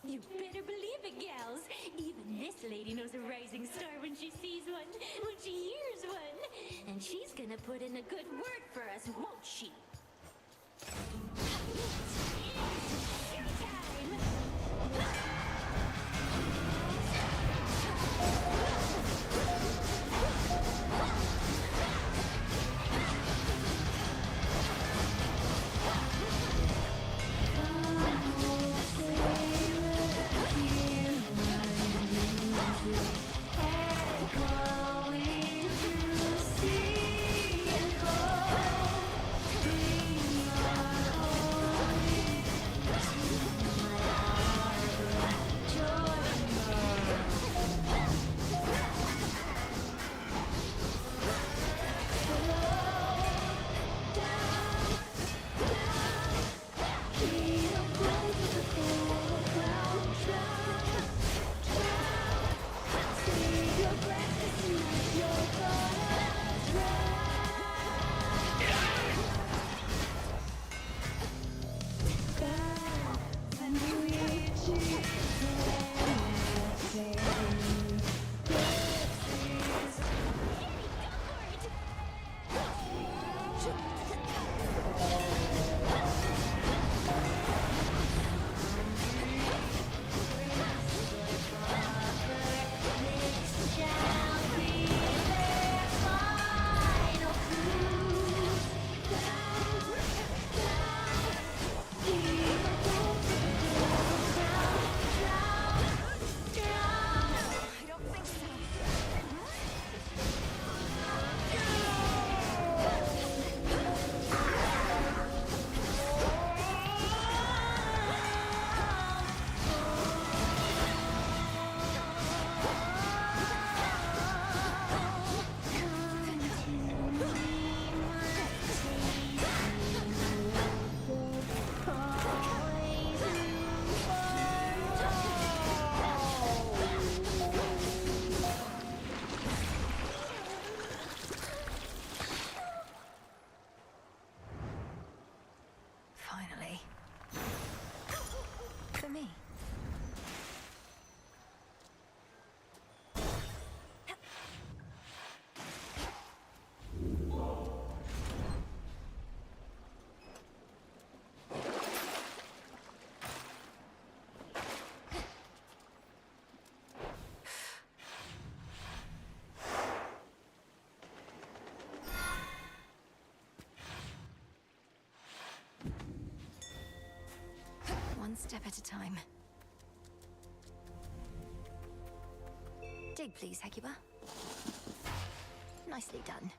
[SPEAKER 21] You better believe it, gals. Even this lady knows a rising star when she sees one, when she hears one. And she's gonna put in a good word for us, won't she?
[SPEAKER 1] Finally. For me. One step at a time. Dig, please, Hecuba. Nicely done.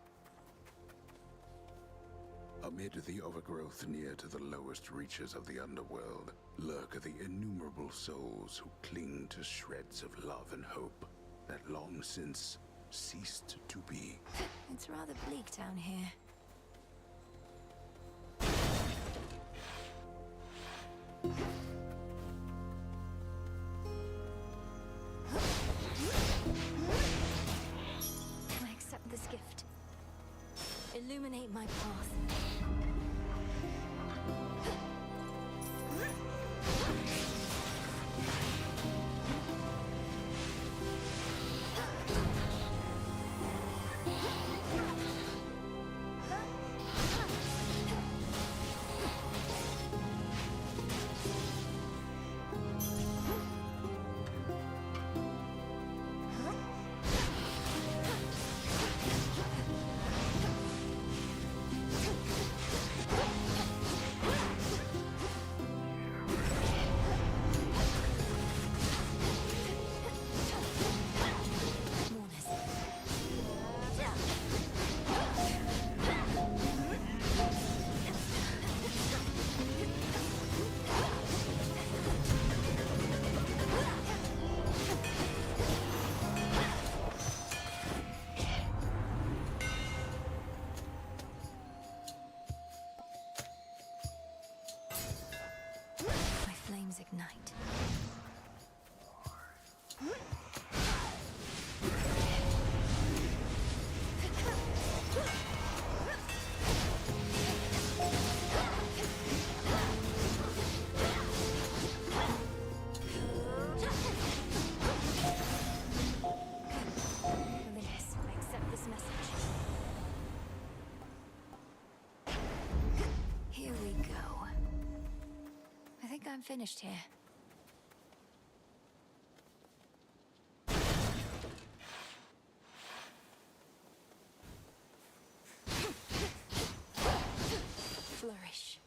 [SPEAKER 9] Amid the overgrowth near to the lowest reaches of the underworld lurk the innumerable souls who cling to shreds of love and hope that long since ceased to be.
[SPEAKER 1] It's rather bleak down here. I accept this gift. Illuminate my path. finished here. Flourish.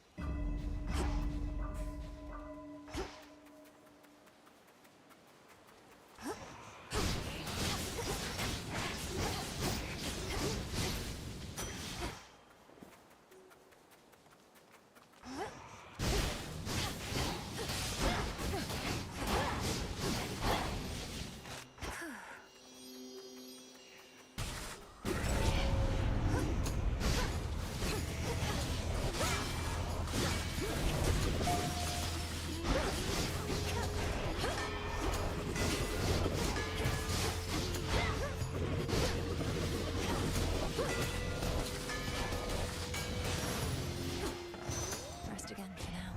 [SPEAKER 1] Rest again for now.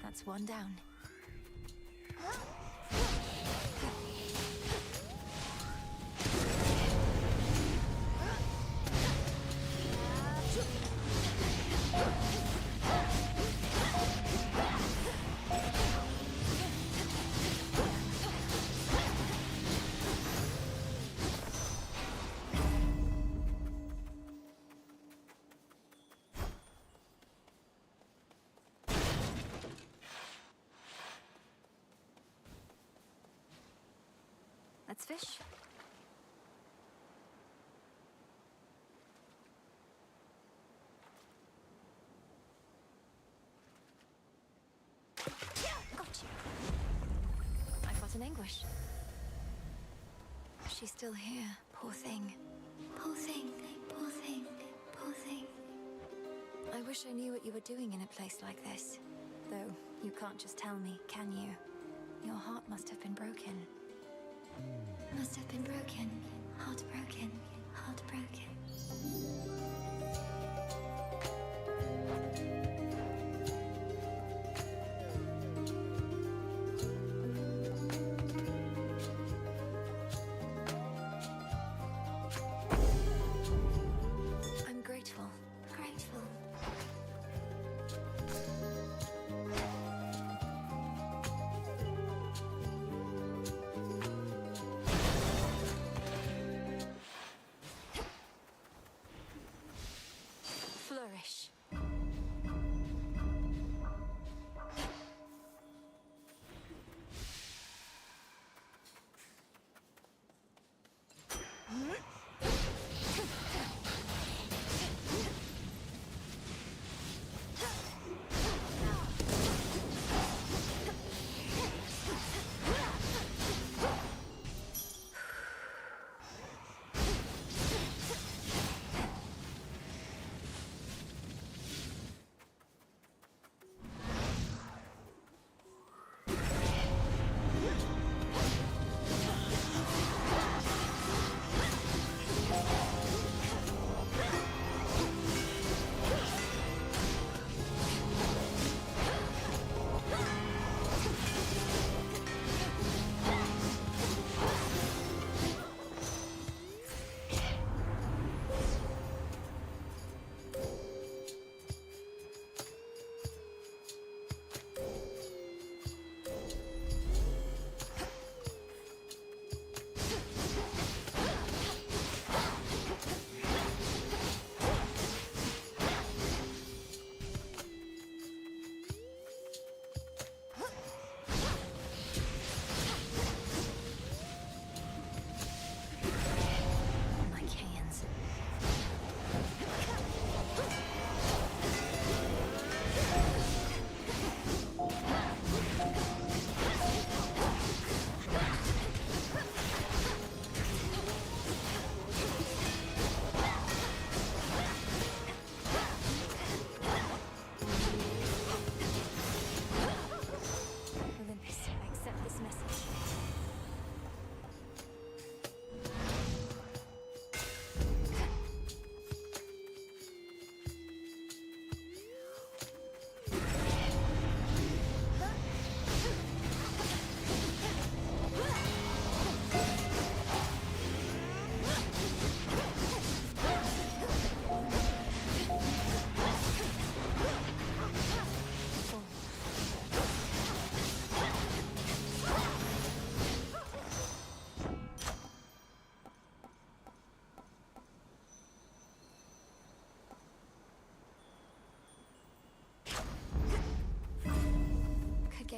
[SPEAKER 1] That's one down. Let's fish. Got you. I got an anguish. She's still here. Poor thing.
[SPEAKER 11] Poor thing, poor thing, poor thing.
[SPEAKER 1] I wish I knew what you were doing in a place like this. Though, you can't just tell me, can you? Your heart must have been broken.
[SPEAKER 11] Must have been broken. Heartbroken. Heartbroken.
[SPEAKER 1] I'm grateful.
[SPEAKER 11] Grateful.
[SPEAKER 1] Flourish.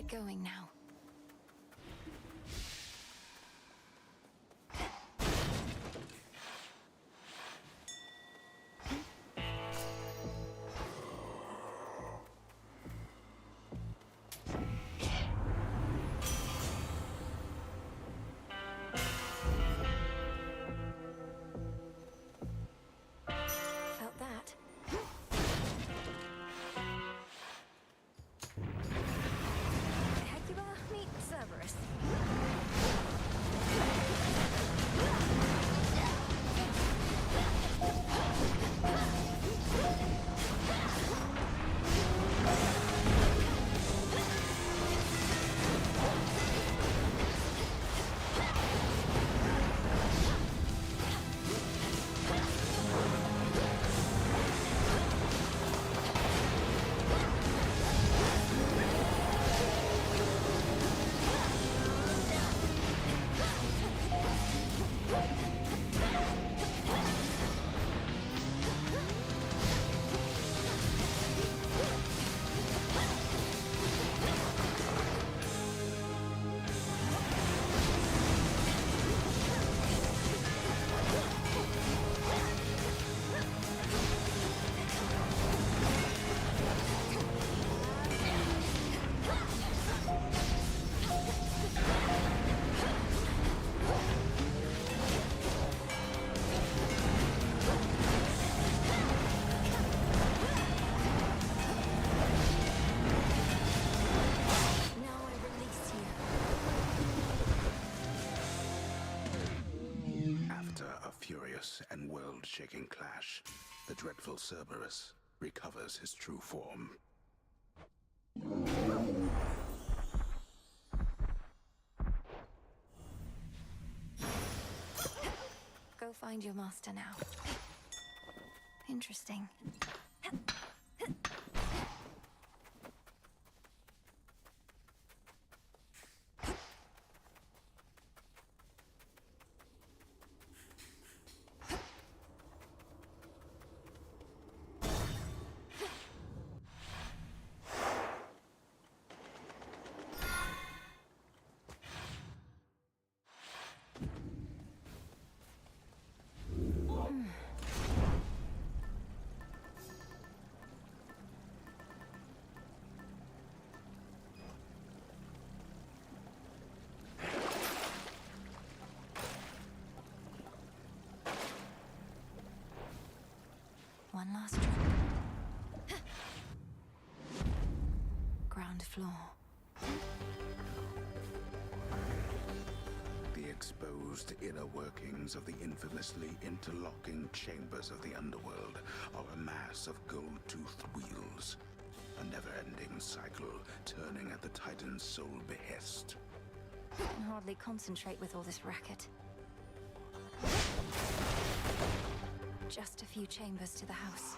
[SPEAKER 1] get going now. Felt that. Hecuba, meet Cerberus.
[SPEAKER 9] After a furious and world-shaking clash, the dreadful Cerberus recovers his true form.
[SPEAKER 1] Go find your master now. Interesting. One last drop. Ground floor.
[SPEAKER 9] The exposed inner workings of the infamously interlocking chambers of the underworld are a mass of gold-toothed wheels. A never-ending cycle turning at the Titan's sole behest.
[SPEAKER 1] I can hardly concentrate with all this racket. Just a few chambers to the house.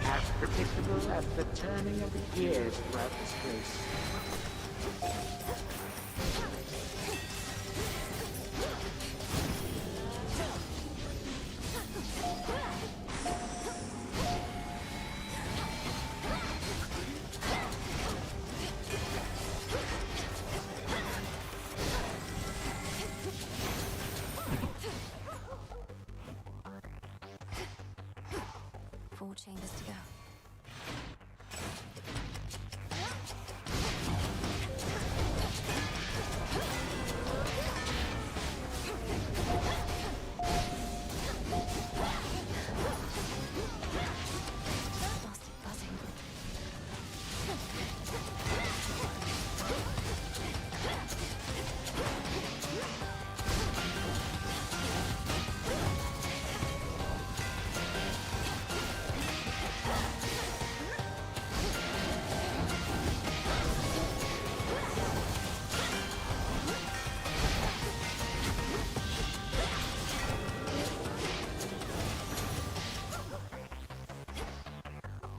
[SPEAKER 6] As predictable as the turning of the gears throughout this place.
[SPEAKER 1] Four chambers to go. Lost it buzzing.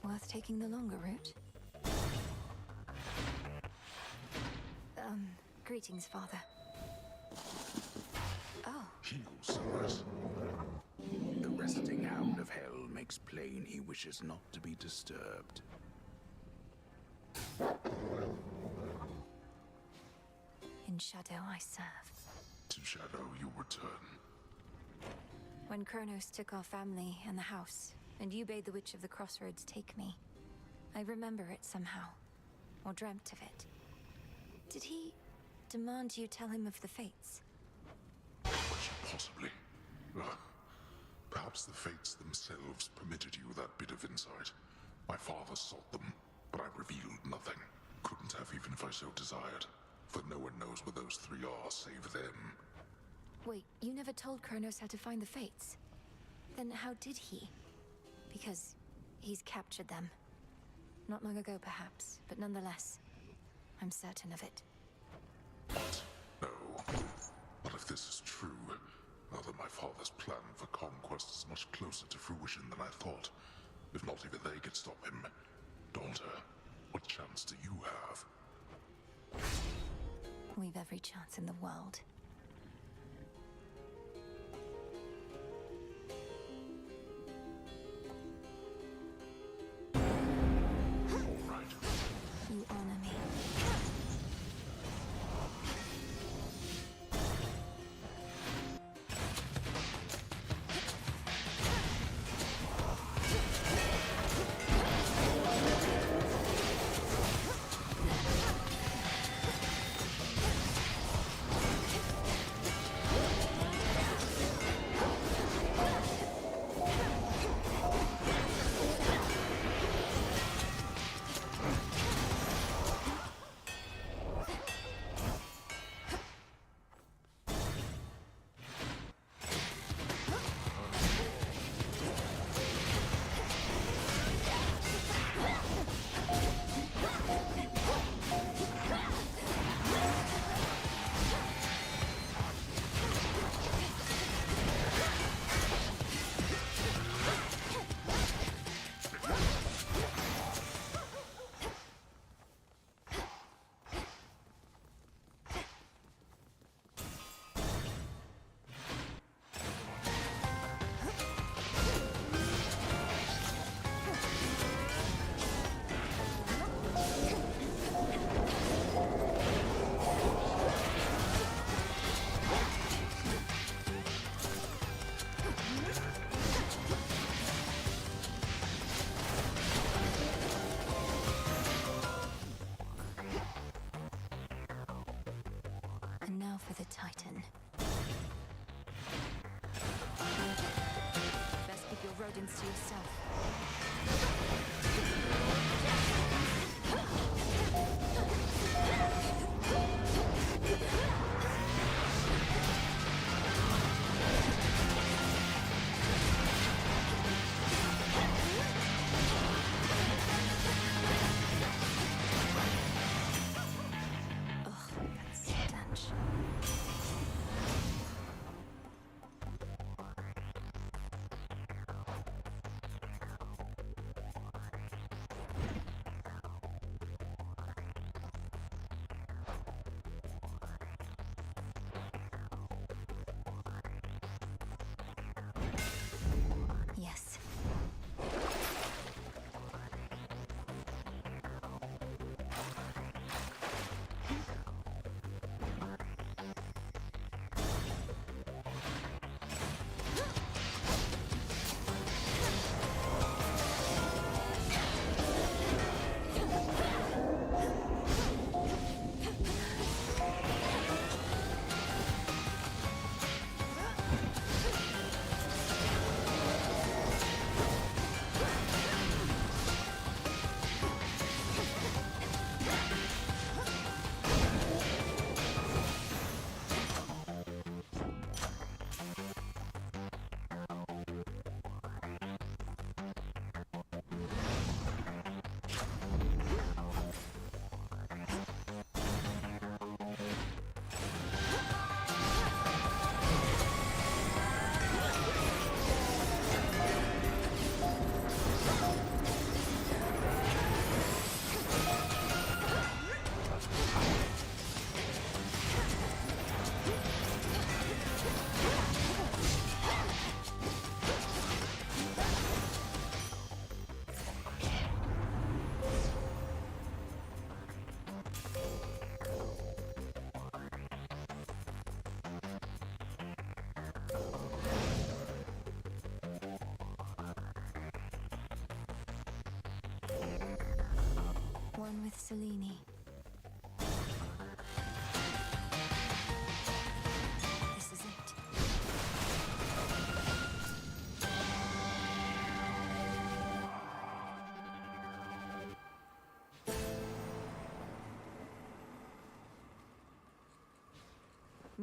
[SPEAKER 1] Worth taking the longer route? Greetings, Father. Oh.
[SPEAKER 2] Heal, Cerberus.
[SPEAKER 9] resident hound of hell makes plain he wishes not to be disturbed.
[SPEAKER 1] In shadow I serve.
[SPEAKER 2] To shadow you return.
[SPEAKER 1] When Kronos took our family and the house, and you bade the Witch of the Crossroads take me, I remember it somehow, or dreamt of it. Did he demand you tell him of the fates?
[SPEAKER 2] Possibly. Perhaps the fates themselves permitted you that bit of insight. My father sought them, but I revealed nothing. Couldn't have even if I so desired. For no one knows where those three are save them.
[SPEAKER 1] Wait, you never told Kronos how to find the fates? Then how did he? Because he's captured them. Not long ago, perhaps, but nonetheless, I'm certain of it.
[SPEAKER 2] No. But if this is true, then my father's plan for conquest is much closer to fruition than I thought. If not even they could stop him. Daughter, what chance do you have?
[SPEAKER 1] We've every chance in the world.
[SPEAKER 2] All right.
[SPEAKER 1] You honor me.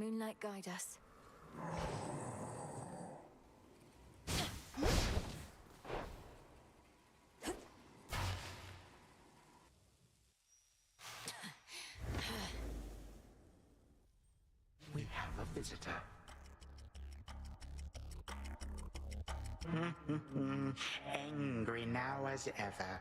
[SPEAKER 1] Moonlight guide us.
[SPEAKER 6] We have a visitor. Angry now as ever.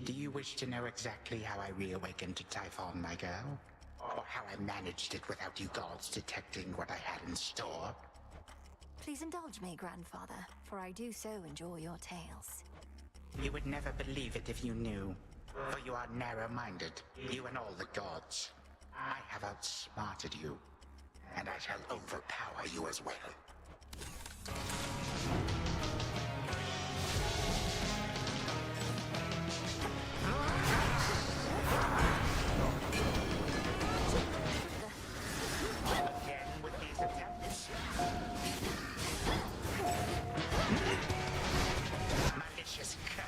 [SPEAKER 6] Do you wish to know exactly how I reawakened to Typhon, my girl? Or how I managed it without you gods detecting what I had in store?
[SPEAKER 1] Please indulge me, Grandfather, for I do so enjoy your tales.
[SPEAKER 6] You would never believe it if you knew. For you are narrow-minded, you and all the gods. I have outsmarted you, and I shall overpower you as well. Again with these attempts. Malicious cur.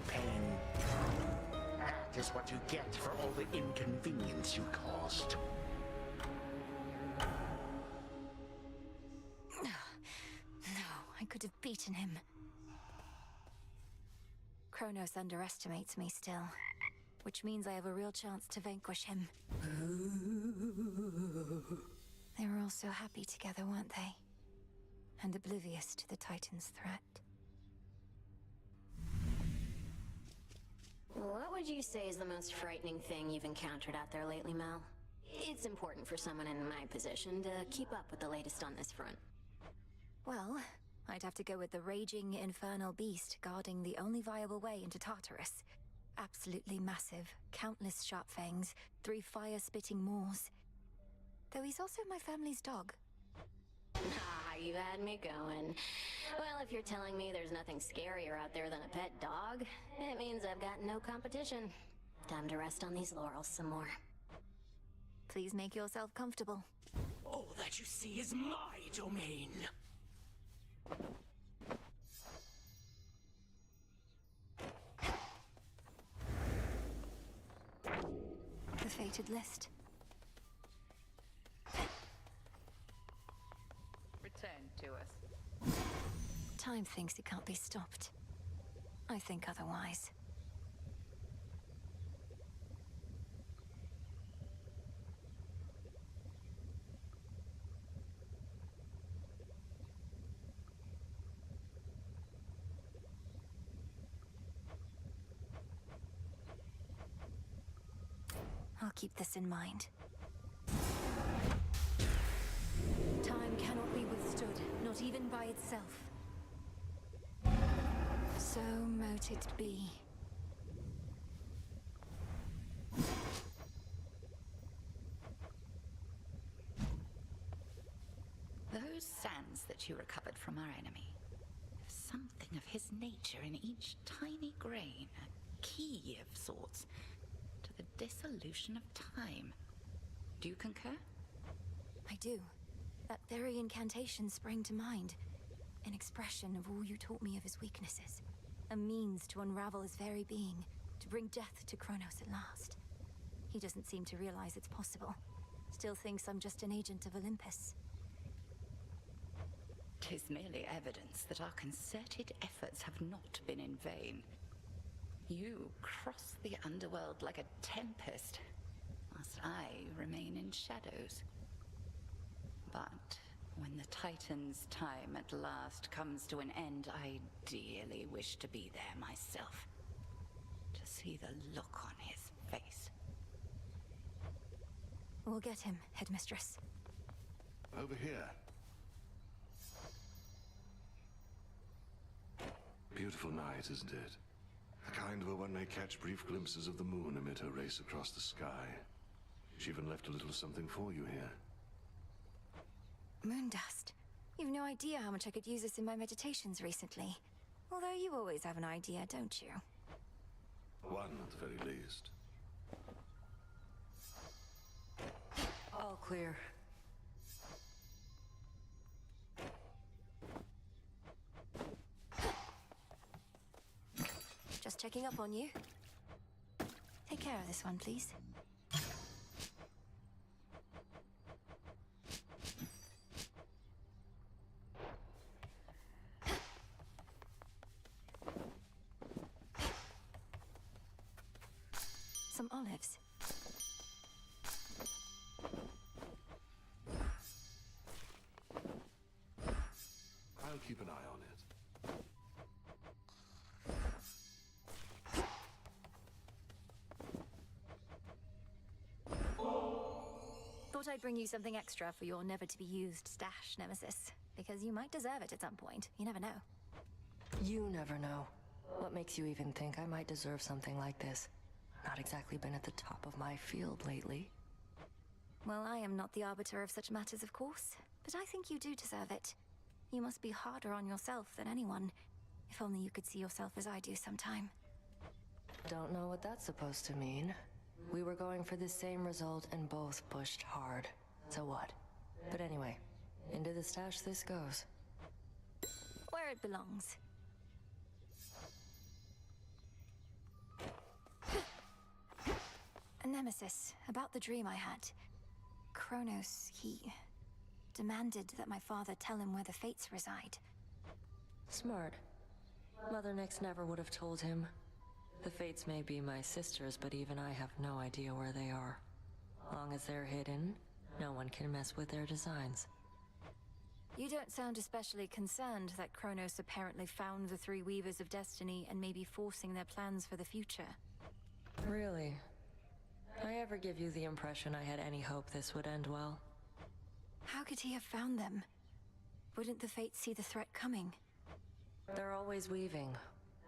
[SPEAKER 6] Pain. That is what you get for all the inconvenience you caused.
[SPEAKER 1] No, I could have beaten him. Kronos underestimates me still, which means I have a real chance to vanquish him. They were all so happy together, weren't they? And oblivious to the Titan's threat.
[SPEAKER 14] What would you say is the most frightening thing you've encountered out there lately, Mel? It's important for someone in my position to keep up with the latest on this front.
[SPEAKER 1] Well, I'd have to go with the raging infernal beast guarding the only viable way into Tartarus. Absolutely massive, countless sharp fangs, 3 fire-spitting maws. Though he's also my family's dog.
[SPEAKER 14] Ah, you had me going. Well, if you're telling me there's nothing scarier out there than a pet dog, it means I've got no competition. Time to rest on these laurels some more.
[SPEAKER 1] Please make yourself comfortable.
[SPEAKER 22] All that you see is my domain.
[SPEAKER 1] The fated list.
[SPEAKER 15] Return to us.
[SPEAKER 1] Time thinks it can't be stopped. I think otherwise. I'll keep this in mind. Time cannot be withstood, not even by itself. So mote it be.
[SPEAKER 15] plans that you recovered from our enemy. Something of his nature in each tiny grain, a key of sorts, to the dissolution of time. Do you concur?
[SPEAKER 1] I do. That very incantation sprang to mind. An expression of all you taught me of his weaknesses. A means to unravel his very being, to bring death to Kronos at last. He doesn't seem to realize it's possible. Still thinks I'm just an agent of Olympus.
[SPEAKER 15] 'Tis merely evidence that our concerted efforts have not been in vain. You cross the underworld like a tempest, whilst I remain in shadows. But when the Titan's time at last comes to an end, I dearly wish to be there myself. To see the look on his face.
[SPEAKER 1] We'll get him, Headmistress.
[SPEAKER 7] Over here. Beautiful night, isn't it? The kind where one may catch brief glimpses of the moon amid her race across the sky. She even left a little something for you here.
[SPEAKER 1] Moondust. You've no idea how much I could use this in my meditations recently. Although you always have an idea, don't you?
[SPEAKER 7] One, at the very least.
[SPEAKER 4] All clear.
[SPEAKER 1] Just checking up on you. Take care of this one, please. Some olives.
[SPEAKER 7] I'll keep an eye on it.
[SPEAKER 1] Thought I'd bring you something extra for your never-to-be-used stash, Nemesis. Because you might deserve it at some point. You never know.
[SPEAKER 4] You never know. What makes you even think I might deserve something like this? Not exactly been at the top of my field lately.
[SPEAKER 1] Well, I am not the arbiter of such matters, of course. But I think you do deserve it. You must be harder on yourself than anyone. If only you could see yourself as I do sometime.
[SPEAKER 4] Don't know what that's supposed to mean. We were going for the same result and both pushed hard. So what? But anyway, into the stash this goes.
[SPEAKER 1] Where it belongs. A Nemesis, about the dream I had. Kronos, he demanded that my father tell him where the Fates reside.
[SPEAKER 4] Smart. Mother Nyx never would have told him. The Fates may be my sisters, but even I have no idea where they are. Long as they're hidden, no one can mess with their designs.
[SPEAKER 1] You don't sound especially concerned that Kronos apparently found the three Weavers of Destiny and may be forcing their plans for the future.
[SPEAKER 4] Really? I ever give you the impression I had any hope this would end well?
[SPEAKER 1] How could he have found them? Wouldn't the Fates see the threat coming?
[SPEAKER 4] They're always weaving.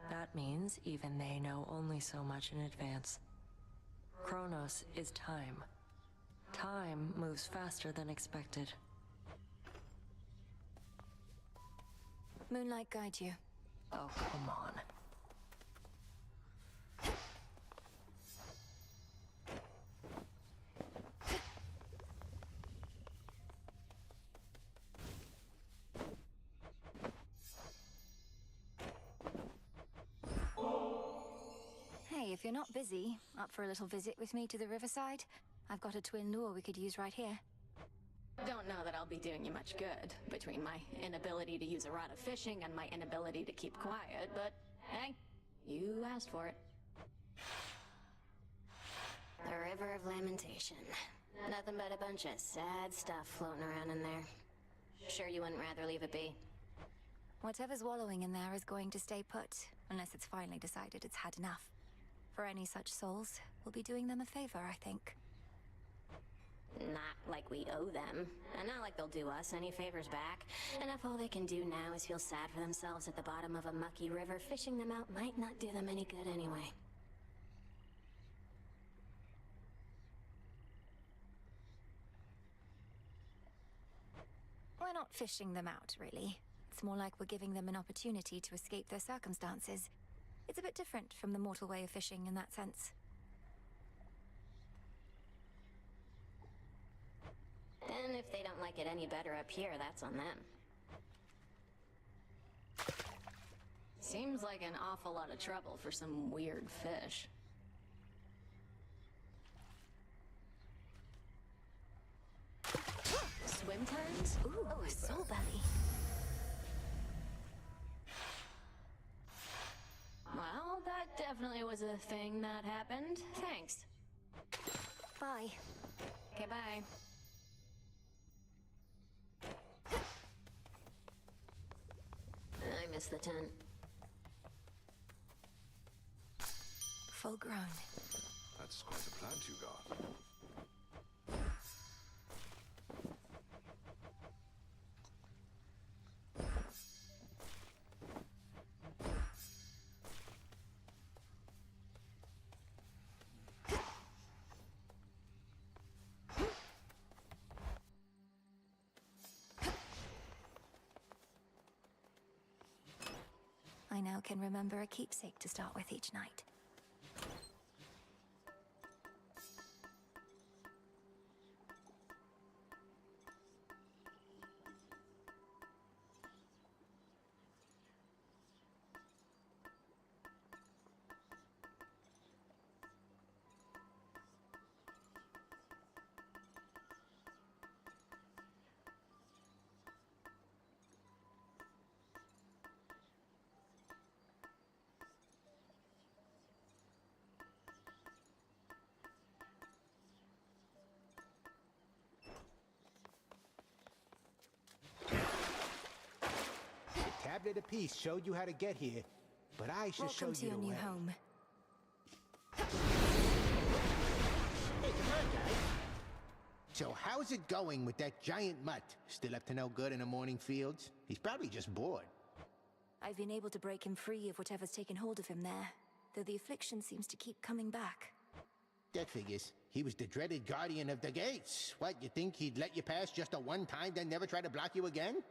[SPEAKER 4] That means even they know only so much in advance. Kronos is time. Time moves faster than expected.
[SPEAKER 1] Moonlight guide you.
[SPEAKER 4] Oh, come on.
[SPEAKER 1] Hey, if you're not busy, up for a little visit with me to the riverside? I've got a twin lure we could use right here.
[SPEAKER 14] Don't know that I'll be doing you much good, between my inability to use a rod of fishing and my inability to keep quiet, but hey, you asked for it. The River of Lamentation. Nothing but a bunch of sad stuff floating around in there. Sure you wouldn't rather leave it be?
[SPEAKER 1] Whatever's wallowing in there is going to stay put, unless it's finally decided it's had enough. For any such souls, we'll be doing them a favor, I think.
[SPEAKER 14] Not like we owe them, and not like they'll do us any favors back. And if all they can do now is feel sad for themselves at the bottom of a mucky river, fishing them out might not do them any good anyway.
[SPEAKER 1] We're not not fishing them out, really. It's more like we're giving them an opportunity to escape their circumstances. It's a bit different from the mortal way of fishing in that sense.
[SPEAKER 14] And if they don't like it any better up here, that's on them. Seems like an awful lot of trouble for some weird fish. Swim times?
[SPEAKER 1] Ooh, a soul belly.
[SPEAKER 14] Well, that definitely was a thing that happened. Thanks.
[SPEAKER 1] Bye.
[SPEAKER 14] Okay, bye. I missed the tent.
[SPEAKER 1] Full grown.
[SPEAKER 7] That's quite a plant you got.
[SPEAKER 1] I now can remember a keepsake to start with each night.
[SPEAKER 16] Tablet apiece showed you how to get here, but I should show you
[SPEAKER 1] Welcome to your
[SPEAKER 16] the
[SPEAKER 1] new
[SPEAKER 16] way.
[SPEAKER 1] home.
[SPEAKER 16] Hey, come on, guys. So how's it going with that giant mutt? Still up to no good in the morning fields? He's probably just bored.
[SPEAKER 1] I've been able to break him free of whatever's taken hold of him there, though the affliction seems to keep coming back.
[SPEAKER 16] That figures. He was the dreaded guardian of the gates. What, you think he'd let you pass just a one time, then never try to block you again?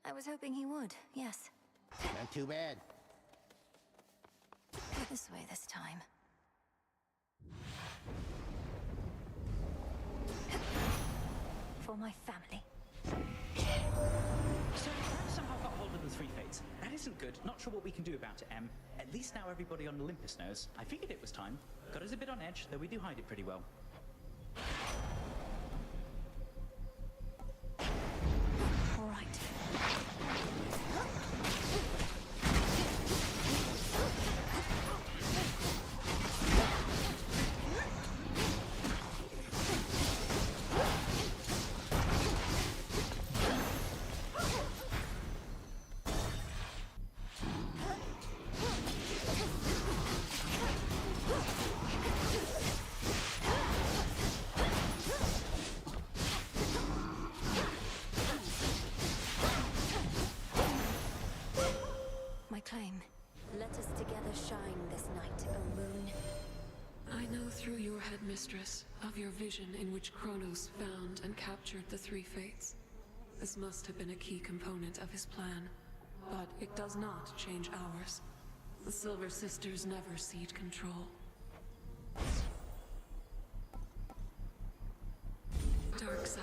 [SPEAKER 1] I was hoping he would, yes.
[SPEAKER 16] Not too bad.
[SPEAKER 1] Go this way this time. For my family.
[SPEAKER 13] So, Crane somehow got hold of the three fates. That isn't good. Not sure what we can do about it, Em. At least now everybody on Olympus knows. I figured it was time. Got us a bit on edge, though we do hide it pretty well.
[SPEAKER 1] All right. Claim. Let us together shine this night, O moon.
[SPEAKER 5] I know through your headmistress of your vision in which Kronos found and captured the three fates. This must have been a key component of his plan, but it does not change ours. The Silver Sisters never cede control. Dark side.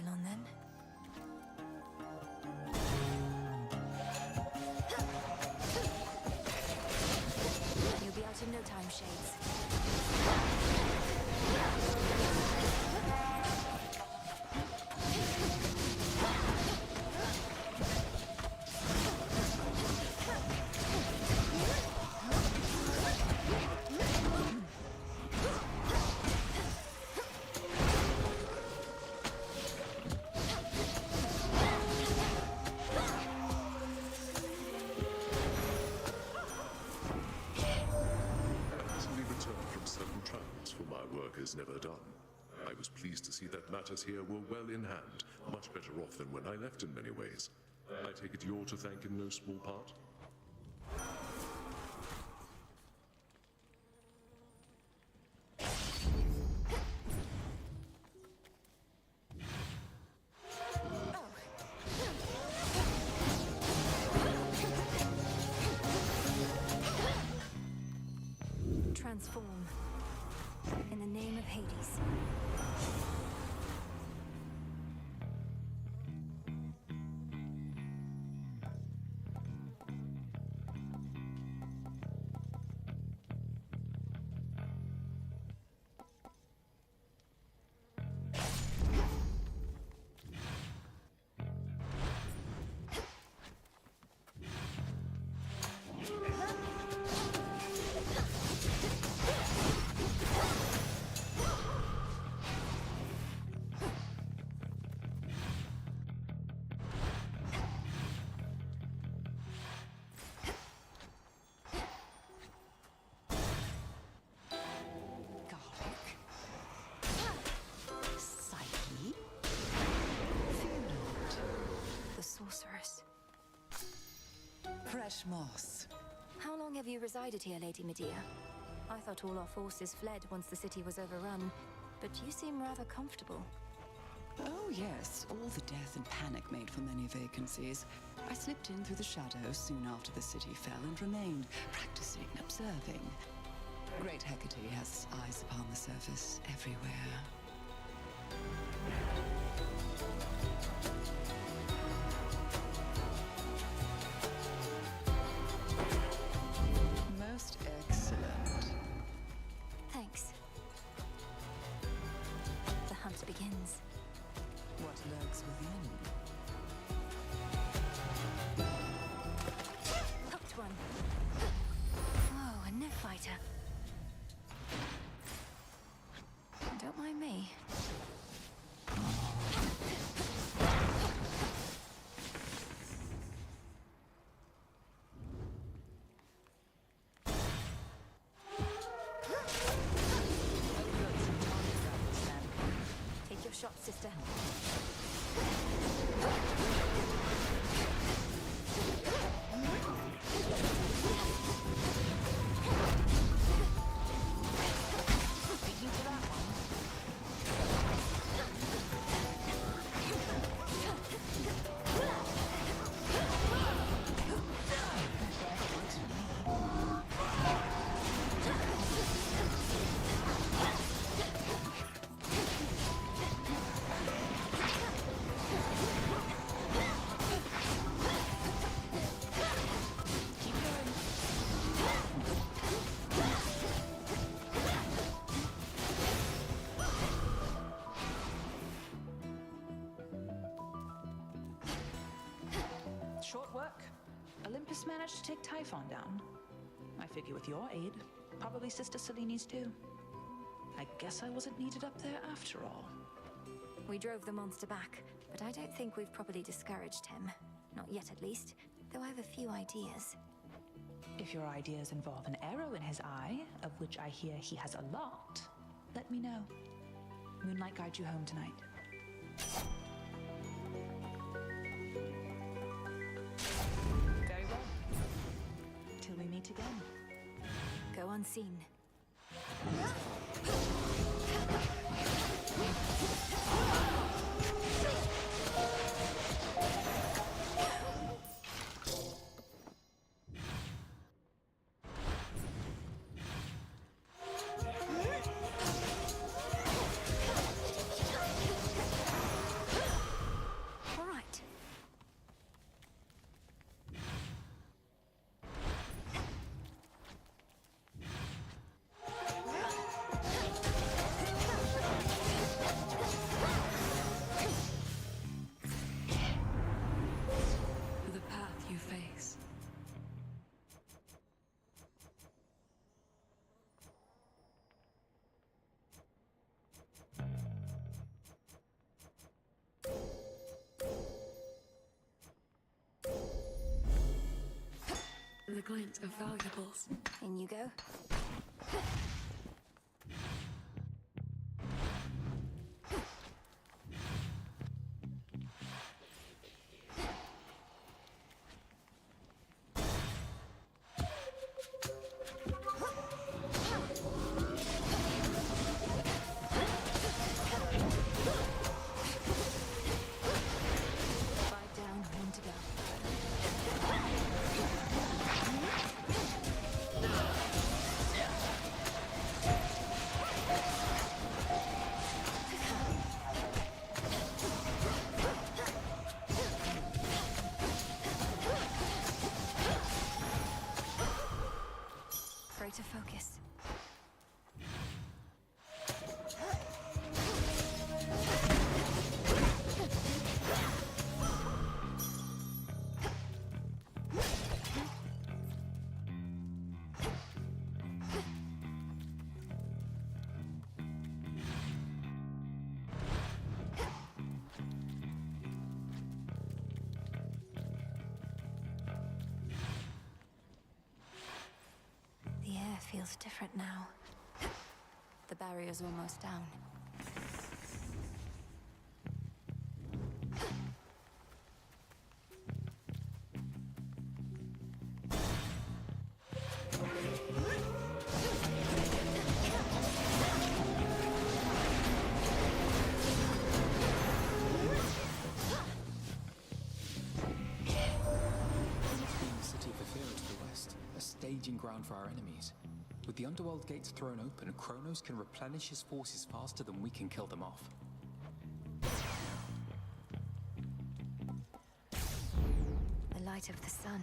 [SPEAKER 1] on then. You'll be out in no time, Shades.
[SPEAKER 7] Is never done. I was pleased to see that matters here were well in hand, much better off than when I left in many ways. I take it you're to thank in no small part?
[SPEAKER 1] Transform. In the name of Hades. Sorceress.
[SPEAKER 10] Fresh moss.
[SPEAKER 1] How long have you resided here, Lady Medea? I thought all our forces fled once the city was overrun, but you seem rather comfortable.
[SPEAKER 10] Oh yes, all the death and panic made for many vacancies. I slipped in through the shadows soon after the city fell and remained, practicing, observing. Great Hecate has eyes upon the surface everywhere. Most excellent.
[SPEAKER 1] Thanks. The hunt begins.
[SPEAKER 10] What lurks within?
[SPEAKER 1] Hooked one. Oh, a net fighter. Don't mind me. Take your shot, sister.
[SPEAKER 18] Short work. Olympus managed to take Typhon down. I figure with your aid, probably Sister Seleni's too. I guess I wasn't needed up there after all.
[SPEAKER 1] We drove the monster back, but I don't think we've properly discouraged him. Not yet, at least. Though I have a few ideas.
[SPEAKER 18] If your ideas involve an arrow in his eye, of which I hear he has a lot, let me know. Moonlight guide you home tonight. Very well. Till we meet again.
[SPEAKER 1] Go unseen.
[SPEAKER 5] the glint of valuables.
[SPEAKER 1] In you go. To focus. Feels different now. The barrier's almost down.
[SPEAKER 3] Staging ground for our enemies. With the underworld gates thrown open, Kronos can replenish his forces faster than we can kill them off.
[SPEAKER 1] The light of the sun.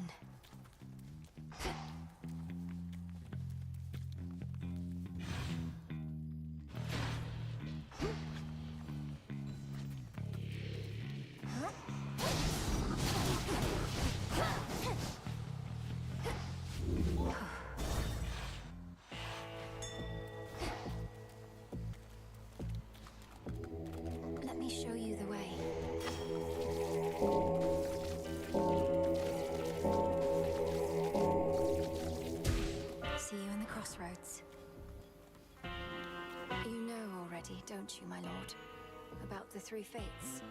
[SPEAKER 1] Show you the way. See you in the crossroads. You know already, don't you, my lord? About the three fates.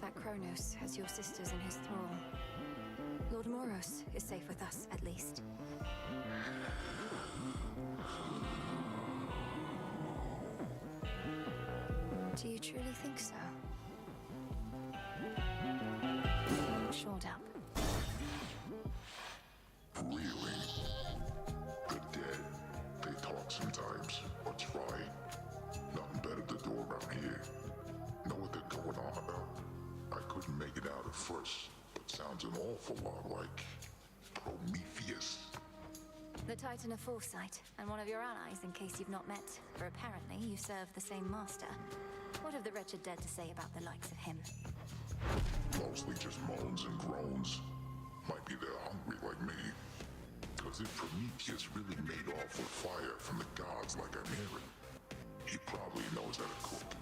[SPEAKER 1] That Kronos has your sisters in his thrall. Lord Moros is safe with us, at least. Do you truly think so? Shored up.
[SPEAKER 2] Really? The dead. They talk sometimes, or try. Nothing better to do around here. Know what they're going on about? I couldn't make it out at first, but sounds an awful lot like Prometheus.
[SPEAKER 1] The Titan of Foresight, and one of your allies in case you've not met, for apparently you serve the same master. What have the wretched dead to say about the likes of him?
[SPEAKER 2] Mostly just moans and groans. Might be they're hungry like me. Because if Prometheus really made off with fire from the gods like I'm hearing, he probably knows how to cook.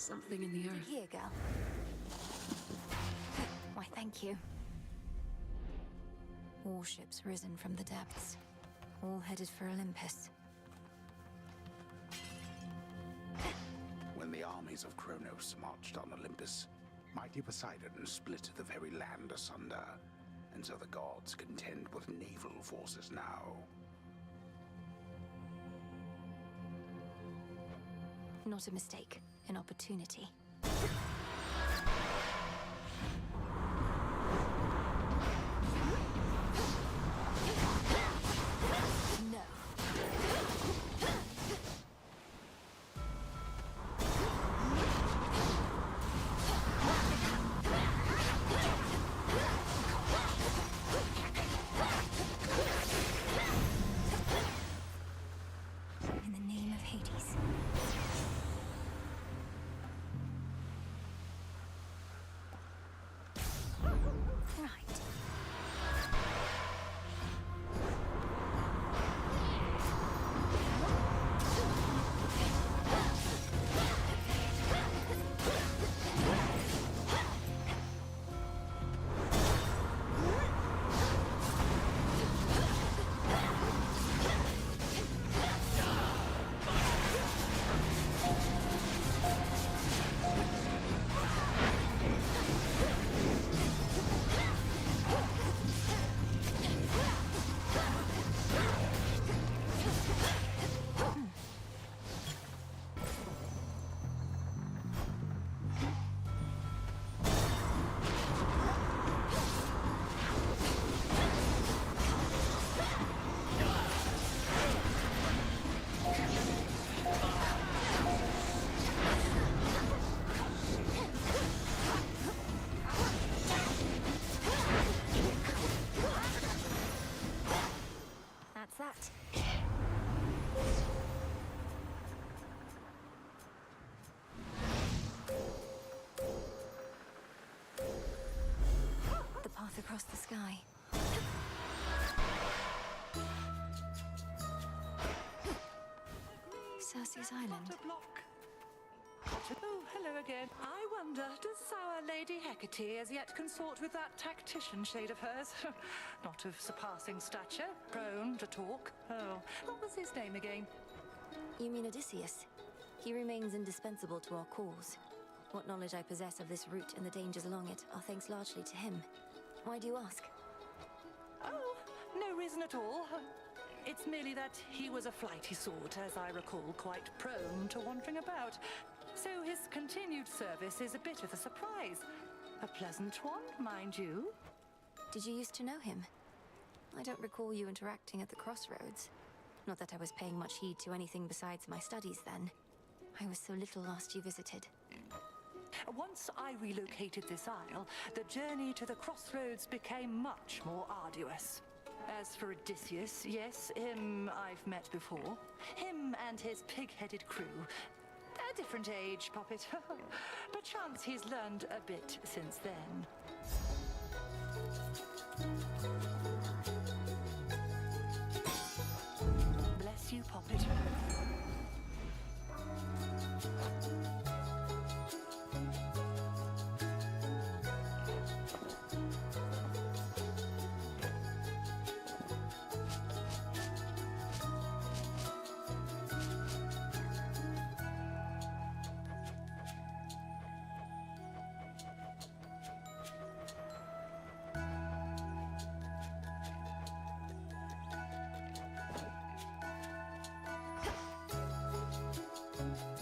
[SPEAKER 5] Something in the earth.
[SPEAKER 1] Here, girl. Why, thank you. Warships risen from the depths, all headed for Olympus.
[SPEAKER 9] When the armies of Kronos marched on Olympus, mighty Poseidon split the very land asunder, and so the gods contend with naval forces now.
[SPEAKER 1] Not a mistake, an opportunity. No. In the name of Hades. Right. That's that. The path across the sky. Circe's Island.
[SPEAKER 18] Oh, hello again. I wonder, does our Lady Hecate as yet consort with that tactician shade of hers? Not of surpassing stature, prone to talk. Oh, what was his name again?
[SPEAKER 1] You mean Odysseus? He remains indispensable to our cause. What knowledge I possess of this route and the dangers along it are thanks largely to him. Why do you ask?
[SPEAKER 18] Oh, no reason at all. It's merely that he was a flighty sort, as I recall, quite prone to wandering about. So his continued service is a bit of a surprise. A pleasant one, mind you.
[SPEAKER 1] Did you used to know him? I don't recall you interacting at the crossroads. Not that I was paying much heed to anything besides my studies then. I was so little last you visited.
[SPEAKER 18] Once I relocated this isle, the journey to the crossroads became much more arduous. As for Odysseus, yes, him I've met before. Him and his pig-headed crew. A different age, Poppet. Perchance he's learned a bit since then. Bless you, Poppet.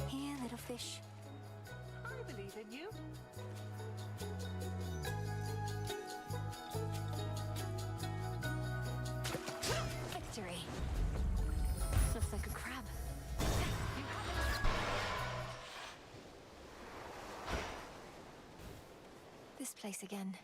[SPEAKER 1] Here, little fish.
[SPEAKER 18] I believe in you.
[SPEAKER 1] Victory. Looks like a crab. This place again.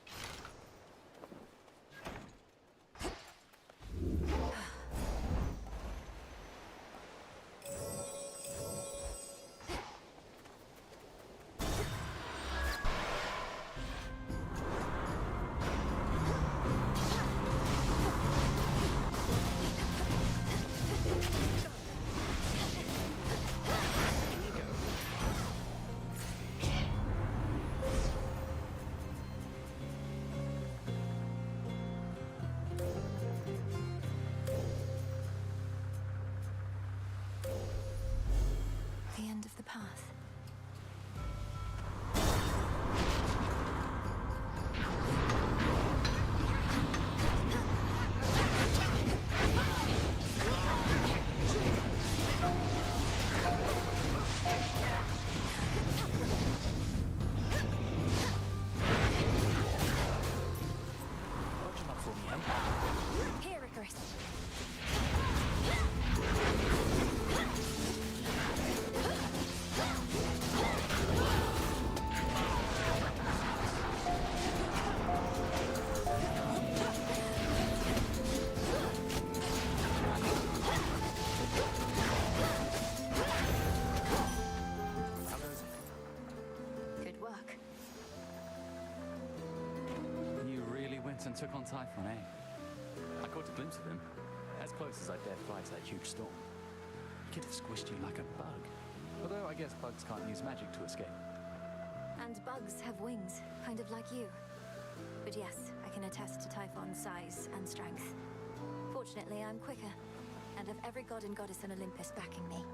[SPEAKER 3] went and took on Typhon, eh? I caught a glimpse of him, as close as I dared fly to that huge storm. He could have squished you like a bug. Although I guess bugs can't use magic to escape.
[SPEAKER 1] And bugs have wings, kind of like you. But yes, I can attest to Typhon's size and strength. Fortunately, I'm quicker, and have every god and goddess in Olympus backing me.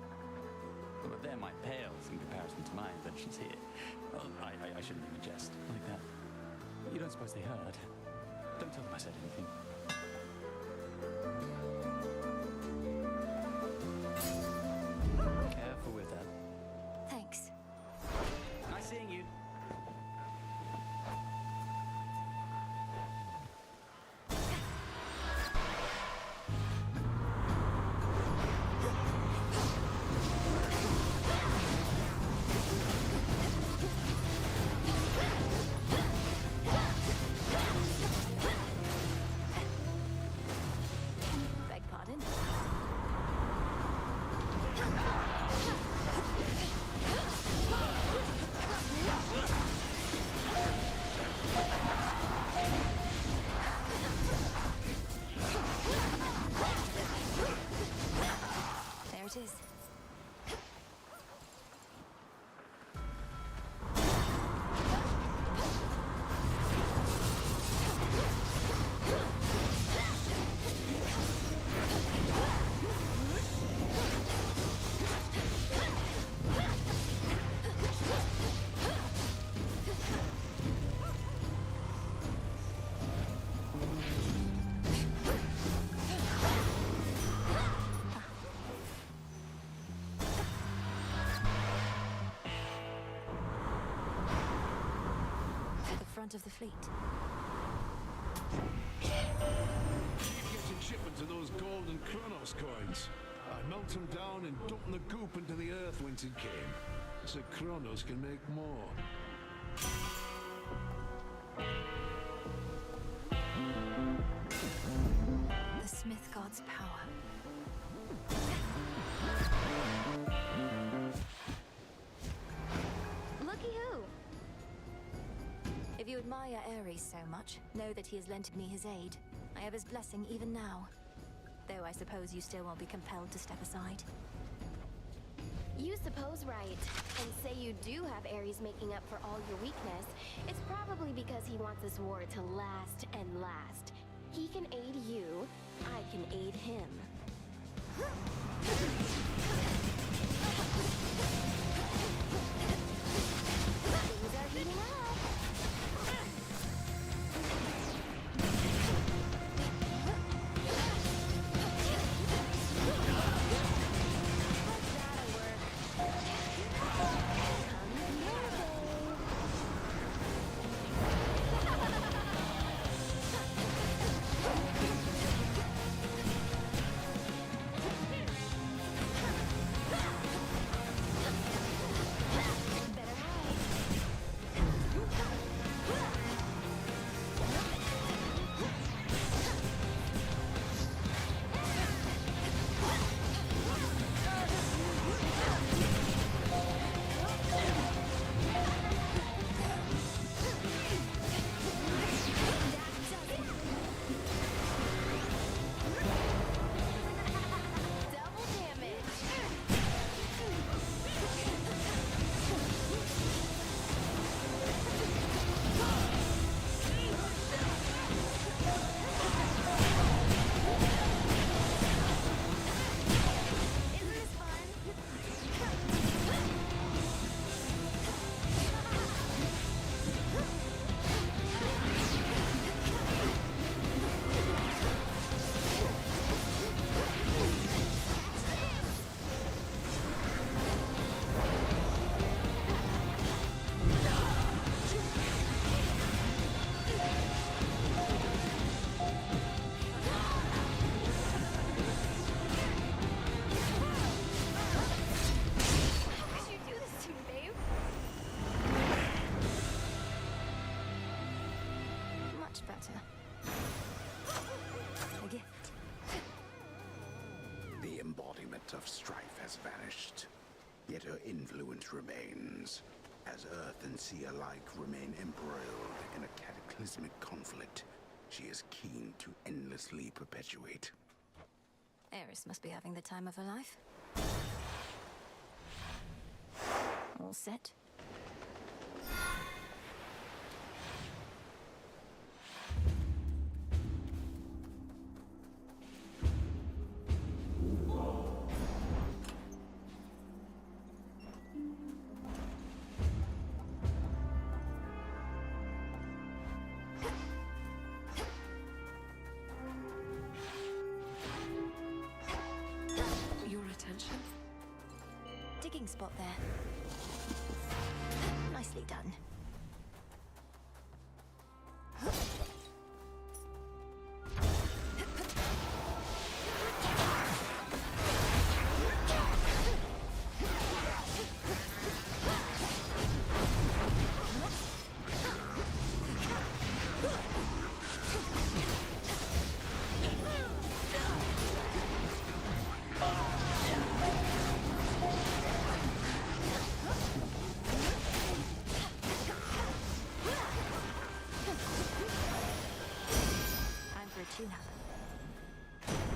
[SPEAKER 3] But they're my pales in comparison to my inventions here. Oh, I shouldn't even jest like that. You don't suppose they heard? Don't tell them I said anything. Careful with that.
[SPEAKER 1] Thanks.
[SPEAKER 3] Nice seeing you.
[SPEAKER 1] Beg pardon? There it is. The front of the fleet.
[SPEAKER 17] Keep getting shipments of those gold and Kronos coins. I melt them down and dump the goop into the earth whence it came, so Kronos can make more.
[SPEAKER 1] The Smith God's power.
[SPEAKER 11] Looky who!
[SPEAKER 1] If you admire Ares so much, know that he has lent me his aid. I have his blessing even now. Though I suppose you still won't be compelled to step aside.
[SPEAKER 11] You suppose right, and say you do have Ares making up for all your weakness. It's probably because he wants this war to last and last. He can aid you, I can aid him. Things are heating up.
[SPEAKER 9] of strife has vanished, yet her influence remains, as Earth and Sea alike remain embroiled in a cataclysmic conflict. she is keen to endlessly perpetuate.
[SPEAKER 1] Eris must be having the time of her life. All set?
[SPEAKER 5] Your attention?
[SPEAKER 1] Digging spot there. Nicely done.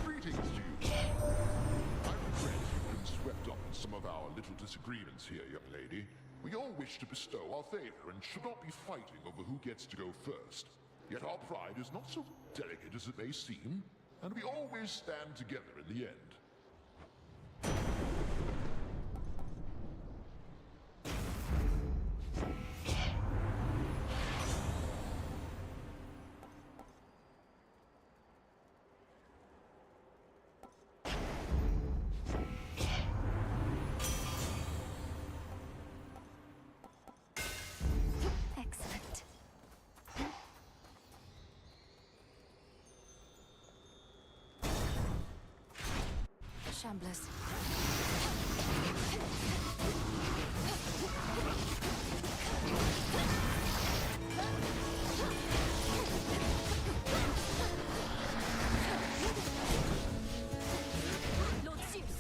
[SPEAKER 2] Greetings to you. I regret you've been swept up in some of our little disagreements here, young lady. We all wish to bestow our favor and should not be fighting over who gets to go first. Yet our pride is not so delicate as it may seem, and we always stand together in the end.
[SPEAKER 1] Excellent. Shamblers. Lord Zeus.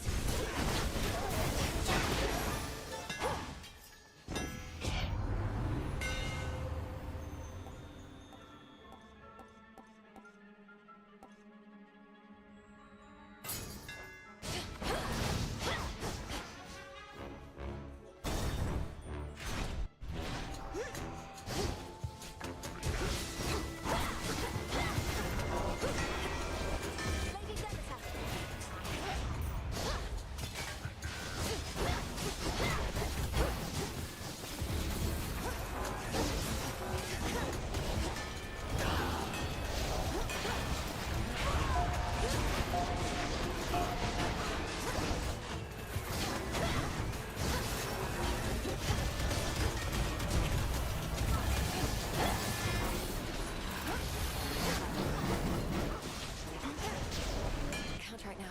[SPEAKER 1] Can't right now.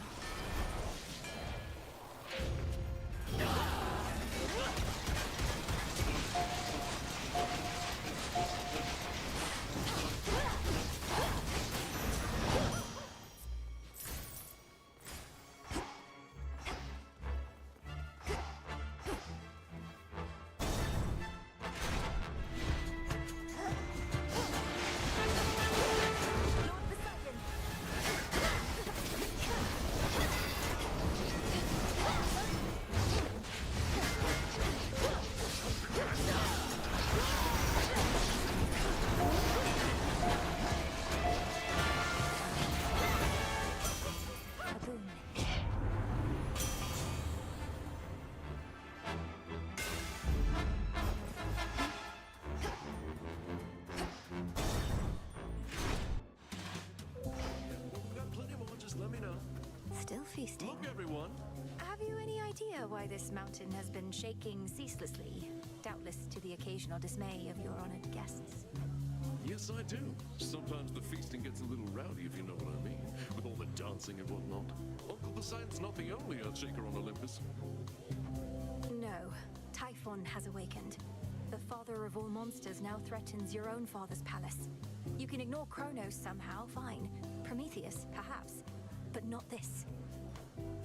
[SPEAKER 7] Got plenty more, just let me know.
[SPEAKER 1] Still feasting.
[SPEAKER 7] Look, everyone.
[SPEAKER 1] Have you any idea why this mountain has been shaking ceaselessly? Doubtless to the occasional dismay of your honored guests.
[SPEAKER 7] Yes, I do. Sometimes the feasting gets a little rowdy, if you know what I mean, with all the dancing and whatnot. Uncle Poseidon's not the only Earthshaker on Olympus.
[SPEAKER 1] No, Typhon has awakened. The father of all monsters now threatens your own father's palace. You can ignore Kronos somehow, fine. Prometheus, perhaps. But not this.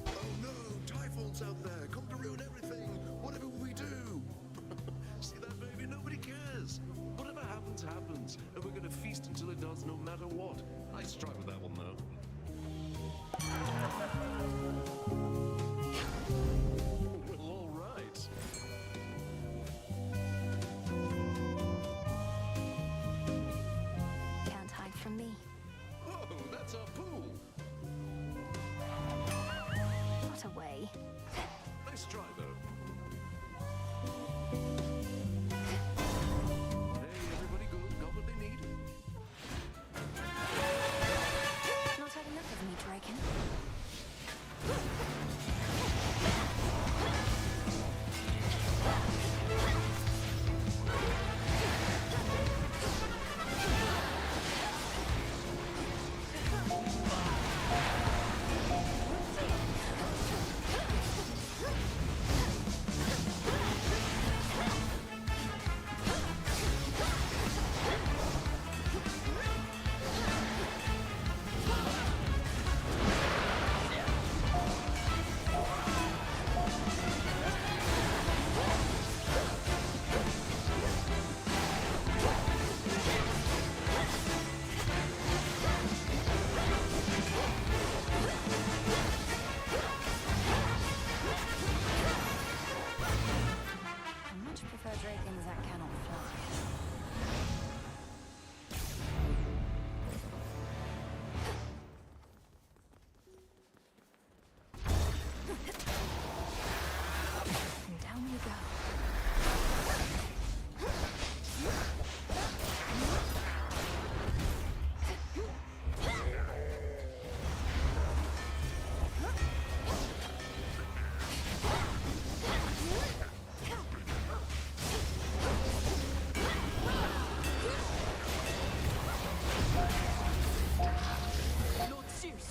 [SPEAKER 7] Oh no, Typhon's out there, come to ruin everything. Whatever we do. See that, baby? Nobody cares. Whatever happens, happens. And we're gonna feast until it does no matter what. Nice try with that one, though. Well, all right.
[SPEAKER 1] Can't hide from me.
[SPEAKER 7] Oh, that's our pool.
[SPEAKER 1] Not away.
[SPEAKER 7] Nice try, though. Hey, everybody good? Got what they need?
[SPEAKER 1] Not had enough of me, Draken. I much prefer Drakens that cannot fly. And down you go.
[SPEAKER 22] Lord Zeus!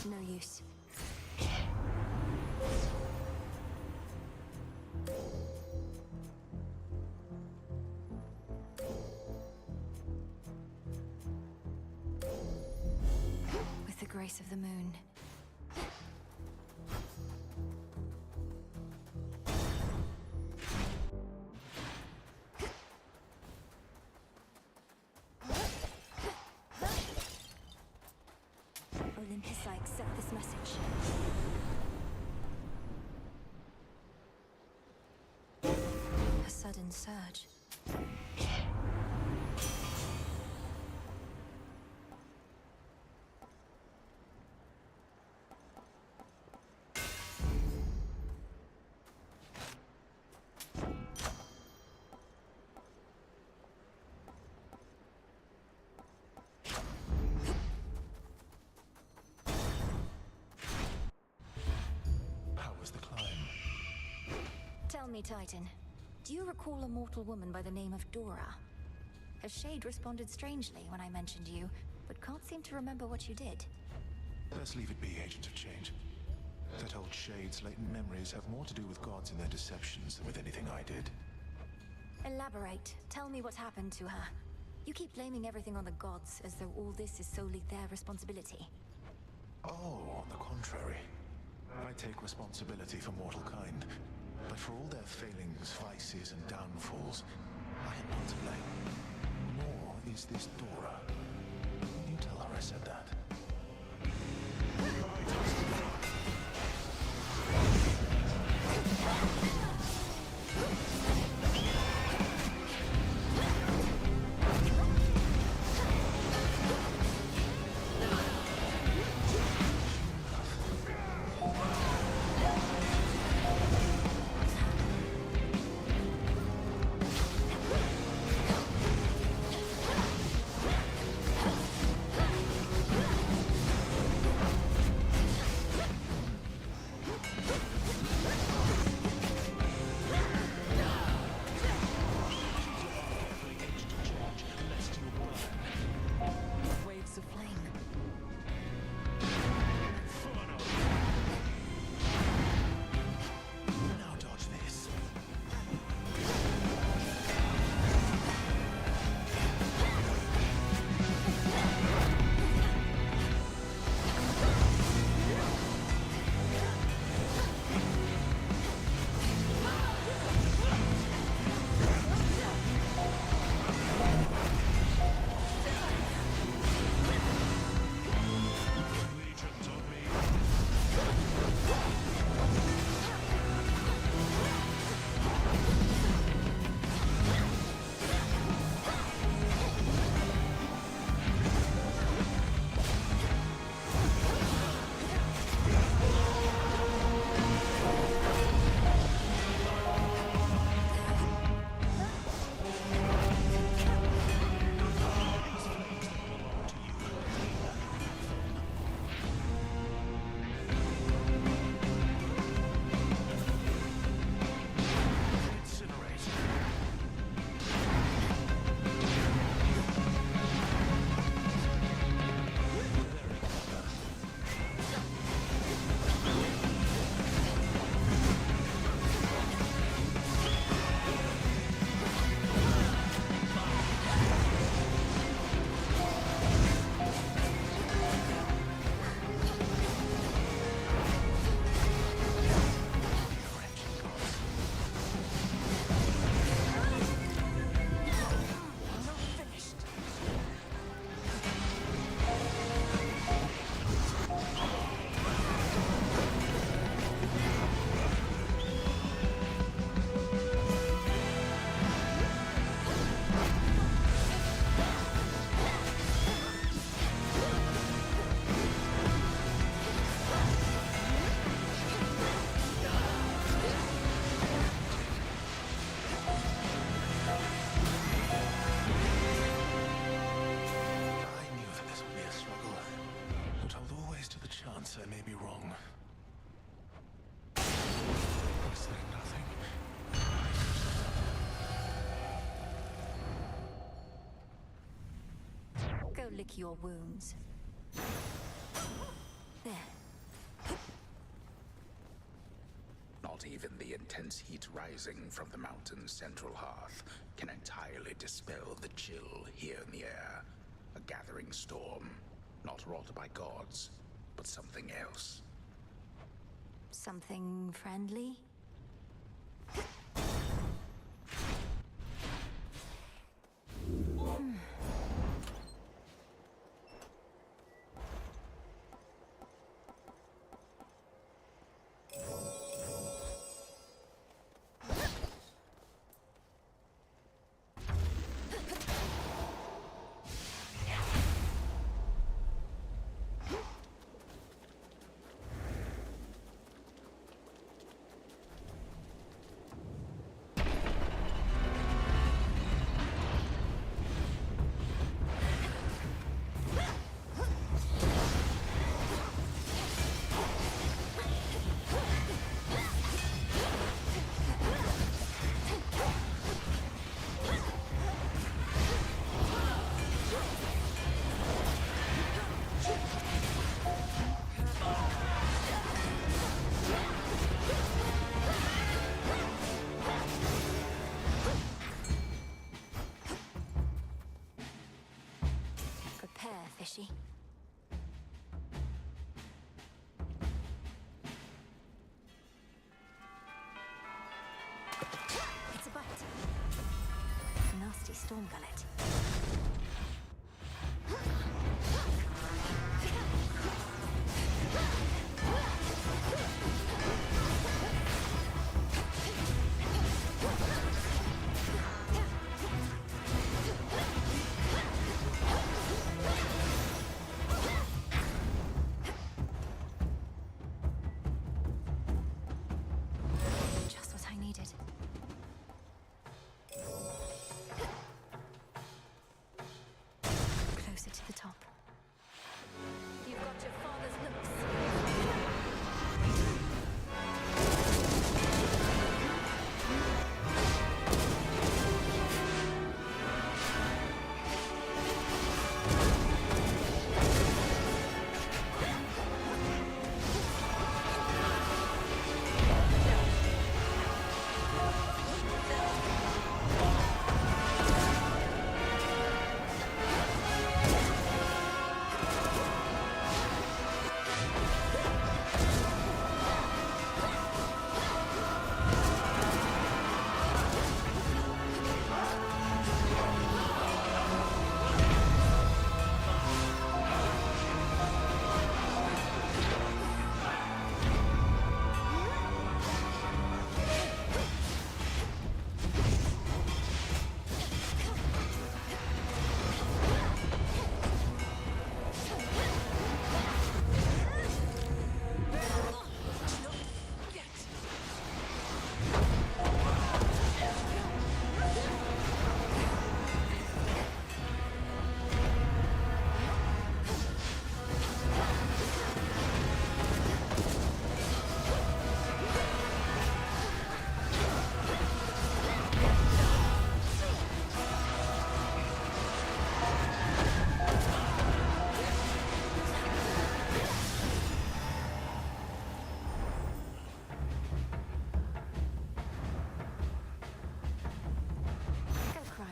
[SPEAKER 1] No use. With the grace of the moon. Olympus, I accept this message. A sudden surge.
[SPEAKER 3] How was the climb?
[SPEAKER 1] Tell me, Titan, do you recall a mortal woman by the name of Dora? Her shade responded strangely when I mentioned you, but can't seem to remember what you did.
[SPEAKER 12] Let's leave it be, Agent of Change. That old shade's latent memories have more to do with gods and their deceptions than with anything I did.
[SPEAKER 1] Elaborate. Tell me what happened to her. You keep blaming everything on the gods, as though all this is solely their responsibility.
[SPEAKER 12] Oh, on the contrary. I take responsibility for mortal kind. But for all their failings, vices, and downfalls, I am not to blame. Nor is this Dora. You tell her I said that.
[SPEAKER 1] lick your wounds. There.
[SPEAKER 9] Not even the intense heat rising from the mountain's central hearth can entirely dispel the chill here in the air. A gathering storm, not wrought by gods, but something else.
[SPEAKER 1] Something friendly? Fishy. It's a bite. Nasty storm gullet.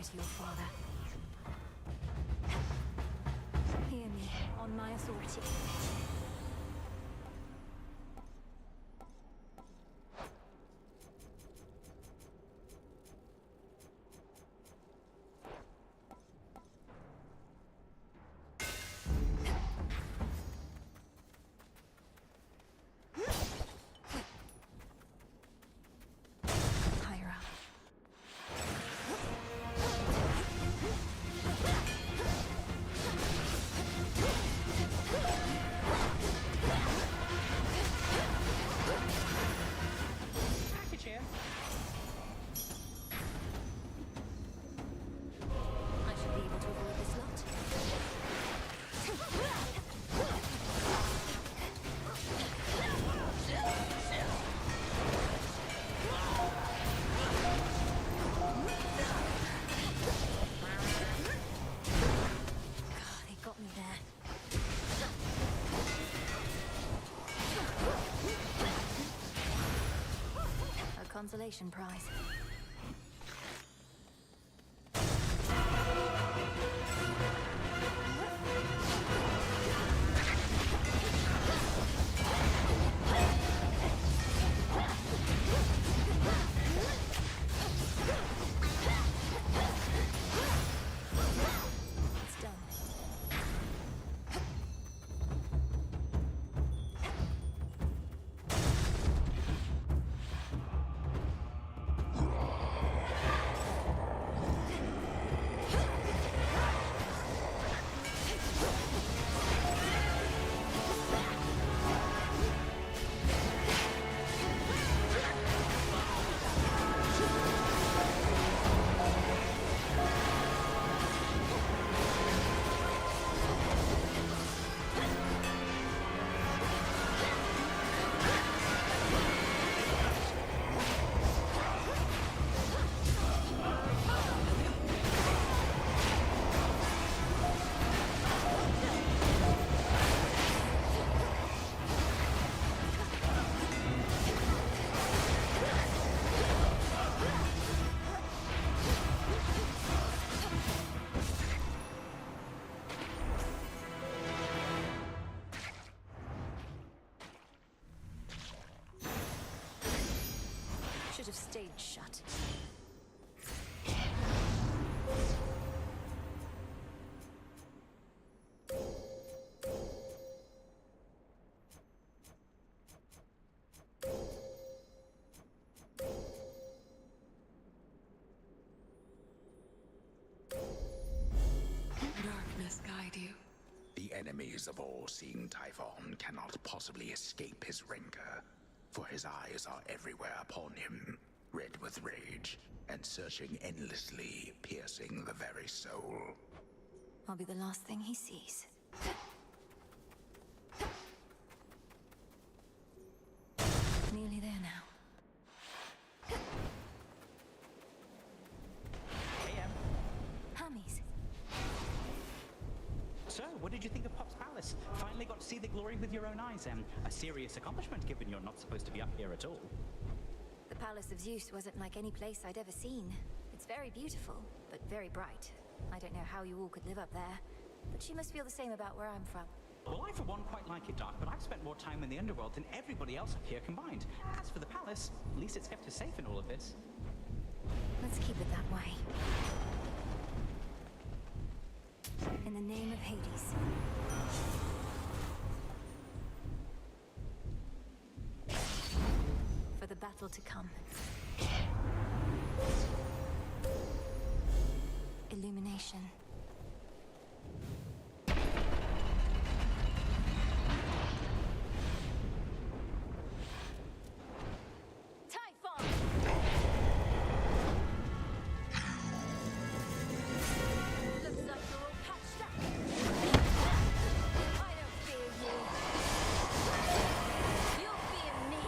[SPEAKER 1] To your father. Hear me on my authority. consolation prize. It's done. Should have stayed shut.
[SPEAKER 5] Darkness guide you.
[SPEAKER 9] The enemies of all-seeing Typhon cannot possibly escape his rancor, for his eyes are everywhere upon him, red with rage, and searching endlessly, piercing the very soul.
[SPEAKER 1] I'll be the last thing he sees. Nearly there now. Hammies.
[SPEAKER 13] So, what did you think of Pop's Palace? Finally got to see the glory with your own eyes, a serious accomplishment given you're not supposed to be up here at all.
[SPEAKER 1] The Palace of Zeus wasn't like any place I'd ever seen. It's very beautiful, but very bright. I don't know how you all could live up there, but you must feel the same about where I'm from.
[SPEAKER 13] Well, I for one quite like it, Doc, but I've spent more time in the underworld than everybody else up here combined. As for the palace, at least it's kept us safe in all of this.
[SPEAKER 1] Let's keep it that way. In the name of Hades. For the battle to come. Illumination. Typhon! Looks like you're all patched up. I don't fear you. You'll fear me.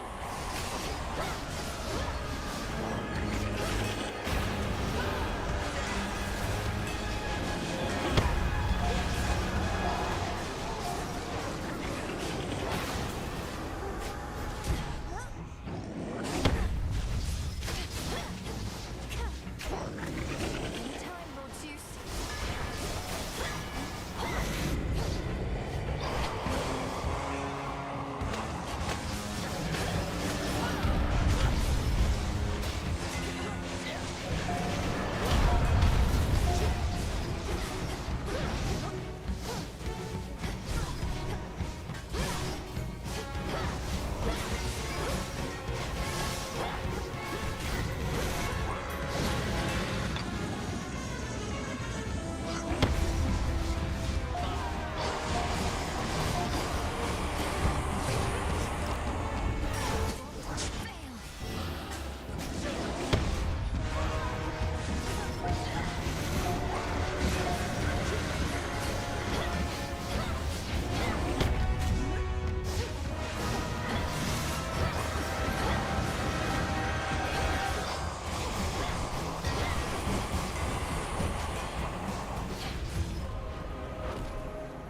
[SPEAKER 1] Anytime, Lord Zeus.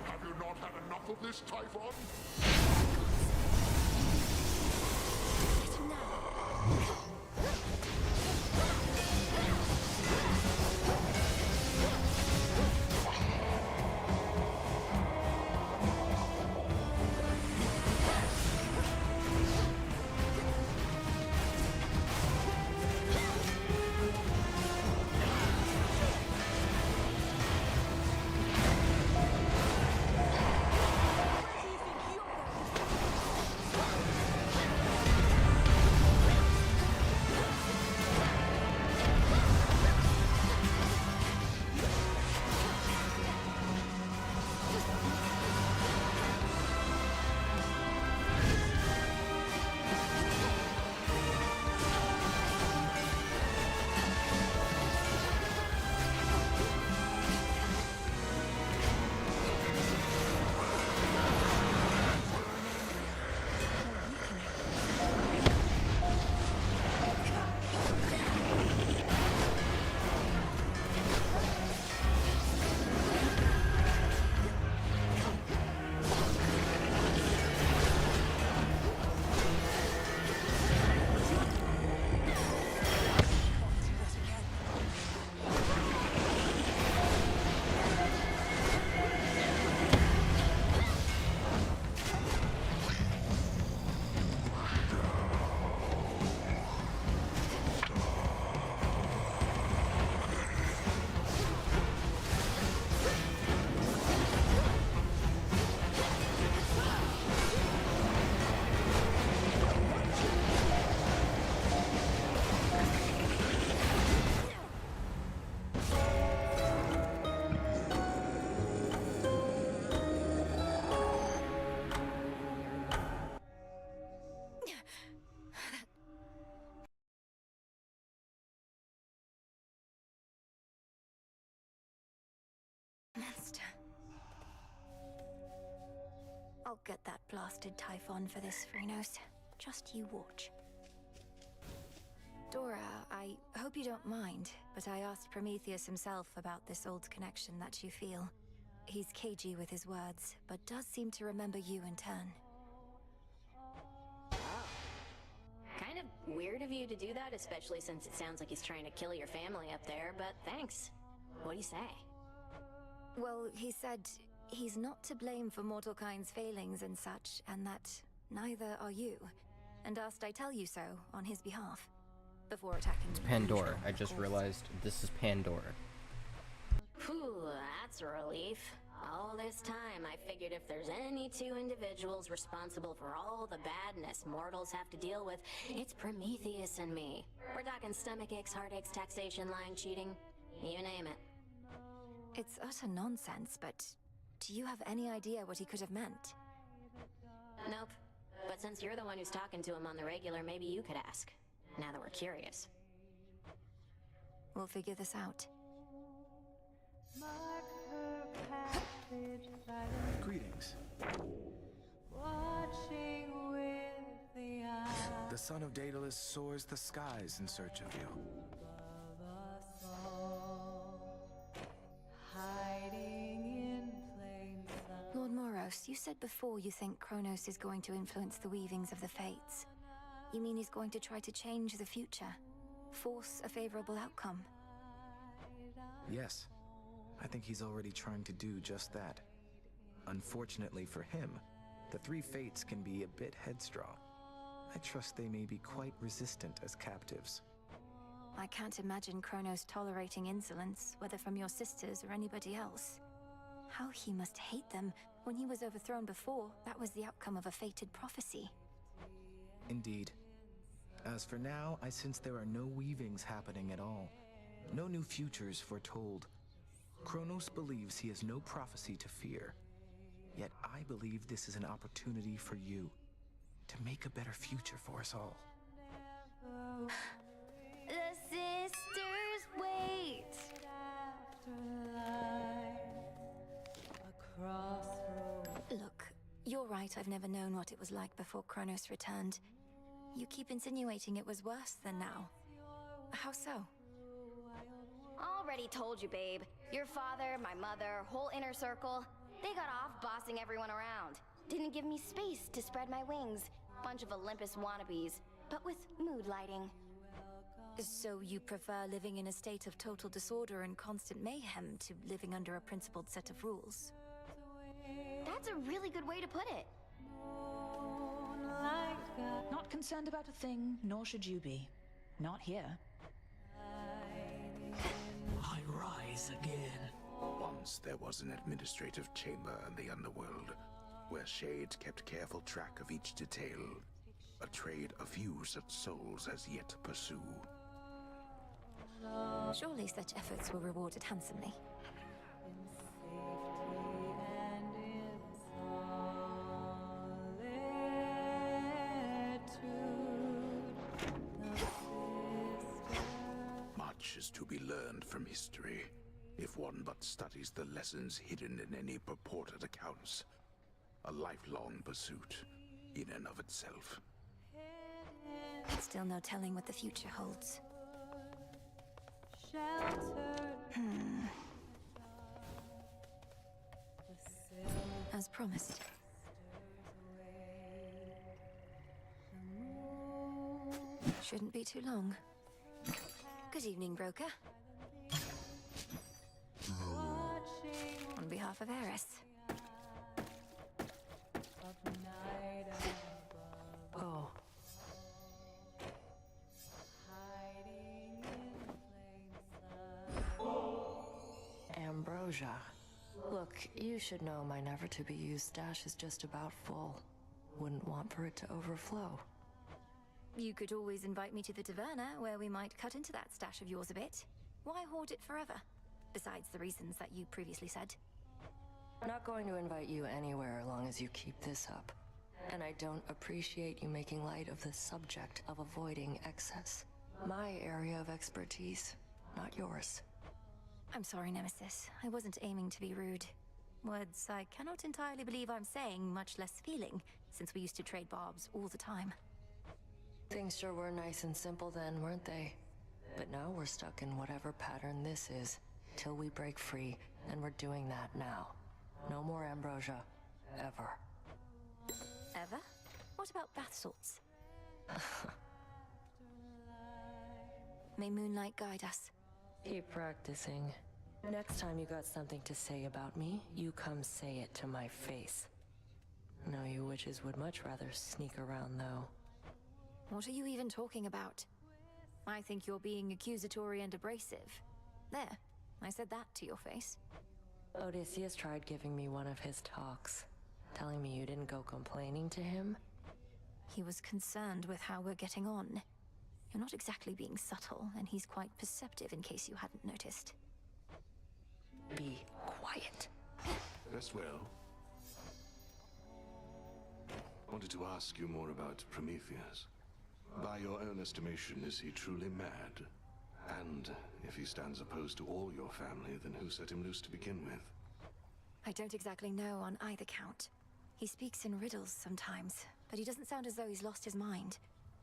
[SPEAKER 2] Have you not had enough of this, Typhon?
[SPEAKER 1] Get him now. get that blasted Typhon for this, Phrynos. Just you watch. Dora, I hope you don't mind, but I asked Prometheus himself about this old connection that you feel. He's cagey with his words, but does seem to remember you in turn.
[SPEAKER 14] Kind of weird of you to do that, especially since it sounds like he's trying to kill your family up there, but thanks. What do you say?
[SPEAKER 1] Well, he said he's not to blame for mortal kind's failings and such, and that neither are you, and asked I tell you so on his behalf. Before attacking
[SPEAKER 8] It's Pandora. I just realized this is Pandora.
[SPEAKER 14] Whew, that's a relief. All this time, I figured if there's any two individuals responsible for all the badness mortals have to deal with, it's Prometheus and me. We're talking stomach aches, heartaches, taxation, lying, cheating, you name it.
[SPEAKER 1] It's utter nonsense, but do you have any idea what he could have meant?
[SPEAKER 14] Nope. But since you're the one who's talking to him on the regular, maybe you could ask. Now that we're curious.
[SPEAKER 1] We'll figure this out.
[SPEAKER 3] Greetings. The son of Daedalus soars the skies in search of you.
[SPEAKER 1] Lord Moros, you said before you think Kronos is going to influence the weavings of the fates. You mean he's going to try to change the future? Force a favorable outcome?
[SPEAKER 3] Yes. I think he's already trying to do just that. Unfortunately for him, the three fates can be a bit headstrong. I trust they may be quite resistant as captives.
[SPEAKER 1] I can't imagine Kronos tolerating insolence, whether from your sisters or anybody else. How he must hate them. When he was overthrown before, that was the outcome of a fated prophecy.
[SPEAKER 3] Indeed. As for now, I sense there are no weavings happening at all. No new futures foretold. Kronos believes he has no prophecy to fear. Yet I believe this is an opportunity for you to make a better future for us all.
[SPEAKER 1] The sisters wait! Look, you're right, I've never known what it was like before Kronos returned. You keep insinuating it was worse than now. How so?
[SPEAKER 20] Already told you, babe. Your father, my mother, whole inner circle, they got off bossing everyone around. Didn't give me space to spread my wings. Bunch of Olympus wannabes, but with mood lighting.
[SPEAKER 1] So you prefer living in a state of total disorder and constant mayhem to living under a principled set of rules?
[SPEAKER 20] That's a really good way to put it.
[SPEAKER 18] Not concerned about a thing, nor should you be. Not here.
[SPEAKER 9] I rise again. Once there was an administrative chamber in the underworld, where Shades kept careful track of each detail. A trade a few such souls as yet pursue.
[SPEAKER 1] Surely such efforts were rewarded handsomely.
[SPEAKER 9] Much is to be learned from history, if one but studies the lessons hidden in any purported accounts. A lifelong pursuit, in and of itself.
[SPEAKER 1] Still no telling what the future holds. As promised. Shouldn't be too long. Good evening, broker. On behalf of Eris.
[SPEAKER 4] Oh. Ambrosia. Look, you should know my never-to-be-used stash is just about full. Wouldn't want for it to overflow.
[SPEAKER 1] You could always invite me to the taverna, where we might cut into that stash of yours a bit. Why hoard it forever? Besides the reasons that you previously said.
[SPEAKER 4] Not going to invite you anywhere as long as you keep this up. And I don't appreciate you making light of the subject of avoiding excess. My area of expertise, not yours.
[SPEAKER 1] I'm sorry, Nemesis. I wasn't aiming to be rude. Words I cannot entirely believe I'm saying, much less feeling, since we used to trade barbs all the time.
[SPEAKER 4] Things sure were nice and simple then, weren't they? But now we're stuck in whatever pattern this is, till we break free, and we're doing that now. No more ambrosia. Ever.
[SPEAKER 1] Ever? What about bath salts? May moonlight guide us.
[SPEAKER 4] Keep practicing. Next time you got something to say about me, you come say it to my face. No, you witches would much rather sneak around, though.
[SPEAKER 1] What are you even talking about? I think you're being accusatory and abrasive. There, I said that to your face.
[SPEAKER 4] Odysseus tried giving me one of his talks, telling me you didn't go complaining to him.
[SPEAKER 1] He was concerned with how we're getting on. You're not exactly being subtle, and he's quite perceptive in case you hadn't noticed.
[SPEAKER 4] Be quiet.
[SPEAKER 7] Rest well. Wanted to ask you more about Prometheus. By your own estimation, is he truly mad? And if he stands opposed to all your family, then who set him loose to begin with?
[SPEAKER 1] I don't exactly know on either count. He speaks in riddles sometimes, but he doesn't sound as though he's lost his mind.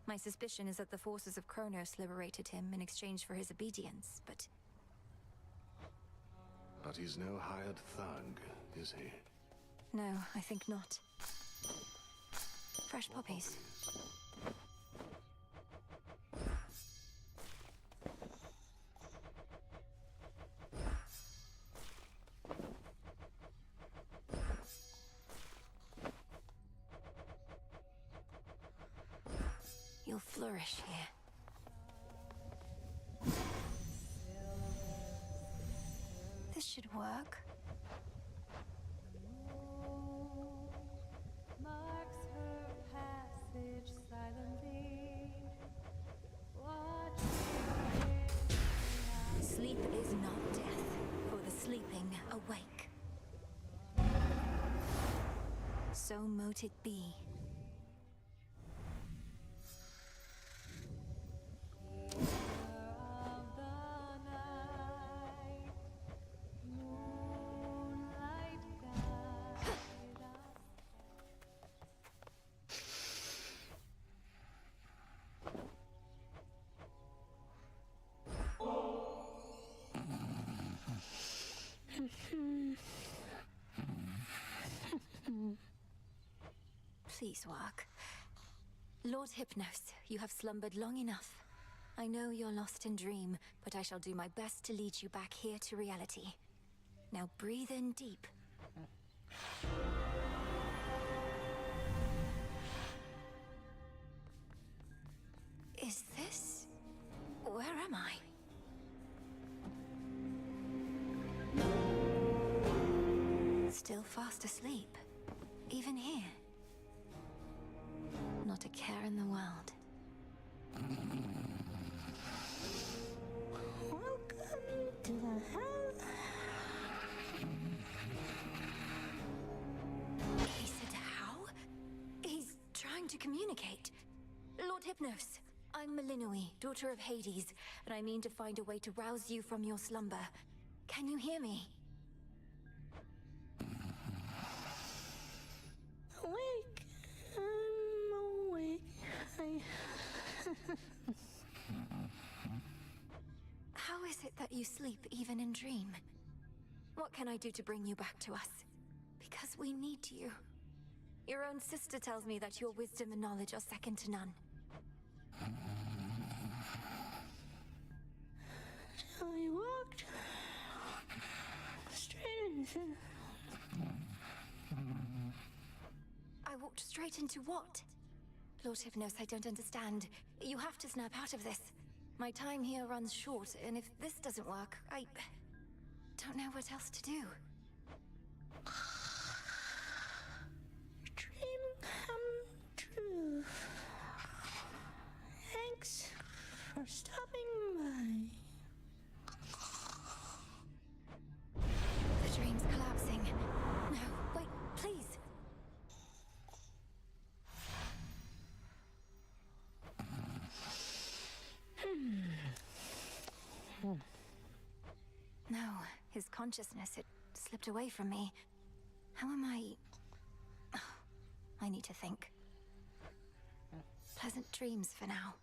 [SPEAKER 1] My suspicion is that the forces of Kronos liberated him in exchange for his obedience, but...
[SPEAKER 7] But he's no hired thug, is he?
[SPEAKER 1] No, I think not. Fresh poppies. You'll flourish here. This should work.
[SPEAKER 19] Marks her passage silently.
[SPEAKER 1] Sleep is not death, for the sleeping awake. So mote it be. Please work. Lord Hypnos, you have slumbered long enough. I know you're lost in dream, but I shall do my best to lead you back here to reality. Now breathe in deep. Is this... where am I? Still fast asleep. Even here. Not a care in the world. Welcome to the hell. He said how? He's trying to communicate. Lord Hypnos, I'm Melinoi, daughter of Hades, and I mean to find a way to rouse you from your slumber. Can you hear me?
[SPEAKER 19] Awake. I'm awake.
[SPEAKER 1] How is it that you sleep even in dream? What can I do to bring you back to us? Because we need you. Your own sister tells me that your wisdom and knowledge are second to none.
[SPEAKER 19] I walked straight into...
[SPEAKER 1] I walked straight into what? Lord Hypnos, I don't understand. You have to snap out of this. My time here runs short, and if this doesn't work, I don't know what else to do.
[SPEAKER 19] Dream come true. Thanks for stopping by.
[SPEAKER 1] The dream's collapsing. No, wait, please. No, his consciousness, it slipped away from me. How am I... I need to think. Pleasant dreams for now.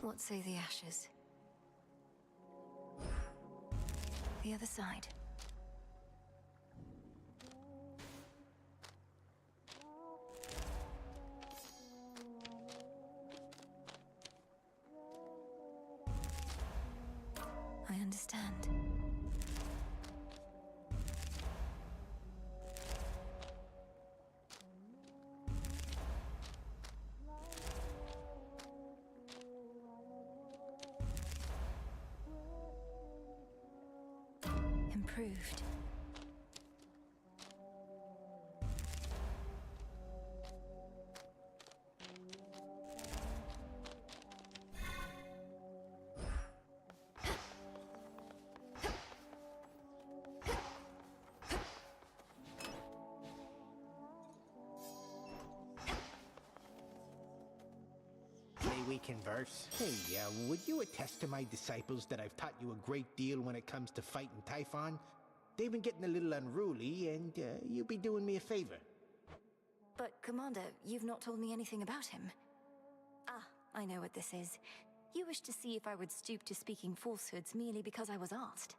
[SPEAKER 1] What say the ashes? The other side. I understand. Improved.
[SPEAKER 16] May we converse? Hey, would you attest to my disciples that I've taught you a great deal when it comes to fighting Typhon? They've been getting a little unruly, and you'd be doing me a favor.
[SPEAKER 1] But, Commander, you've not told me anything about him. Ah, I know what this is. You wish to see if I would stoop to speaking falsehoods merely because I was asked.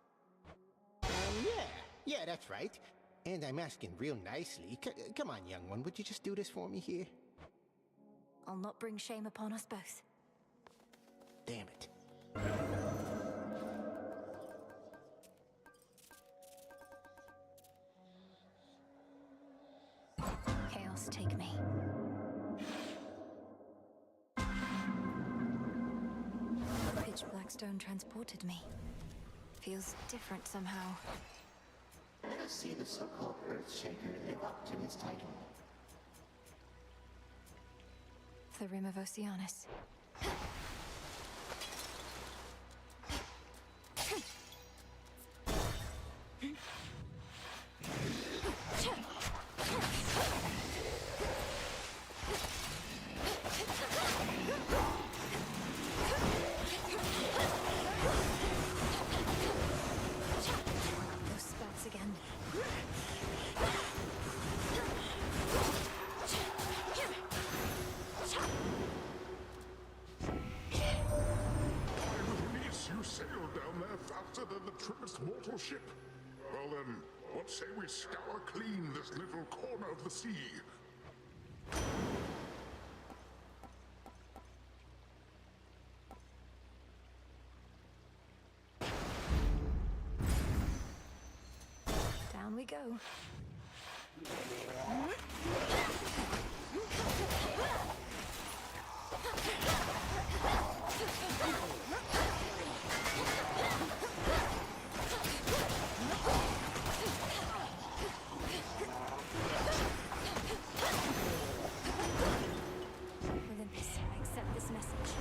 [SPEAKER 16] Yeah, that's right. And I'm asking real nicely. Come on, young one, would you just do this for me here?
[SPEAKER 1] I'll not bring shame upon us both.
[SPEAKER 16] Damn it.
[SPEAKER 1] Chaos take me. Pitch Blackstone transported me. Feels different somehow.
[SPEAKER 6] Let us see the so-called Earthshaker live up to his title.
[SPEAKER 1] The Rim of Oceanus. Those spats again.
[SPEAKER 2] You sailed down there faster than the trippest mortal ship. Well then, what say we scour clean this little corner of the sea?
[SPEAKER 1] Down we go. Olympus, accept this message.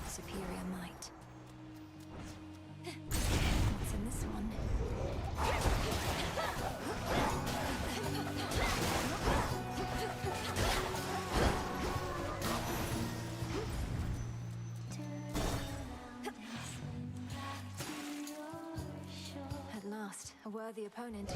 [SPEAKER 1] Superior might. What's in this one? At last, a worthy opponent.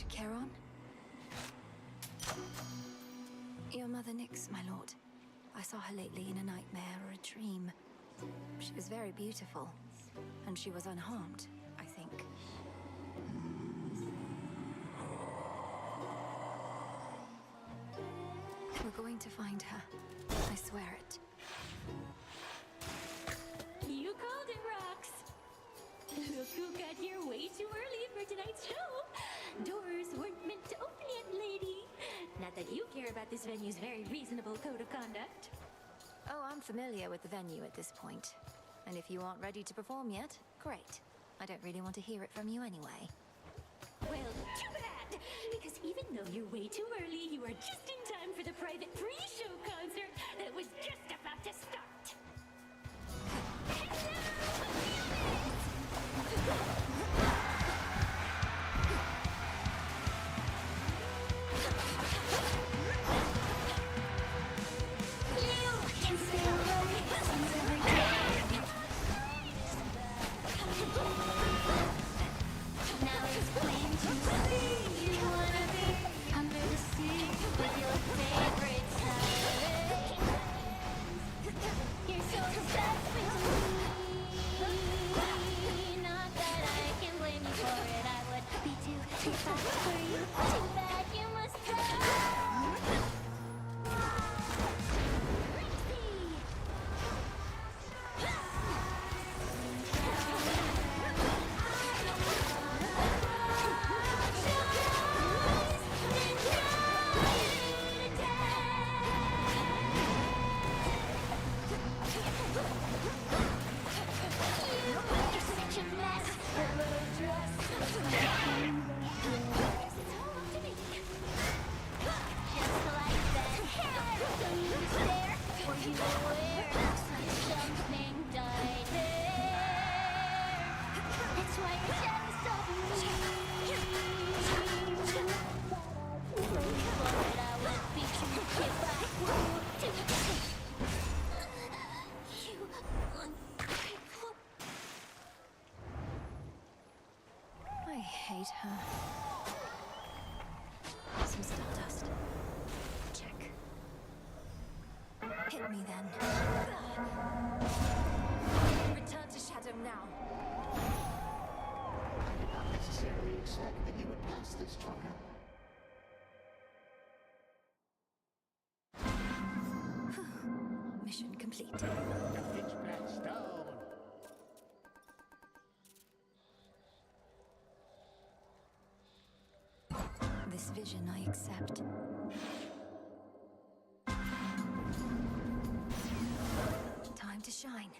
[SPEAKER 1] Charon? Your mother Nyx, my lord. I saw her lately in a nightmare or a dream. She was very beautiful, and she was unharmed, I think. We're going to find her. I swear it.
[SPEAKER 15] You called it, Rox. Look who got here way too early for tonight's show. Doors weren't meant to open yet, lady. Not that you care about this venue's very reasonable code of conduct.
[SPEAKER 1] Oh, I'm familiar with the venue at this point. And if you aren't ready to perform yet, great. I don't really want to hear it from you anyway.
[SPEAKER 15] Well, too bad! Because even though you're way too early, you are just in time for the private pre-show concert that was just about to start. Now it's plain to see you wanna be under the sea with your favorite side. You're so obsessed with me. Not that I can blame you for it. I would be too fast for you. Too bad you must go.
[SPEAKER 1] I hate her. Some stardust. Check. Hit me then. Return to Shadow now.
[SPEAKER 6] I did not necessarily expect that you would pass this trial.
[SPEAKER 1] Mission complete.
[SPEAKER 16] It's Black Stone.
[SPEAKER 1] This vision I accept. Time to shine.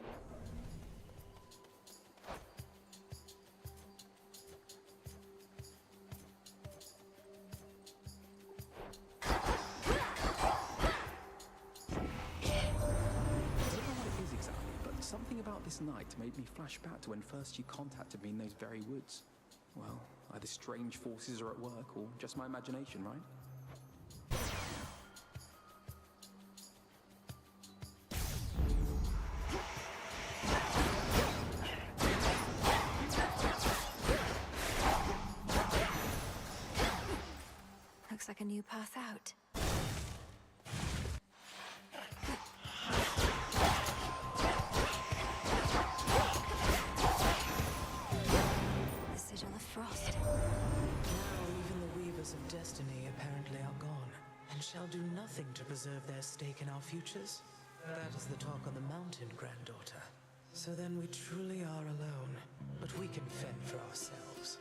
[SPEAKER 3] Something about this night made me flash back to when first you contacted me in those very woods. Well, either strange forces are at work or just my imagination, right?
[SPEAKER 1] Looks like a new path out. The sigil of frost.
[SPEAKER 21] Now even the Weavers of Destiny apparently are gone, and shall do nothing to preserve their stake in our futures. That is the talk on the mountain, granddaughter. So then we truly are alone, but we can fend for ourselves.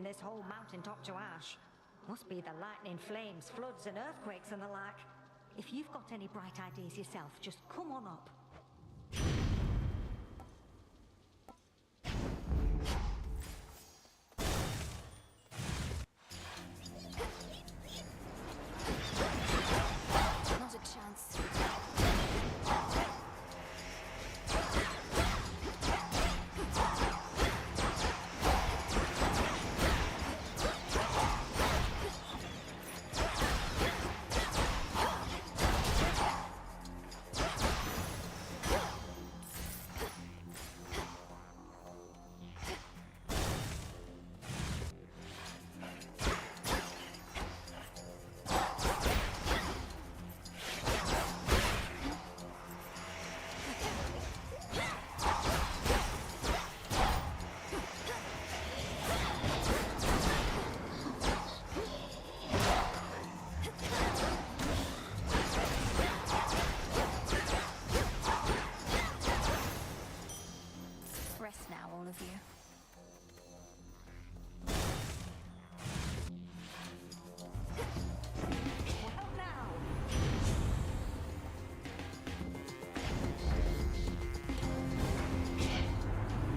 [SPEAKER 10] freezing this whole mountaintop to ash. Must be the lightning, flames, floods and earthquakes and the like. If you've got any bright ideas yourself, just come on up.
[SPEAKER 1] Not a chance. Rest now, all of you.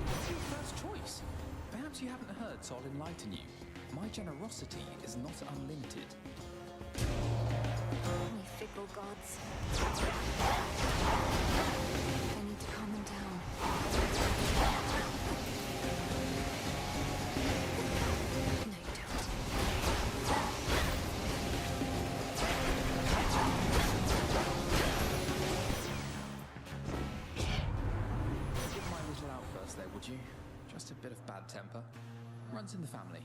[SPEAKER 3] What's your first choice? Perhaps you haven't heard, so I'll enlighten you. My generosity is not unlimited.
[SPEAKER 1] You fickle gods. I need to calm them down. No, you don't.
[SPEAKER 3] Skip my little outburst there, would you? Just a bit of bad temper. Runs in the family.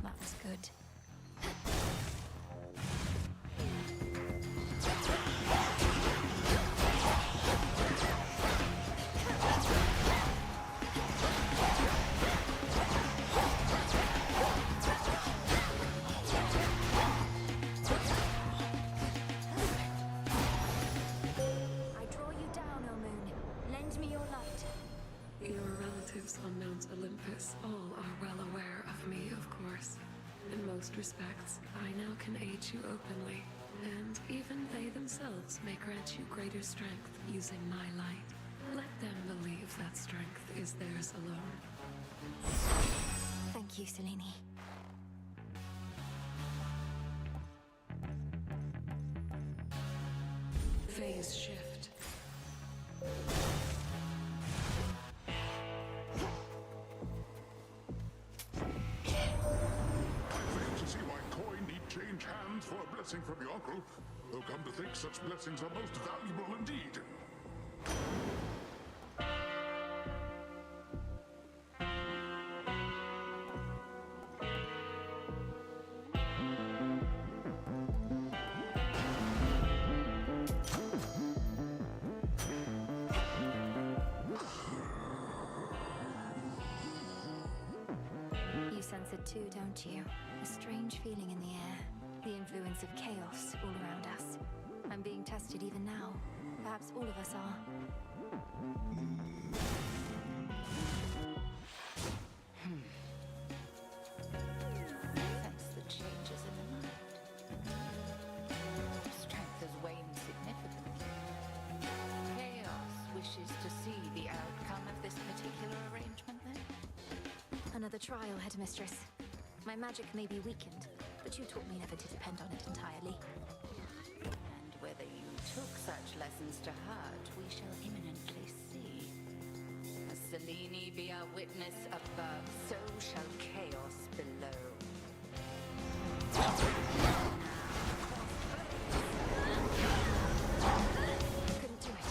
[SPEAKER 1] That was good. I draw you down, O moon. Lend me your light.
[SPEAKER 5] Your relatives on Mount Olympus all are well aware of me, of course. In most respects, I now can aid you openly, and even they themselves may grant you greater strength using my light. Let them believe that strength is theirs alone.
[SPEAKER 1] Thank you, Selene.
[SPEAKER 5] Phase shift.
[SPEAKER 2] I fail to see why coin need change hands for a blessing from your uncle. Though come to think, such blessings are most valuable indeed.
[SPEAKER 1] You sense it too, don't you? A strange feeling in the air. The influence of chaos all around us. I'm being tested even now. Perhaps all of us are.
[SPEAKER 17] Sense the changes in the mind. Strength has waned significantly. Chaos wishes to see the outcome of this particular arrangement, then?
[SPEAKER 1] Another trial, Headmistress. My magic may be weakened, but you taught me never to depend on it entirely.
[SPEAKER 17] And whether you took such lessons to heart, we shall imminently see. As Selene be our witness above, so shall chaos below.
[SPEAKER 1] Couldn't do it.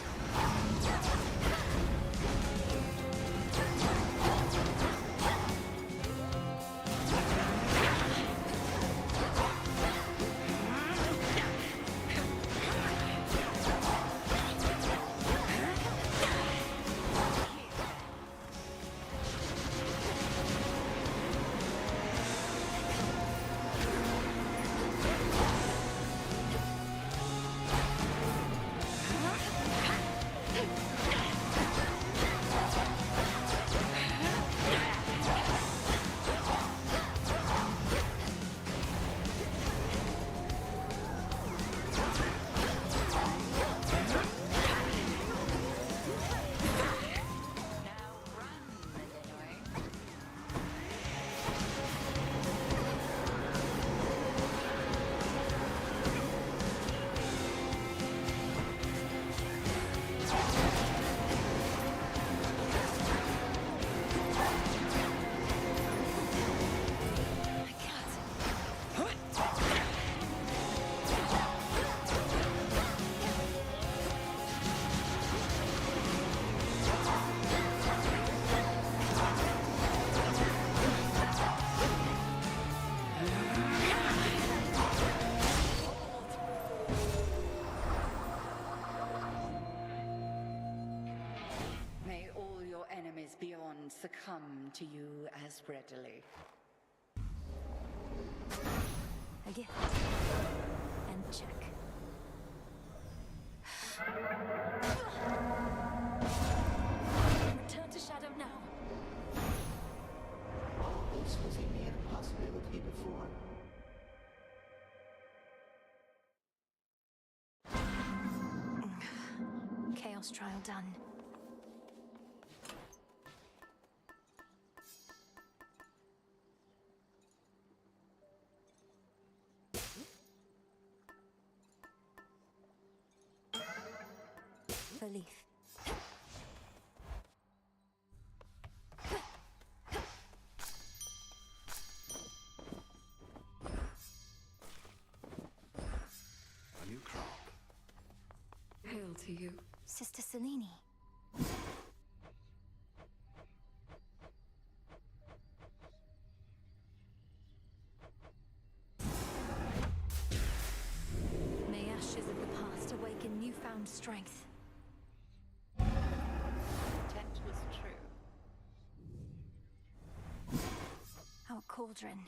[SPEAKER 17] to you as readily.
[SPEAKER 1] A gift. And check. Return to Shadow now.
[SPEAKER 6] This was a mere possibility before.
[SPEAKER 1] Chaos trial done. Belief.
[SPEAKER 9] A new crop.
[SPEAKER 5] Hail to you.
[SPEAKER 1] Sister Selene. May ashes of the past awaken newfound strength.
[SPEAKER 17] Intent was true.
[SPEAKER 1] Our cauldron.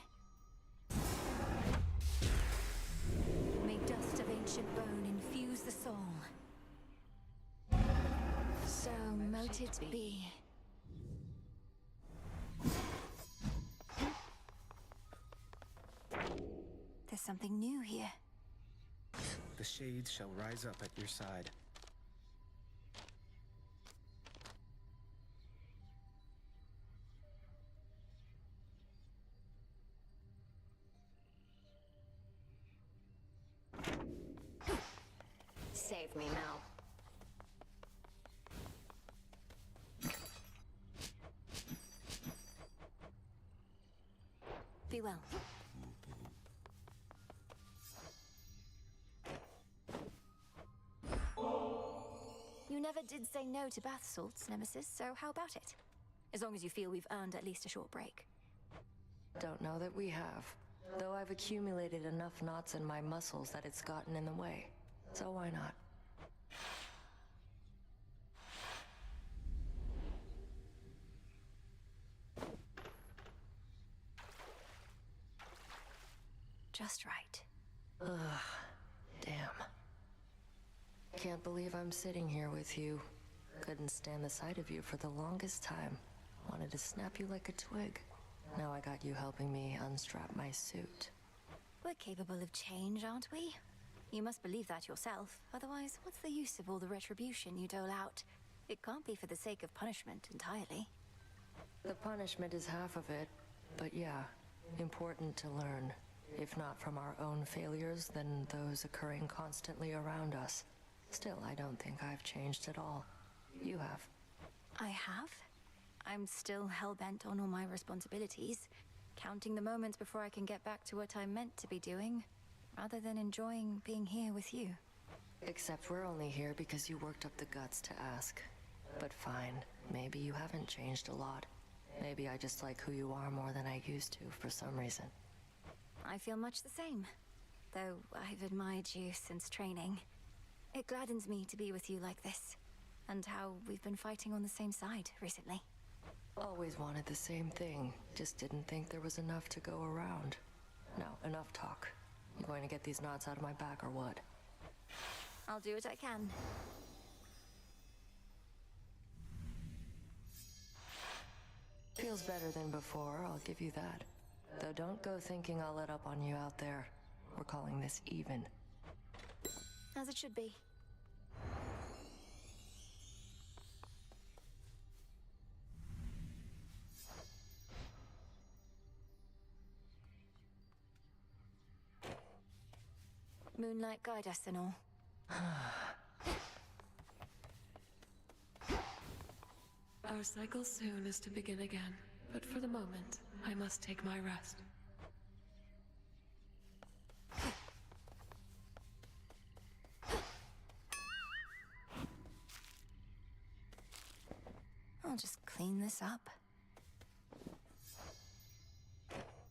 [SPEAKER 1] May dust of ancient bone infuse the soul. So mote it be. There's something new here.
[SPEAKER 3] The shades shall rise up at your side.
[SPEAKER 14] Save me, Mel.
[SPEAKER 1] Be well. You never did say no to bath salts, Nemesis, so how about it? As long as you feel we've earned at least a short break.
[SPEAKER 4] Don't know that we have. Though I've accumulated enough knots in my muscles that it's gotten in the way. So why not?
[SPEAKER 1] Just right.
[SPEAKER 4] Ugh, damn. Can't believe I'm sitting here with you. Couldn't stand the sight of you for the longest time. Wanted to snap you like a twig. Now I got you helping me unstrap my suit.
[SPEAKER 1] We're capable of change, aren't we? You must believe that yourself. Otherwise, what's the use of all the retribution you dole out? It can't be for the sake of punishment entirely.
[SPEAKER 4] The punishment is half of it, but yeah, important to learn. If not from our own failures, then those occurring constantly around us. Still, I don't think I've changed at all. You have.
[SPEAKER 1] I have? I'm still hell-bent on all my responsibilities, counting the moments before I can get back to what I'm meant to be doing, rather than enjoying being here with you.
[SPEAKER 4] Except we're only here because you worked up the guts to ask. But fine, maybe you haven't changed a lot. Maybe I just like who you are more than I used to for some reason.
[SPEAKER 1] I feel much the same, though I've admired you since training. It gladdens me to be with you like this, and how we've been fighting on the same side recently.
[SPEAKER 4] Always wanted the same thing, just didn't think there was enough to go around. Now, enough talk. You going to get these knots out of my back or what?
[SPEAKER 1] I'll do what I can.
[SPEAKER 4] Feels better than before, I'll give you that. Though don't go thinking I'll let up on you out there. We're calling this even.
[SPEAKER 1] As it should be. Moonlight guide us and all.
[SPEAKER 5] Our cycle soon is to begin again, but for the moment, I must take my rest.
[SPEAKER 1] I'll just clean this up.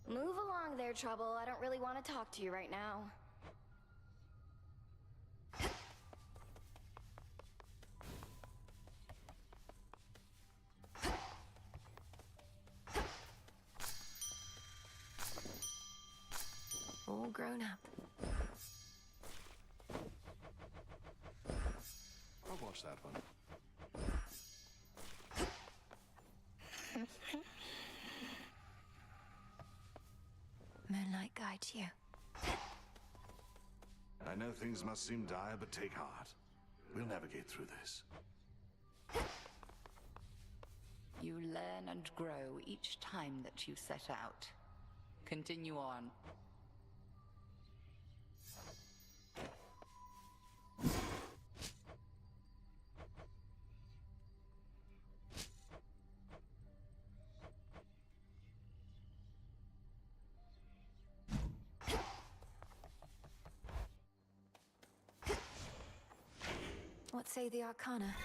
[SPEAKER 20] Move along there, Trouble. I don't really want to talk to you right now.
[SPEAKER 1] all grown up.
[SPEAKER 7] I'll watch that one.
[SPEAKER 1] Moonlight guides you.
[SPEAKER 7] I know things must seem dire, but take heart. We'll navigate through this.
[SPEAKER 17] You learn and grow each time that you set out. Continue on.
[SPEAKER 1] What say the Arcana?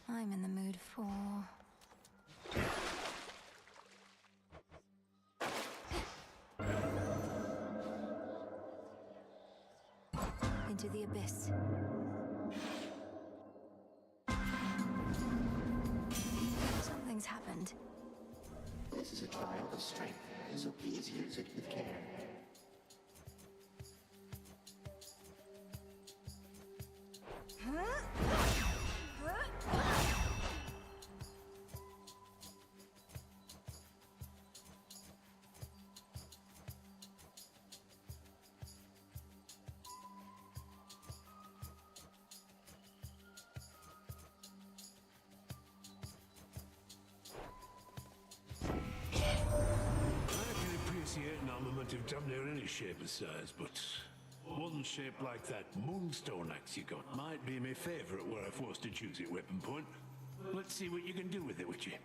[SPEAKER 1] I'm in the mood for... into the abyss. Something's happened.
[SPEAKER 6] This is a trial of strength, so please use it with care.
[SPEAKER 11] An armament of damn near any shape or size, but one shape like that moonstone axe you got might be my favourite were I forced to choose your weapon point. Let's see what you can do with it, Witchy.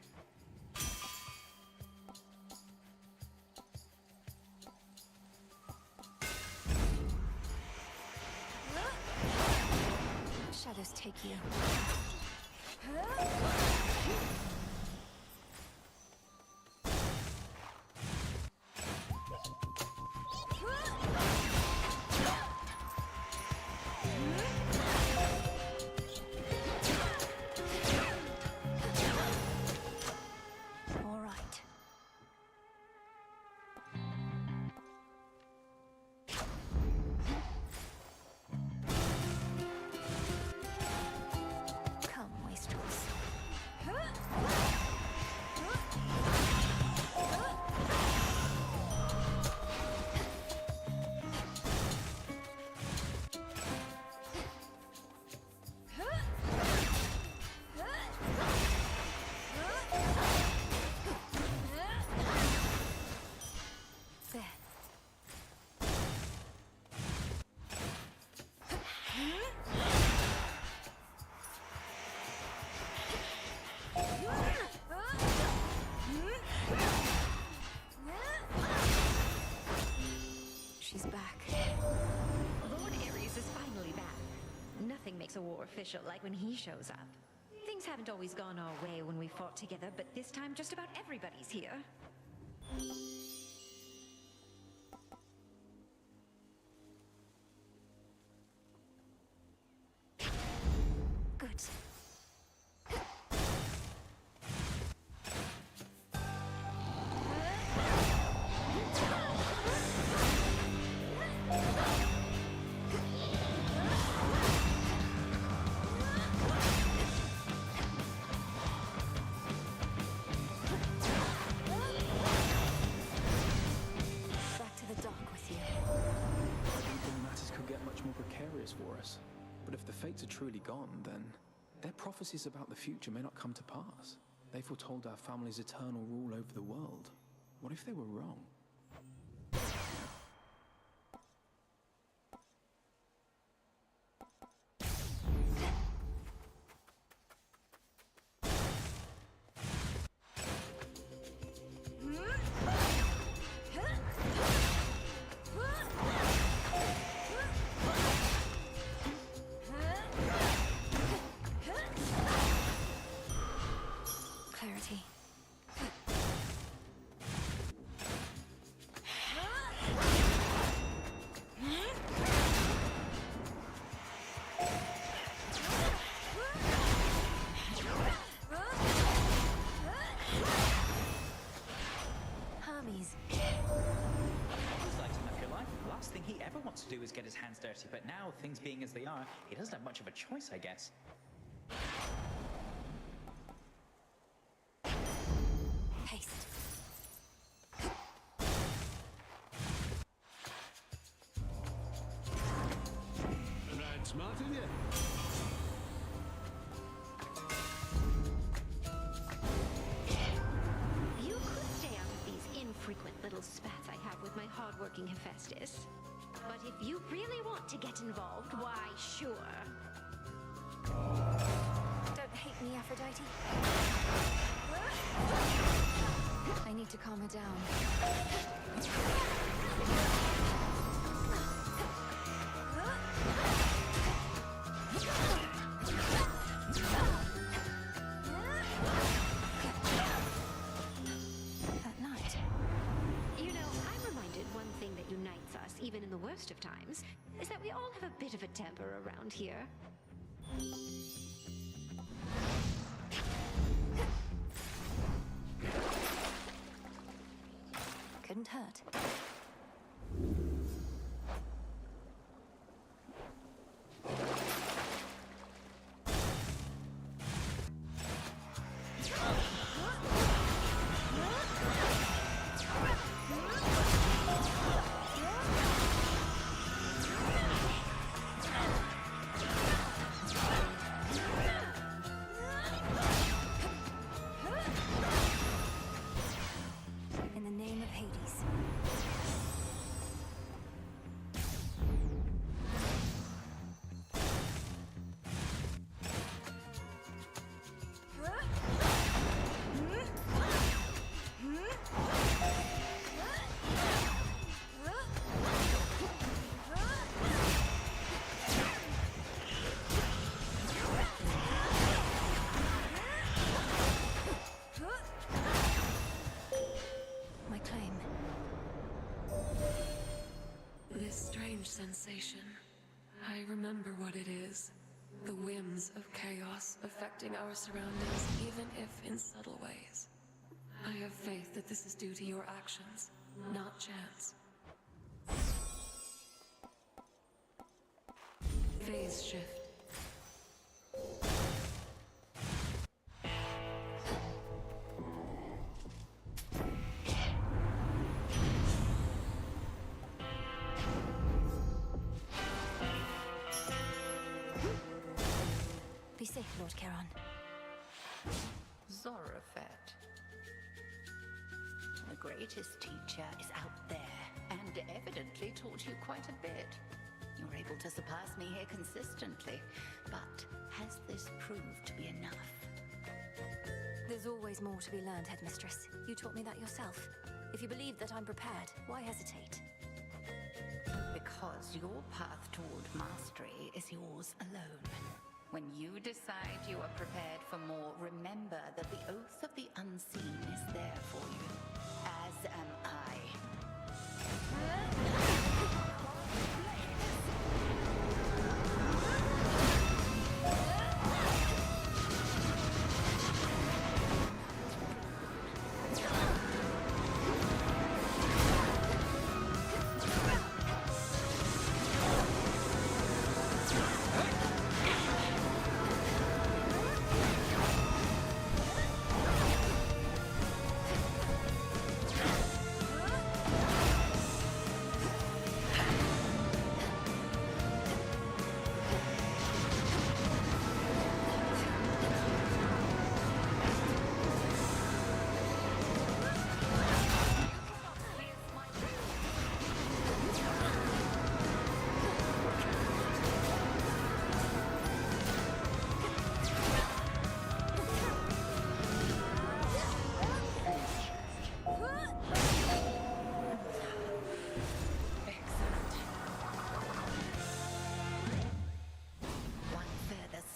[SPEAKER 1] Shadows take you. All right. Come, wastrels. There. She's back.
[SPEAKER 10] Lord Ares is finally back. Nothing makes a war official like when he shows up. Things haven't always gone our way when we fought together, but this time just about everybody's here.
[SPEAKER 1] Good. Back to the dock with you.
[SPEAKER 3] I didn't think matters could get much more precarious for us. But if the fates are truly gone, then their prophecies about the future may not come to pass. They foretold our family's eternal rule over the world. What if they were wrong?
[SPEAKER 1] Clarity.
[SPEAKER 13] to do was get his hands dirty, but now, things being as they are, he doesn't have much of a choice, I guess.
[SPEAKER 1] Haste.
[SPEAKER 11] Right, smart of you.
[SPEAKER 10] You could stay out of these infrequent little spats I have with my hard-working Hephaestus. But if you really want to get involved, why, sure.
[SPEAKER 1] Don't hate me, Aphrodite. I need to calm her down. At night.
[SPEAKER 10] You know, I'm reminded one thing that unites us, even in the worst of times, is that we all have a bit of a temper around here.
[SPEAKER 1] Couldn't hurt. In the name of Hades. My claim.
[SPEAKER 5] This strange sensation. I remember what it is. The whims of chaos affecting our surroundings, even if in subtle ways. I have faith that this is due to your actions, not chance. Phase shift.
[SPEAKER 1] Be safe, Lord Charon.
[SPEAKER 17] Zoraphet. The greatest teacher is out there, and evidently taught you quite a bit. You're able to surpass me here consistently, but has this proved to be enough?
[SPEAKER 1] There's always more to be learned, Headmistress. You taught me that yourself. If you believe that I'm prepared, why hesitate?
[SPEAKER 17] Because your path toward mastery is yours alone. When you decide you are prepared for more, remember that the Oath of the Unseen is there for you, as am I.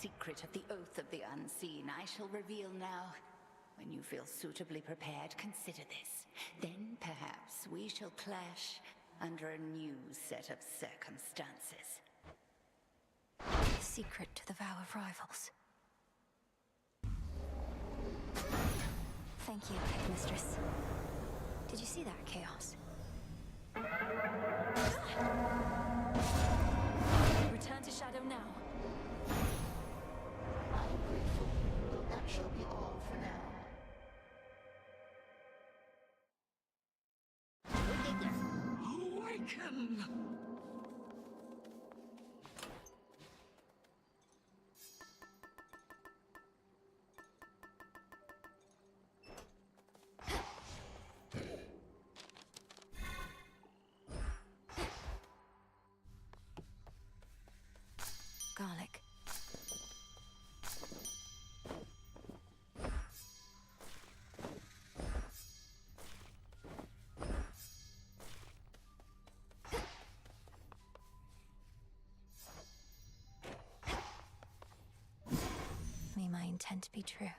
[SPEAKER 17] Secret of the Oath of the Unseen I shall reveal now. When you feel suitably prepared, consider this. Then perhaps we shall clash under a new set of circumstances.
[SPEAKER 1] The secret to the Vow of Rivals. Thank you, Headmistress. Did you see that, Chaos? intend to be true.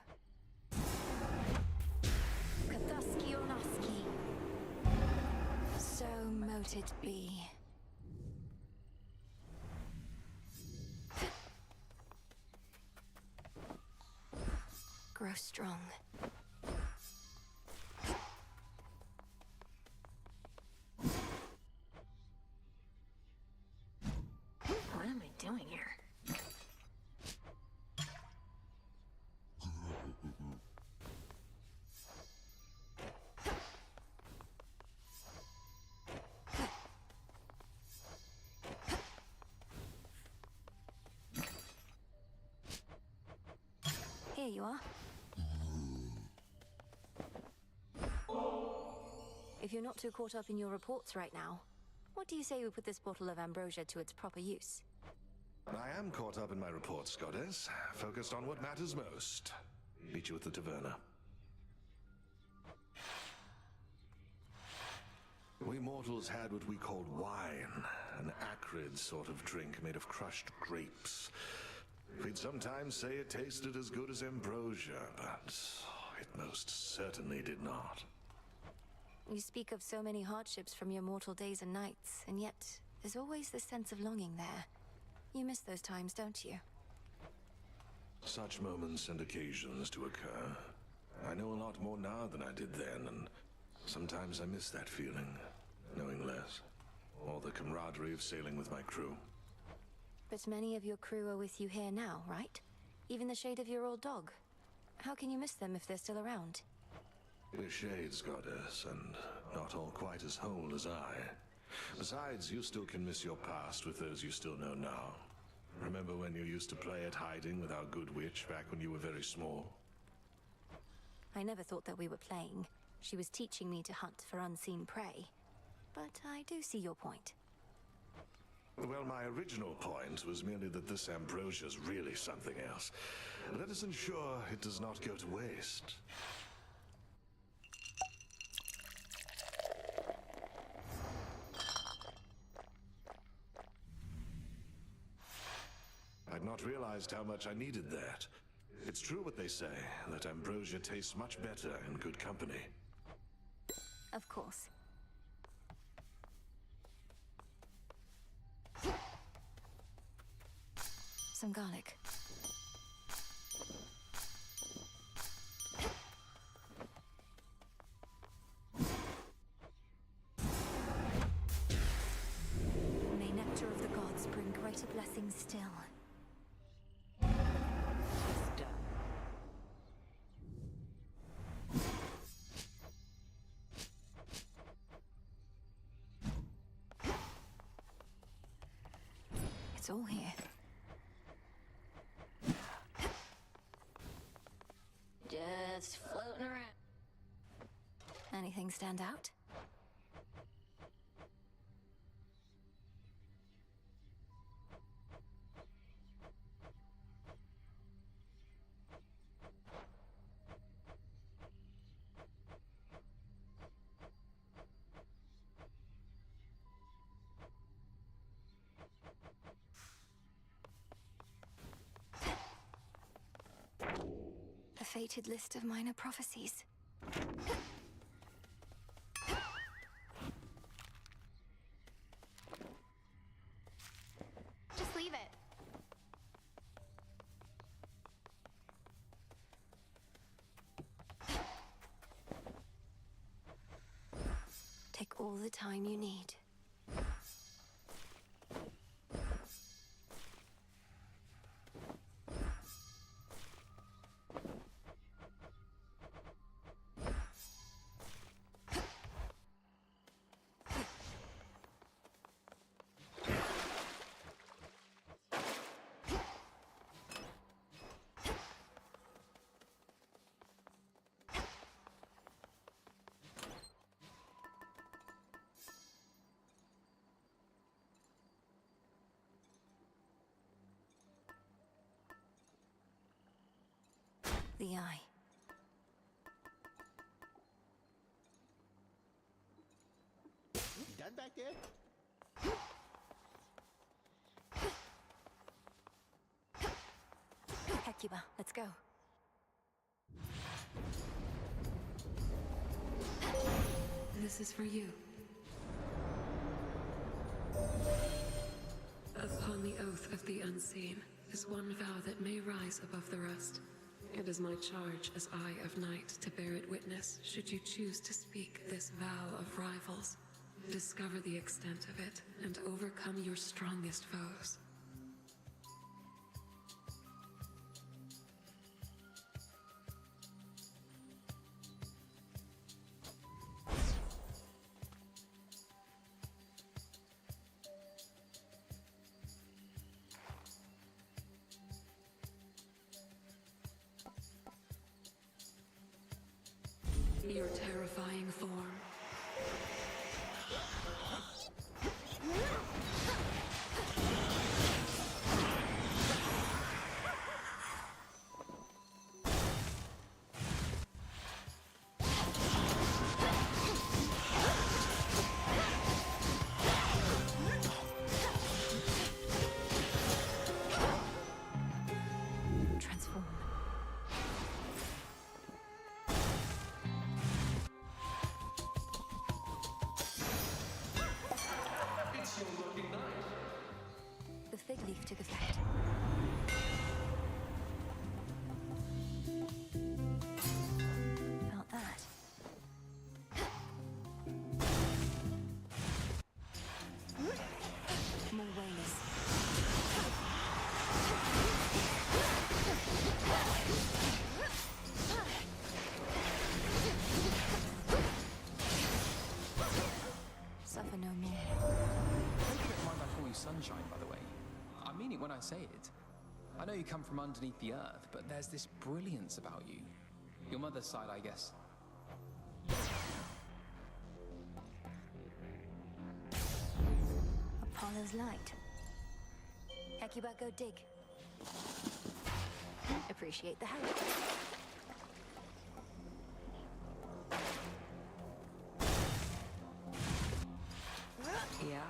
[SPEAKER 1] Kathuski Onoski. So mote it be. Grow strong.
[SPEAKER 10] What am I doing here?
[SPEAKER 1] Here you are. If you're not too caught up in your reports right now, what do you say we put this bottle of ambrosia to its proper use?
[SPEAKER 7] I am caught up in my reports, Goddess. Focused on what matters most. Meet you at the taverna. We mortals had what we called wine, an acrid sort of drink made of crushed grapes. We'd sometimes say it tasted as good as ambrosia, but it most certainly did not.
[SPEAKER 1] You speak of so many hardships from your mortal days and nights, and yet there's always this sense of longing there. You miss those times, don't you?
[SPEAKER 7] Such moments and occasions do occur. I know a lot more now than I did then, and sometimes I miss that feeling, knowing less. Or the camaraderie of sailing with my crew.
[SPEAKER 1] But many of your crew are with you here now, right? Even the shade of your old dog. How can you miss them if they're still around?
[SPEAKER 7] We're shades, Goddess, and not all quite as whole as I. Besides, you still can miss your past with those you still know now. Remember when you used to play at hiding with our good witch back when you were very small?
[SPEAKER 1] I never thought that we were playing. She was teaching me to hunt for unseen prey. But I do see your point.
[SPEAKER 7] Well, my original point was merely that this ambrosia's really something else. Let us ensure it does not go to waste. I'd not realized how much I needed that. It's true what they say, that ambrosia tastes much better in good company.
[SPEAKER 1] Of course. Some garlic. May nectar of the gods bring greater blessings still. It's all here.
[SPEAKER 14] Just floating around.
[SPEAKER 1] Anything stand out? The fated list of minor prophecies.
[SPEAKER 20] Just leave it.
[SPEAKER 1] Take all the time you need. The eye.
[SPEAKER 16] You done back there?
[SPEAKER 1] Hecuba, let's go.
[SPEAKER 5] This is for you. Upon the oath of the unseen is one vow that may rise above the rest. It is my charge as Eye of Night to bear it witness should you choose to speak this vow of rivals. Discover the extent of it and overcome your strongest foes. Your terrifying form. Transform. The fig leaf took effect. Felt that. More wayless. Suffer no more.
[SPEAKER 3] Hope you don't mind I call you Sunshine, by the way. I mean it when I say it. I know you come from underneath the earth, but there's this brilliance about you. Your mother's side, I guess.
[SPEAKER 1] Apollo's light. Hecuba, go dig. Appreciate the help.
[SPEAKER 4] Yeah?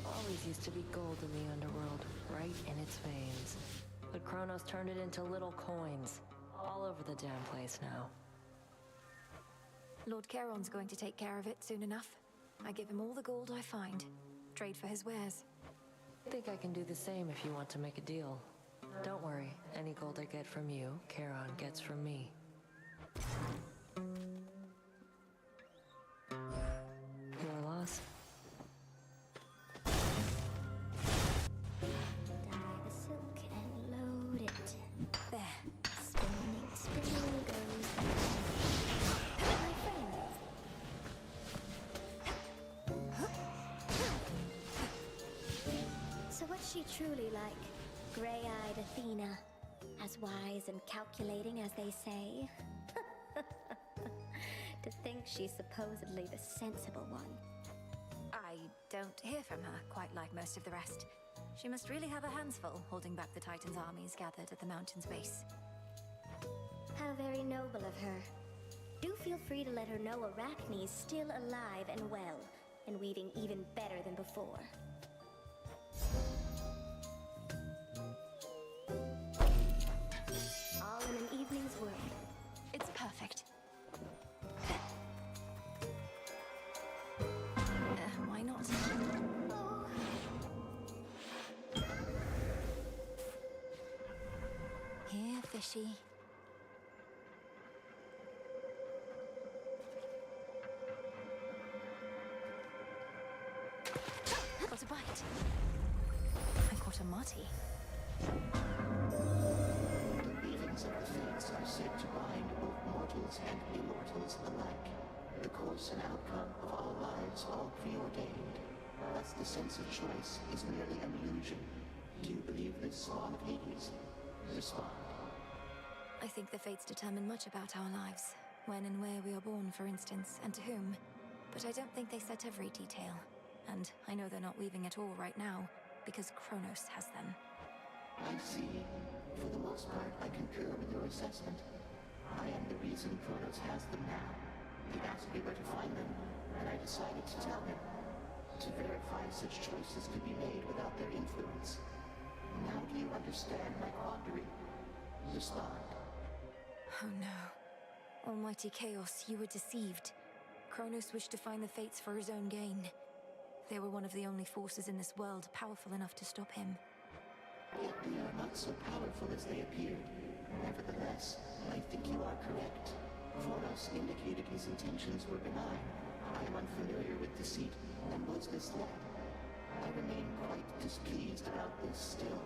[SPEAKER 4] Always used to be gold in the underworld, right in its veins. But Kronos turned it into little coins. All over the damn place now.
[SPEAKER 1] Lord Charon's going to take care of it soon enough. I give him all the gold I find. Trade for his wares.
[SPEAKER 4] Think I can do the same if you want to make a deal. Don't worry, any gold I get from you, Charon gets from me. Your loss.
[SPEAKER 20] Dye the silk and load it. There. Spinning, spinning goes the my friend. So what's she truly like? Gray-eyed Athena. As wise and calculating as they say. To think she's supposedly the sensible one.
[SPEAKER 1] I don't hear from her quite like most of the rest. She must really have her hands full holding back the Titans' armies gathered at the mountain's base.
[SPEAKER 20] How very noble of her. Do feel free to let her know Arachne's still alive and well, and weaving even better than before. All in an evening's work.
[SPEAKER 1] It's perfect. Why not? Here, fishy. Got a bite. I caught a marty.
[SPEAKER 6] The weavings of the fates are said to bind both mortals and immortals alike. The course and outcome of all lives all preordained. Thus the sense of choice is merely an illusion. Do you believe this, Spawn of Hades? Respond.
[SPEAKER 1] I think the fates determine much about our lives. When and where we are born, for instance, and to whom. But I don't think they set every detail. And I know they're not weaving at all right now, because Kronos has them.
[SPEAKER 6] I see. For the most part, I concur with your assessment. I am the reason Kronos has them now. He asked me where to find them, and I decided to tell him. To verify such choices could be made without their influence. Now do you understand my quandary? Respond.
[SPEAKER 1] Oh no. Almighty Chaos, you were deceived. Kronos wished to find the Fates for his own gain. They were one of the only forces in this world powerful enough to stop him.
[SPEAKER 6] Yet they are not so powerful as they appear. Nevertheless, I think you are correct. Kronos indicated his intentions were benign. I am unfamiliar with deceit and was misled. I remain quite displeased about this still.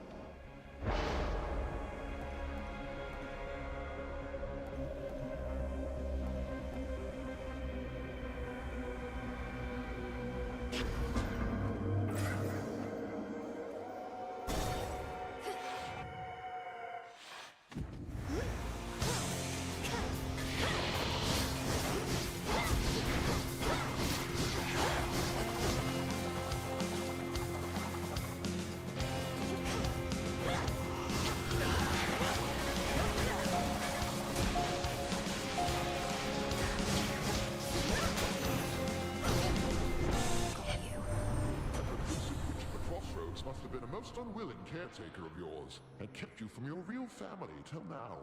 [SPEAKER 2] Must have been a most unwilling caretaker of yours, and kept you from your real family till now.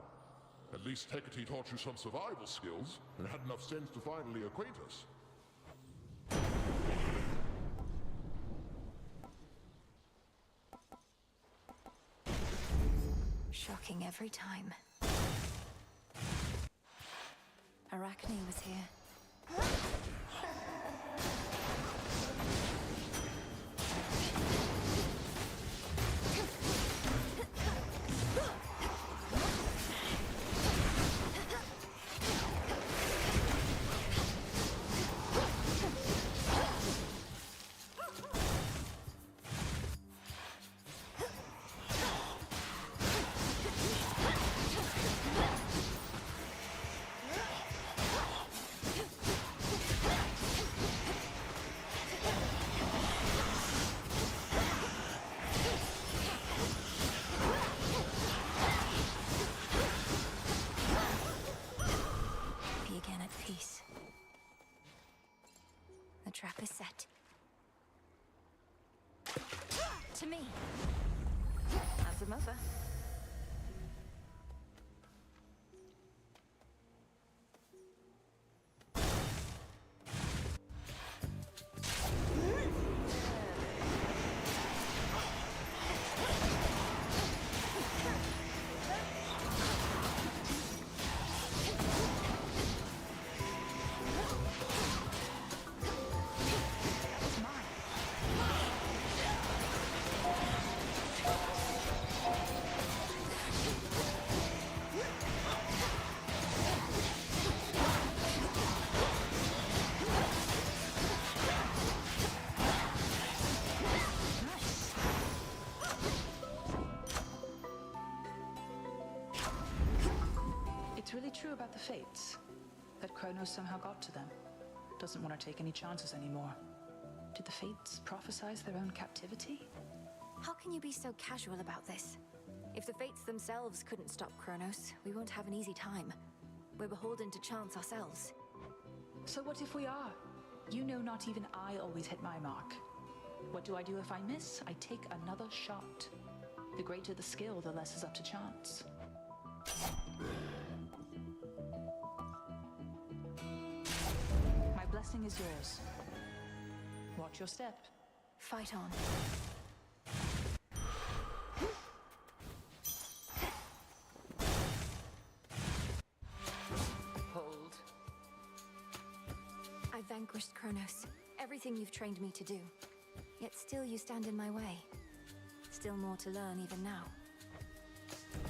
[SPEAKER 2] At least Hecate taught you some survival skills, and had enough sense to finally acquaint us.
[SPEAKER 1] Shocking every time. Arachne was here. The trap is set. To me. Have them over.
[SPEAKER 18] It's really true about the Fates. That Kronos somehow got to them. Doesn't want to take any chances anymore. Did the Fates prophesize their own captivity?
[SPEAKER 1] How can you be so casual about this? If the Fates themselves couldn't stop Kronos, we won't have an easy time. We're beholden to chance ourselves.
[SPEAKER 18] So what if we are? You know not even I always hit my mark. What do I do if I miss? I take another shot. The greater the skill, the less is up to chance. My blessing is yours. Watch your step.
[SPEAKER 1] Fight on.
[SPEAKER 17] Hold.
[SPEAKER 1] I vanquished Kronos. Everything you've trained me to do. Yet still you stand in my way. Still more to learn even now.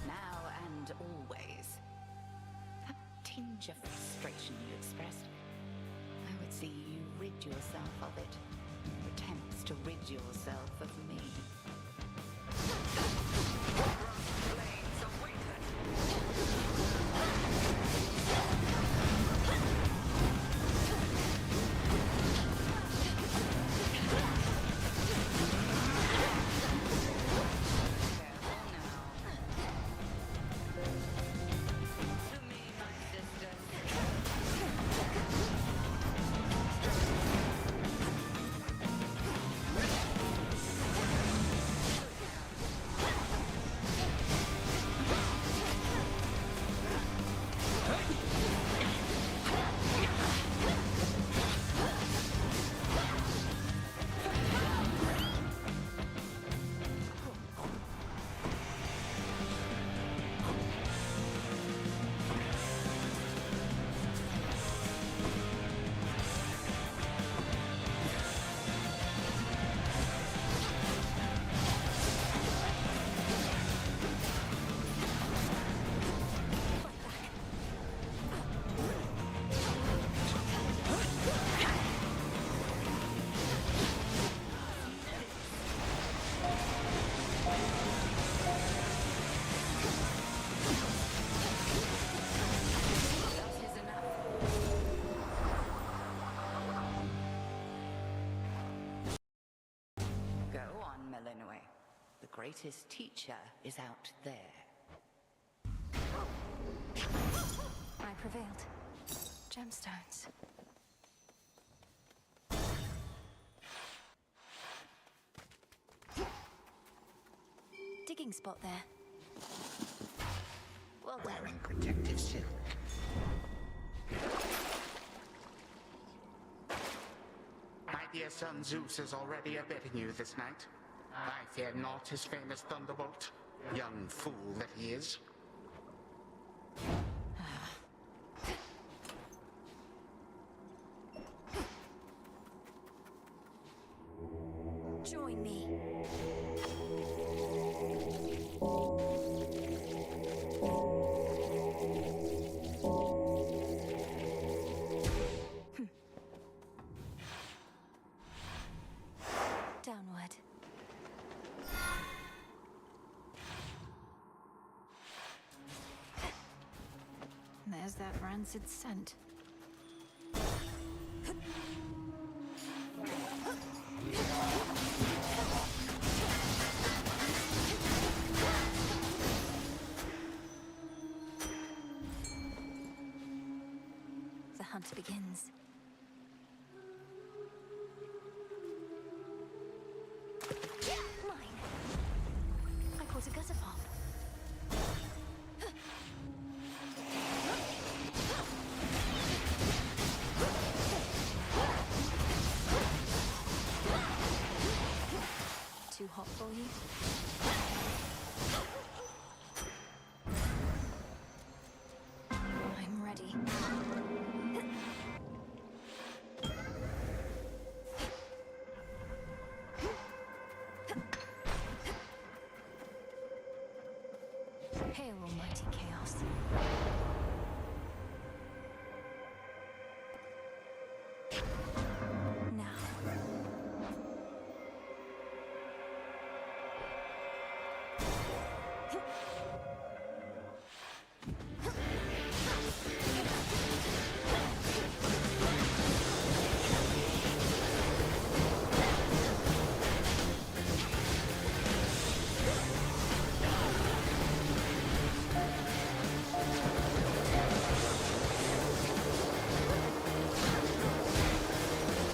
[SPEAKER 17] Now and always. That tinge of frustration you expressed, I would see you rid yourself of it. Attempts to rid yourself of me. Blades awaken! greatest teacher is out there.
[SPEAKER 1] I prevailed. Gemstones. Digging spot there. Well done.
[SPEAKER 6] Wearing protective silk. My dear son Zeus is already abetting you this night. I fear not his famous thunderbolt, young fool that he is.
[SPEAKER 1] Join me. Downward. There's that rancid scent. The hunt begins. Mine. I caught a Gutterpop. Too hot for you? I'm ready. Hail, almighty chaos. Now.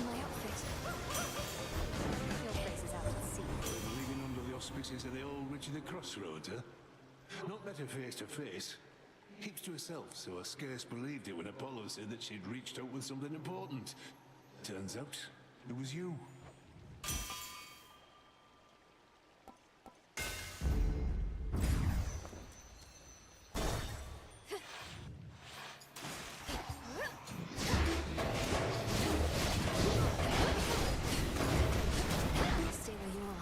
[SPEAKER 1] My outfit. Your place is out at sea.
[SPEAKER 11] Living under the auspices of the old witch of the crossroads, huh? Not met her face to face. Keeps to herself, so I scarce believed it when Apollo said that she'd reached out with something important. Turns out, it was you.
[SPEAKER 1] Stay where you are.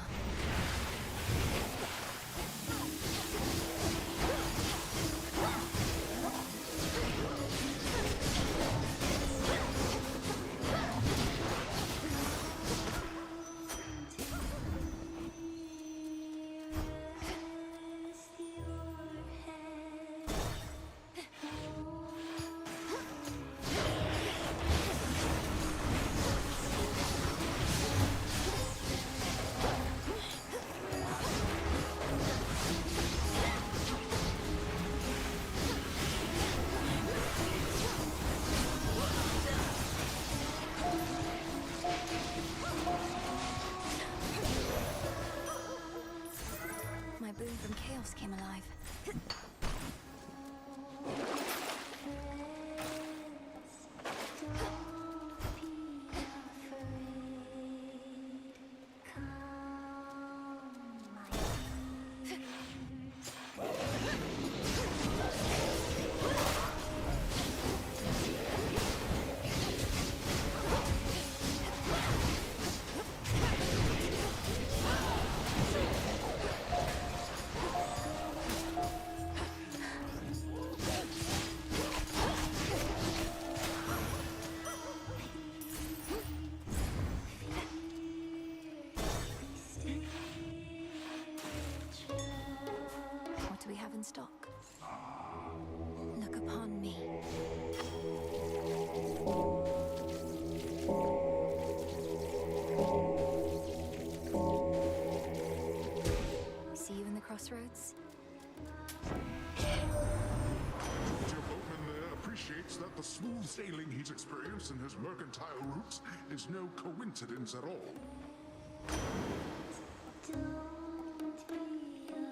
[SPEAKER 2] the smooth sailing he's experienced in his mercantile routes is no coincidence at all.
[SPEAKER 19] Don't be afraid.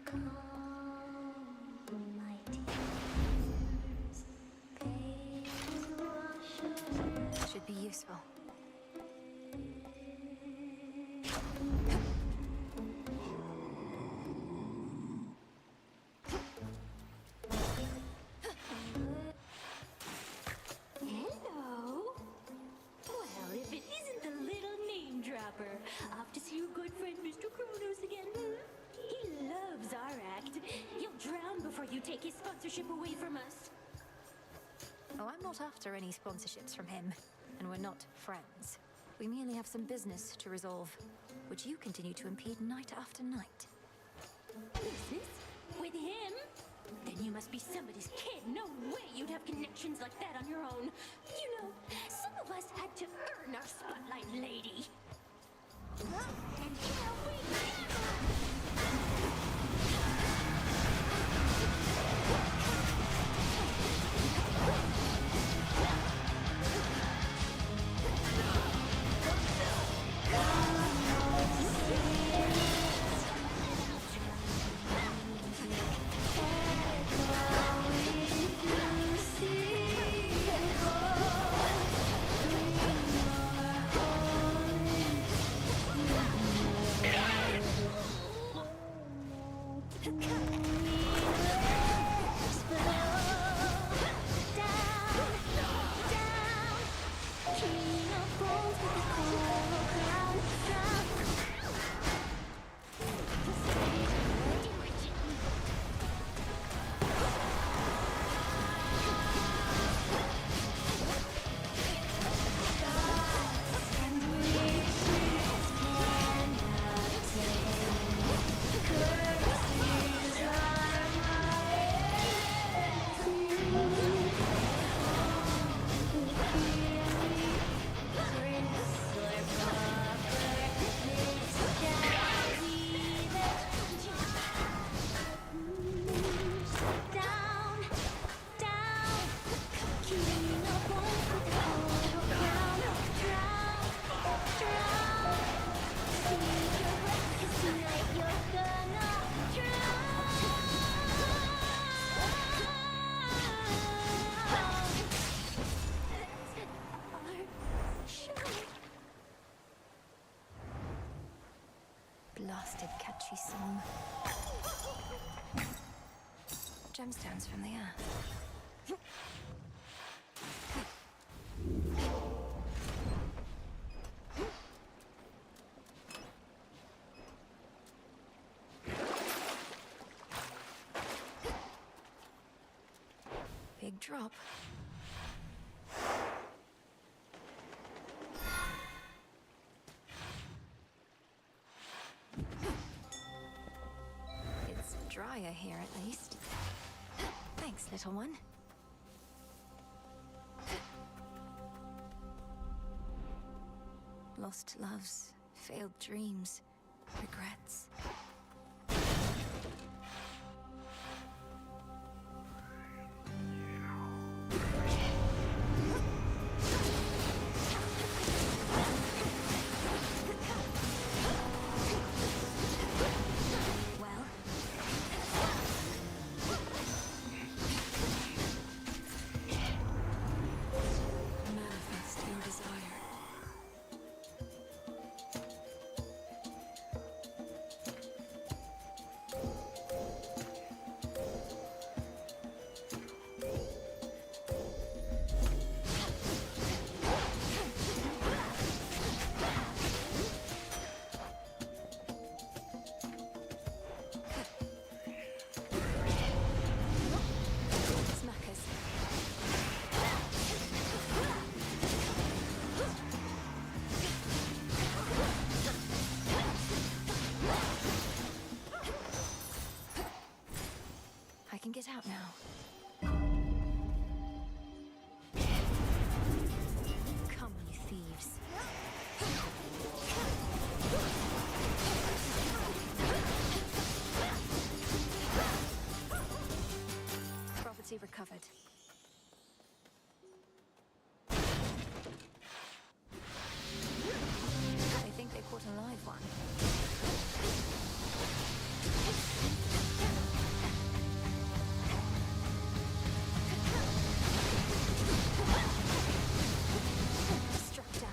[SPEAKER 19] Come, my tears. Pain washes.
[SPEAKER 1] Should be useful.
[SPEAKER 15] Hello. Well, if it isn't the little name dropper. Off to see your good friend Mr. Kronos again. He loves our act. He'll drown before you take his sponsorship away from us.
[SPEAKER 1] Oh, I'm not after any sponsorships from him, and we're not friends. We merely have some business to resolve, which you continue to impede night after night.
[SPEAKER 15] Business? With him? Then you must be somebody's kid. No way you'd have connections like that on your own. You know, some of us had to earn our spotlight, lady. And here we
[SPEAKER 1] Blasted catchy song. Gemstones from the earth. Big drop. It's drier here at least. Thanks, little one. Lost loves, failed dreams, regrets.
[SPEAKER 5] Manifest your desire.
[SPEAKER 1] Smackers. I can get out now. Come, you thieves. Property property recovered. They think they caught a live one. Struck down.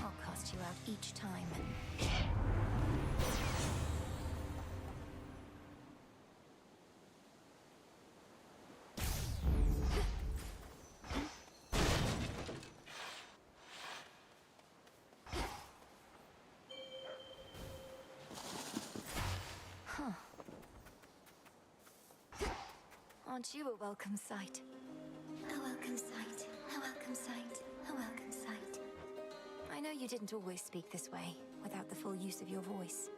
[SPEAKER 1] I'll cost you out each time. Huh. Aren't you a welcome sight?
[SPEAKER 19] A welcome sight. A welcome sight. A welcome sight.
[SPEAKER 1] I know you didn't always speak this way, without the full use of your voice.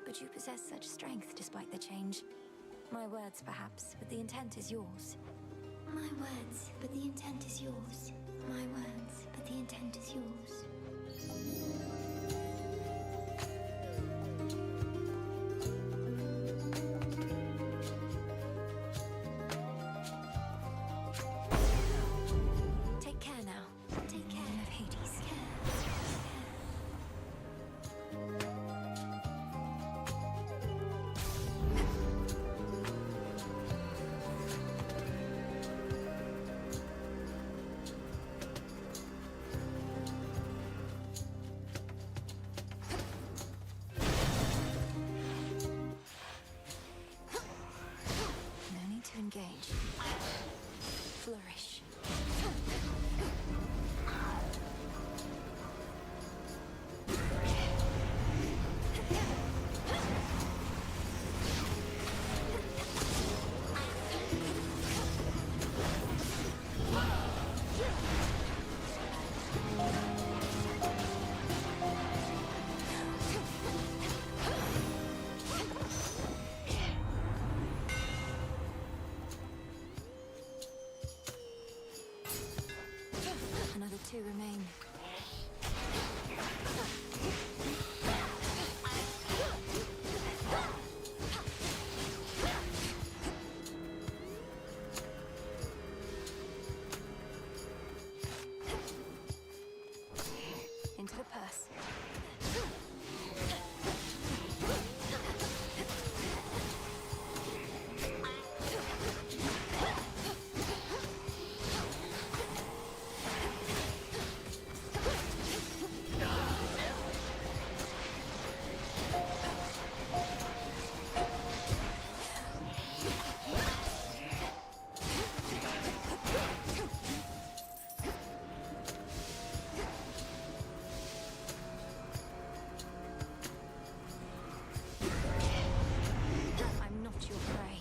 [SPEAKER 1] But you possess such strength despite the change. My words, perhaps, but the intent is yours.
[SPEAKER 19] My words, but the intent is yours. My words, but the intent is yours.
[SPEAKER 1] Take care now.
[SPEAKER 19] Take care.
[SPEAKER 1] Of Hades. No need to engage. Flourish. Another two remain. Into the purse. I'm not your prey.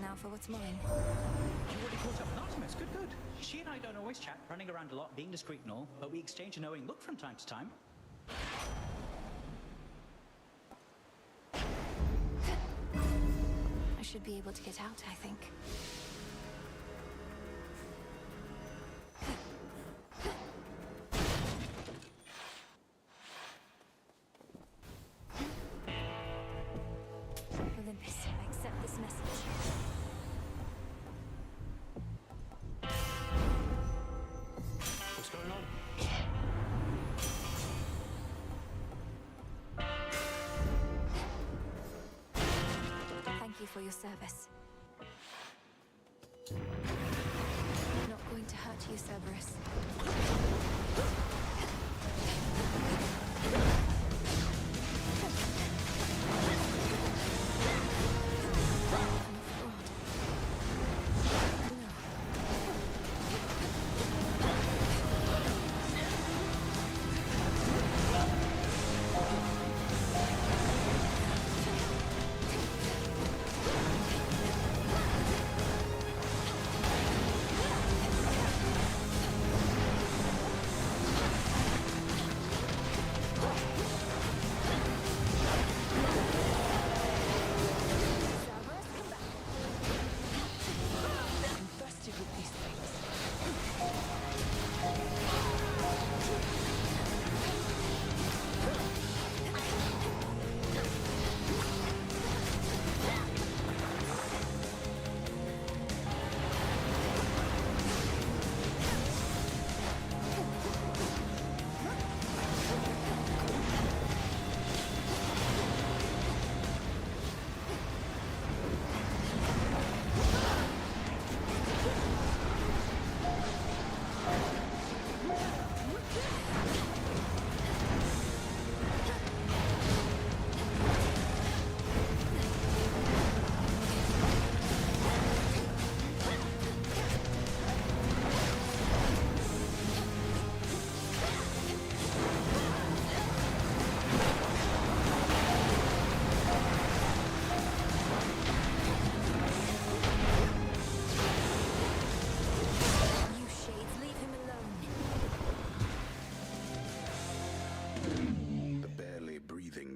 [SPEAKER 1] Now for what's mine.
[SPEAKER 13] You already caught up with Artemis. Good, good. She and I don't always chat, running around a lot, being discreet and all, but we exchange a knowing look from time to time.
[SPEAKER 1] I should be able to get out, I think. Olympus, I accept this message.
[SPEAKER 11] What's going on?
[SPEAKER 1] service. Not going to hurt you, Cerberus.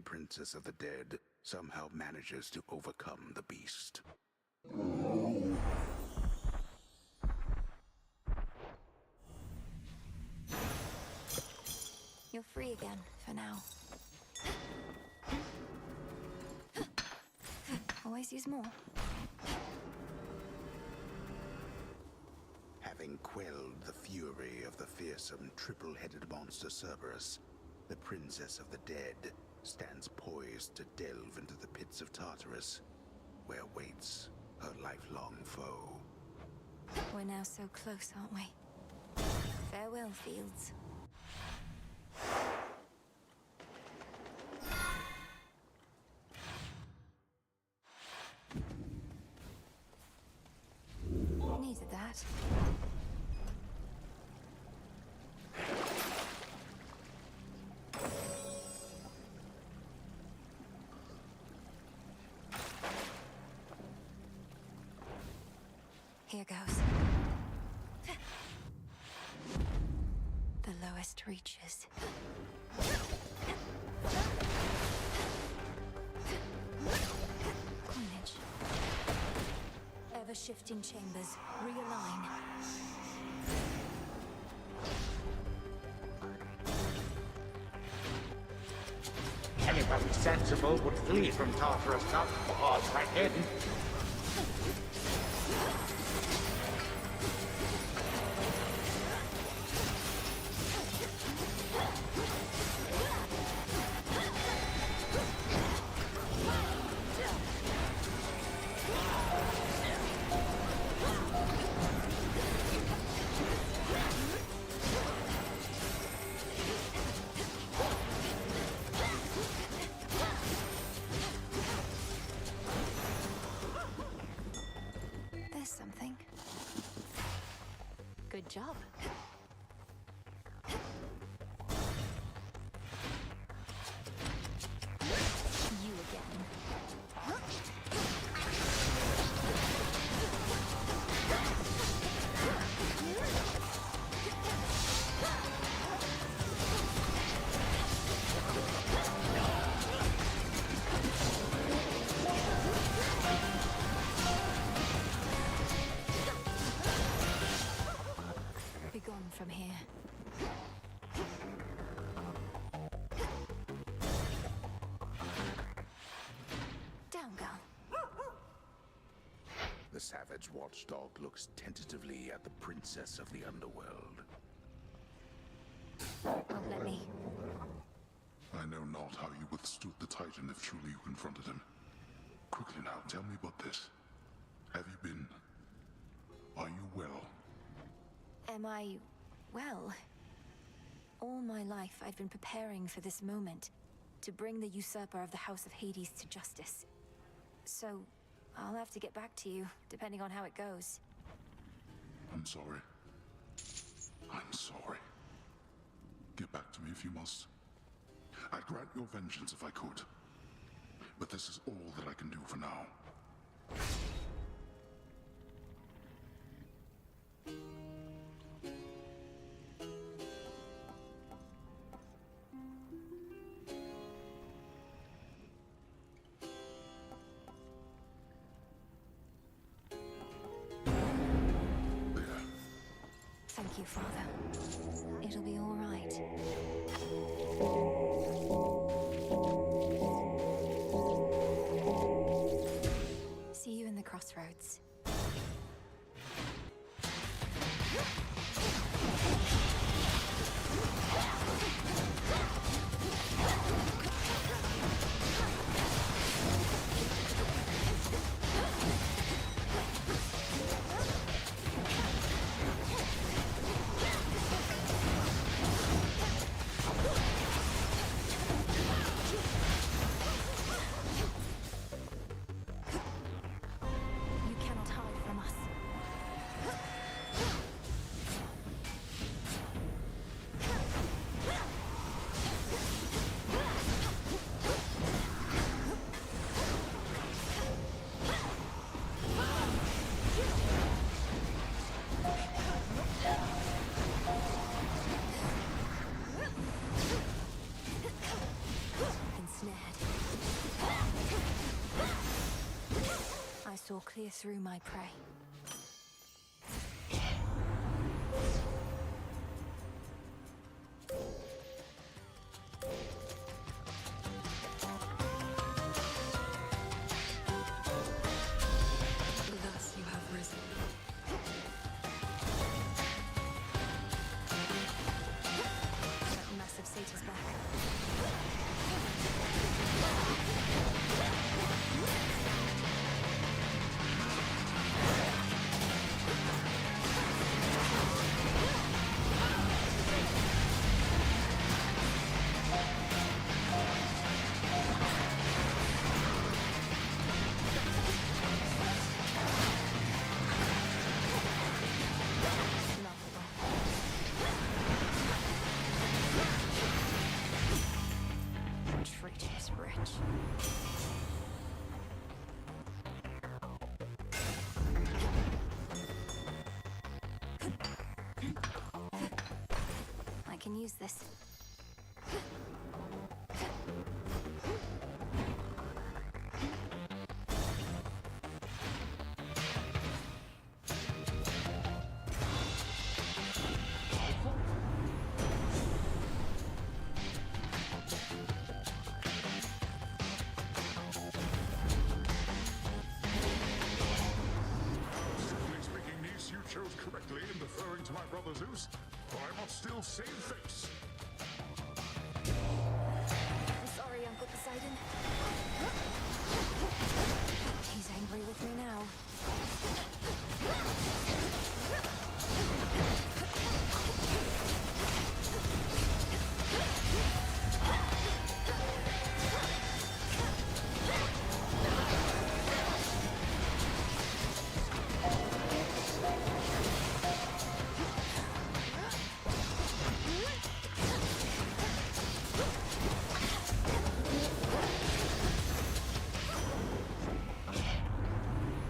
[SPEAKER 9] Princess of the Dead somehow manages to overcome the beast.
[SPEAKER 1] You're free again, for now. Always use more.
[SPEAKER 9] Having quelled the fury of the fearsome triple-headed monster Cerberus, the Princess of the Dead stands poised to delve into the pits of Tartarus, where waits her lifelong foe.
[SPEAKER 1] We're now so close, aren't we? Farewell, Fields. Needed that. Here goes. The lowest reaches. Coinage. Ever-shifting chambers. Realign.
[SPEAKER 12] Anybody sensible would flee from Tartarus, not pause right hidden.
[SPEAKER 1] Good job. You again. Be gone from here. Down, girl.
[SPEAKER 9] The savage watchdog looks tentatively at the princess of the underworld.
[SPEAKER 1] Won't let me.
[SPEAKER 2] I know not how you withstood the Titan if truly you confronted him. Quickly now, tell me about this. Have you been... Are you well?
[SPEAKER 1] Am I... well? All my life, I've been preparing for this moment, to bring the usurper of the House of Hades to justice. So, I'll have to get back to you, depending on how it goes.
[SPEAKER 2] I'm sorry. I'm sorry. Get back to me if you must. I'd grant your vengeance if I could. But this is all that I can do for now.
[SPEAKER 1] Thank you, Father. It'll be all right. See you in the crossroads. You cannot hide from us. Ensnared. I saw clear through my prey.
[SPEAKER 5] Thus you have risen.
[SPEAKER 1] That massive satyr's back. Traitorous wretch. I can use this.
[SPEAKER 2] Strictly speaking, niece, you chose correctly in deferring to my brother Zeus, but I must still save face.
[SPEAKER 1] I'm sorry, Uncle Poseidon. He's angry with me now.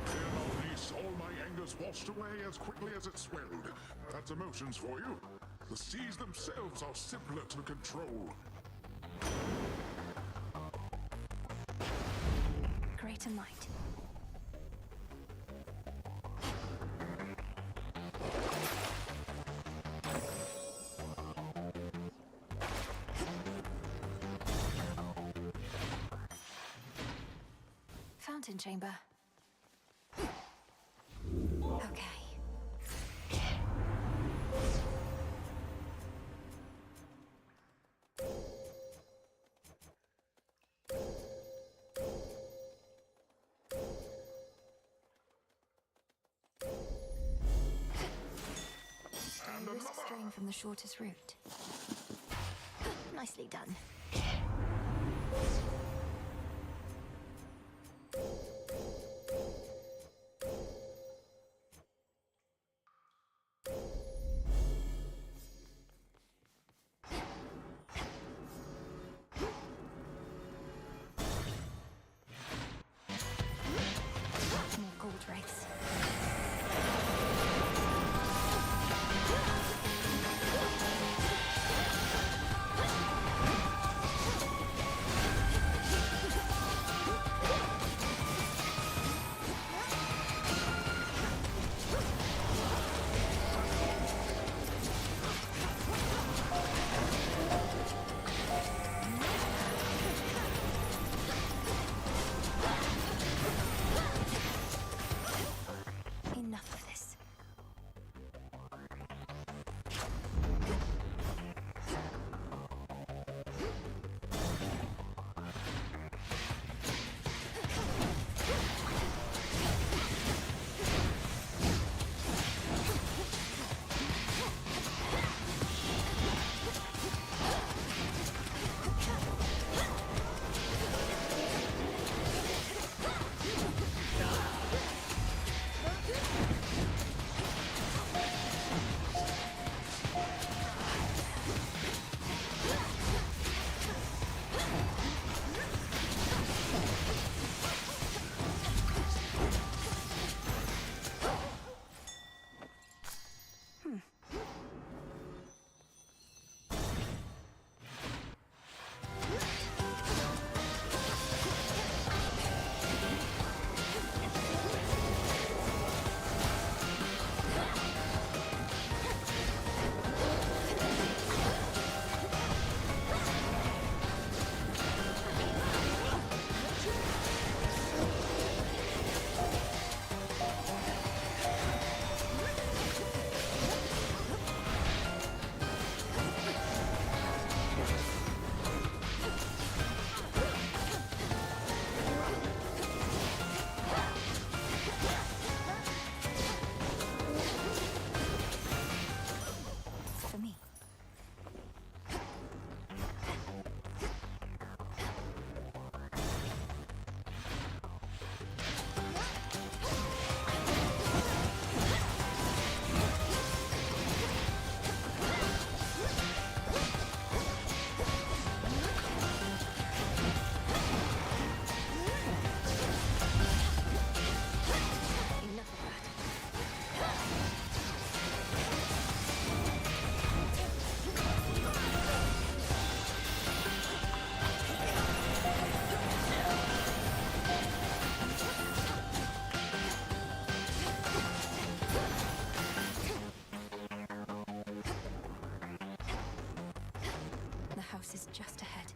[SPEAKER 2] Fear not, niece, all my anger's washed away as quickly as it swelled. That's emotions for you. The seas themselves are simpler to control.
[SPEAKER 1] Great and light. Fountain chamber. Okay. from the shortest route. Nicely done. More gold race. Enough of this. For me. Enough of that. The house is just ahead.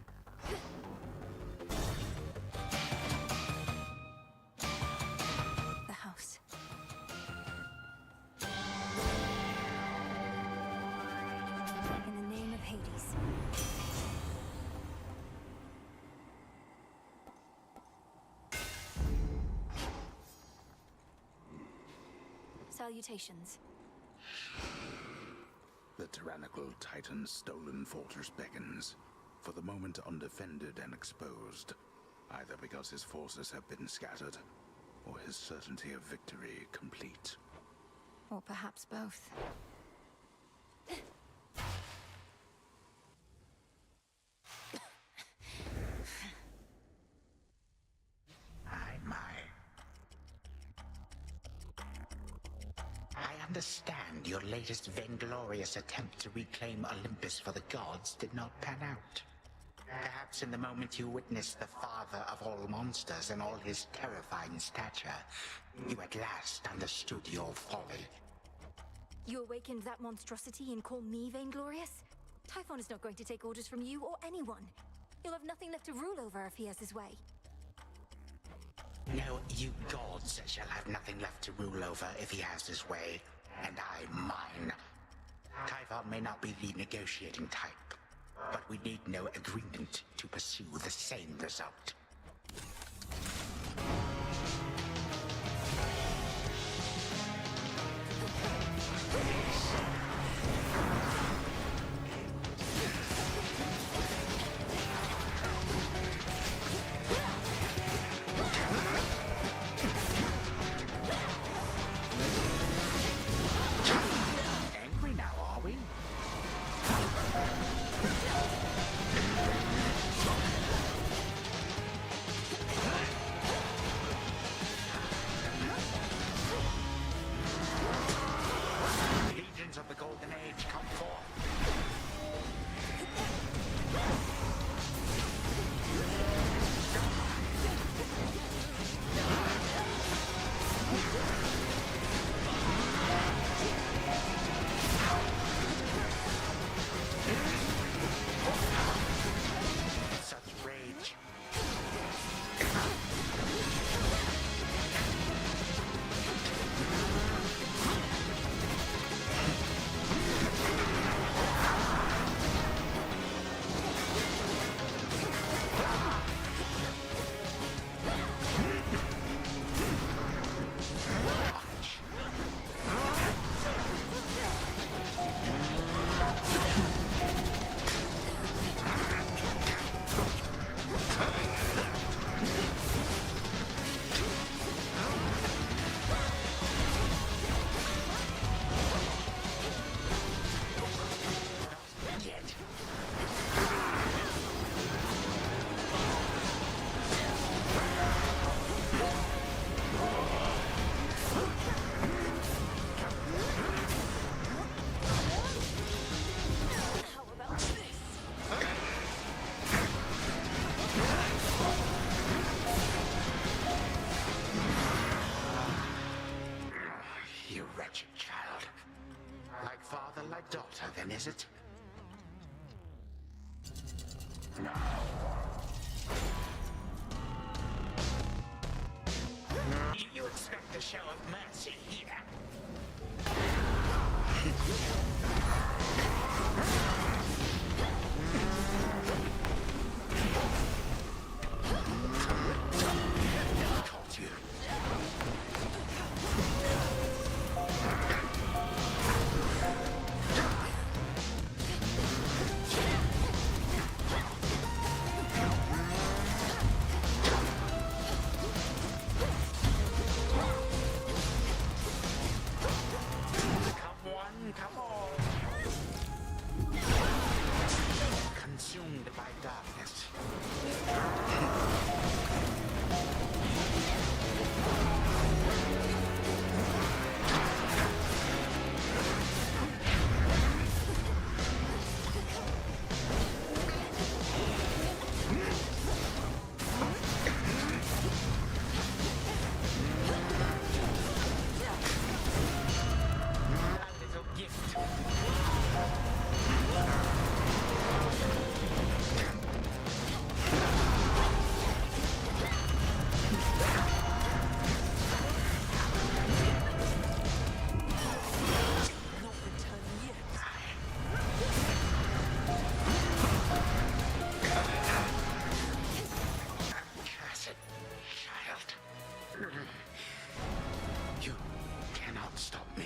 [SPEAKER 1] The house. In the name of Hades. Salutations.
[SPEAKER 9] The tyrannical Titan's stolen fortress beckons, for the moment undefended and exposed, either because his forces have been scattered, or his certainty of victory complete.
[SPEAKER 1] Or perhaps both.
[SPEAKER 12] I understand your latest vainglorious attempt to reclaim Olympus for the gods did not pan out. Perhaps in the moment you witnessed the father of all monsters and all his terrifying stature, you at last understood your folly.
[SPEAKER 1] You awakened that monstrosity and call me vainglorious? Typhon is not going to take orders from you or anyone. You'll have nothing left to rule over if he has his way.
[SPEAKER 12] No, you gods shall have nothing left to rule over if he has his way, and I mine. Typhon may not be the negotiating type, but we need no agreement to pursue the same result. You expect a show of mercy here? Caught you. Come on. Consumed by darkness. You cannot stop me.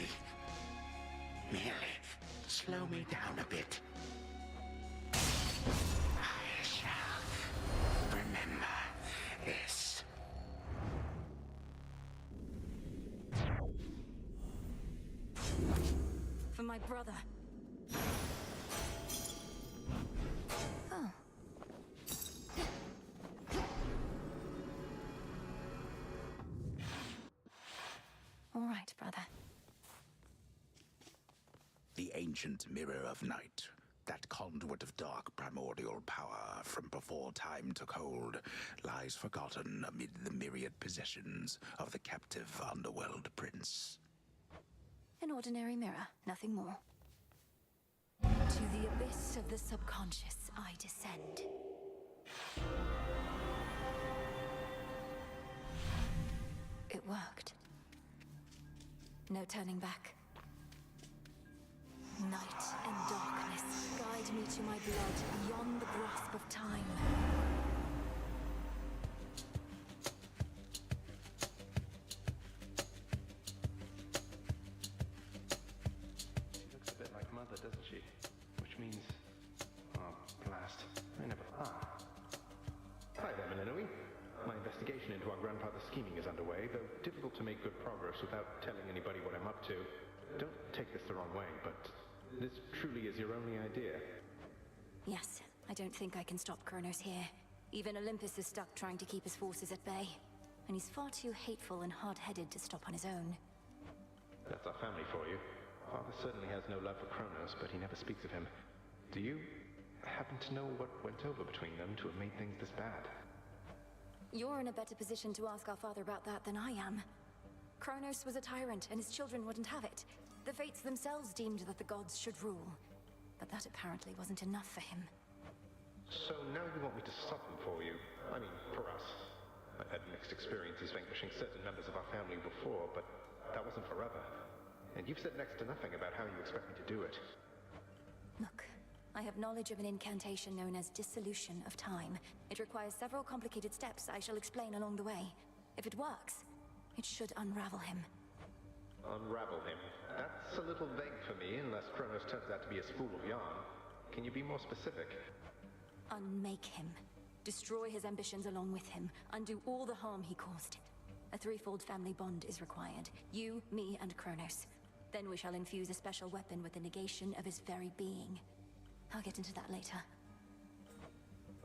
[SPEAKER 12] Merely slow me down a bit. I shall remember this.
[SPEAKER 1] For my brother. Oh. All right, brother.
[SPEAKER 9] The ancient mirror of night, that conduit of dark primordial power from before time took hold, lies forgotten amid the myriad possessions of the captive underworld prince.
[SPEAKER 1] An ordinary mirror, nothing more. To the abyss of the subconscious I descend. It worked. No turning back. Night and darkness guide me to my blood beyond the grasp of time.
[SPEAKER 8] She looks a bit like Mother, doesn't she? Which means... oh, blast. I never... Ah. Hi there, Melinoe. My investigation into our grandfather's scheming is underway, though difficult to make good progress without telling anybody what I'm up to. Don't take this the wrong way, but this truly is your only idea.
[SPEAKER 1] Yes, I don't think I can stop Kronos here. Even Olympus is stuck trying to keep his forces at bay. And he's far too hateful and hard-headed to stop on his own.
[SPEAKER 8] That's our family for you. Father certainly has no love for Kronos, but he never speaks of him. Do you happen to know what went over between them to have made things this bad?
[SPEAKER 1] You're in a better position to ask our father about that than I am. Kronos was a tyrant, and his children wouldn't have it. The Fates themselves deemed that the gods should rule. But that apparently wasn't enough for him.
[SPEAKER 8] So now you want me to stop them for you? I mean, for us. I've had mixed experiences vanquishing certain members of our family before, but that wasn't forever. And you've said next to nothing about how you expect me to do it.
[SPEAKER 1] Look, I have knowledge of an incantation known as Dissolution of Time. It requires several complicated steps I shall explain along the way. If it works, it should unravel him.
[SPEAKER 8] Unravel him? That's a little vague for me, unless Kronos turns out to be a spool of yarn. Can you be more specific?
[SPEAKER 1] Unmake him. Destroy his ambitions along with him. Undo all the harm he caused. A threefold family bond is required. You, me, and Kronos. Then we shall infuse a special weapon with the negation of his very being. I'll get into that later.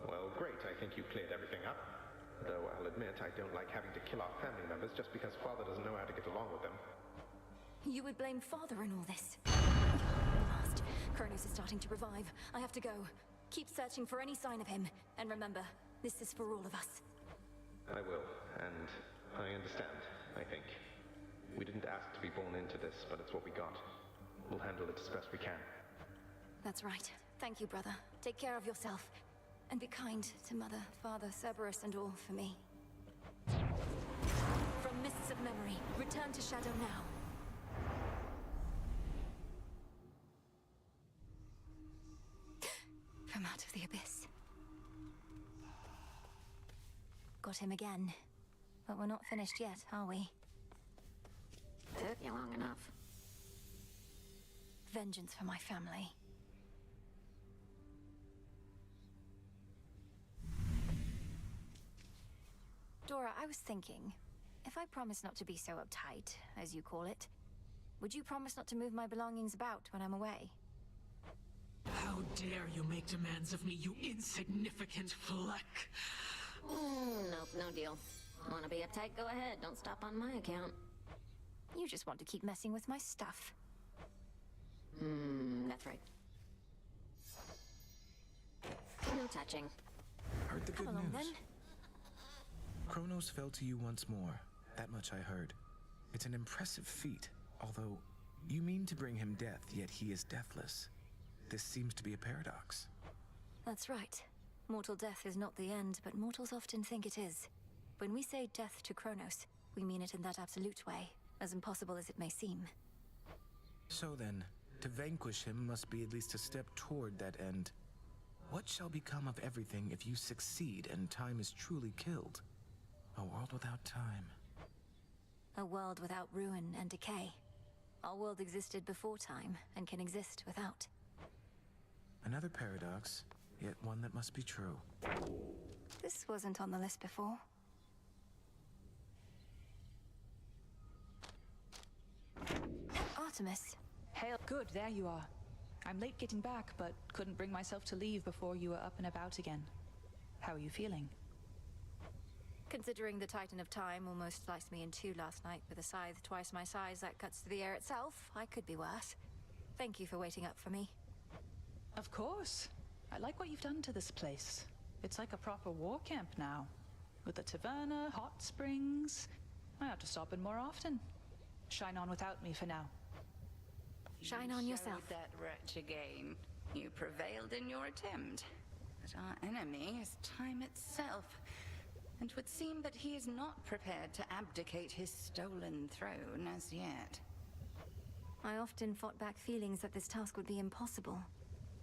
[SPEAKER 8] Well, great. I think you cleared everything up. Though I'll admit I don't like having to kill our family members just because Father doesn't know how to get along with them.
[SPEAKER 1] You would blame Father in all this? At last, Kronos is starting to revive. I have to go. Keep searching for any sign of him. And remember, this is for all of us.
[SPEAKER 8] I will, and I understand, I think. We didn't ask to be born into this, but it's what we got. We'll handle it as best we can.
[SPEAKER 1] That's right. Thank you, brother. Take care of yourself. And be kind to Mother, Father, Cerberus, and all for me. From mists of memory, return to Shadow now. From out of the abyss. Got him again. But we're not finished yet, are we?
[SPEAKER 14] Took you long enough.
[SPEAKER 1] Vengeance for my family. Dora, I was thinking, if I promise not to be so uptight, as you call it, would you promise not to move my belongings about when I'm away?
[SPEAKER 21] How dare you make demands of me, you insignificant fleck!
[SPEAKER 14] Nope, no deal. Wanna be uptight? Go ahead. Don't stop on my account.
[SPEAKER 1] You just want to keep messing with my stuff.
[SPEAKER 14] That's right. No touching.
[SPEAKER 22] Heard the good
[SPEAKER 1] Come along,
[SPEAKER 22] news.
[SPEAKER 1] then.
[SPEAKER 22] Kronos fell to you once more. That much I heard. It's an impressive feat, although you mean to bring him death, yet he is deathless. This seems to be a paradox.
[SPEAKER 1] That's right. Mortal death is not the end, but mortals often think it is. When we say death to Kronos, we mean it in that absolute way, as impossible as it may seem.
[SPEAKER 22] So then, to vanquish him must be at least a step toward that end. What shall become of everything if you succeed and time is truly killed? A world without time.
[SPEAKER 1] A world without ruin and decay. Our world existed before time, and can exist without.
[SPEAKER 22] Another paradox, yet one that must be true.
[SPEAKER 1] This wasn't on the list before. Artemis.
[SPEAKER 18] Hail. Good, there you are. I'm late getting back, but couldn't bring myself to leave before you were up and about again. How are you feeling?
[SPEAKER 1] Considering the Titan of Time almost sliced me in two last night with a scythe twice my size that cuts through the air itself, I could be worse. Thank you for waiting up for me.
[SPEAKER 18] Of course. I like what you've done to this place. It's like a proper war camp now. With a taverna, hot springs. I ought to stop in more often. Shine on without me for now.
[SPEAKER 1] Shine on yourself.
[SPEAKER 17] That wretch again. You prevailed in your attempt. But our enemy is time itself. And 'twould seem that he is not prepared to abdicate his stolen throne as yet.
[SPEAKER 1] I often fought back feelings that this task would be impossible.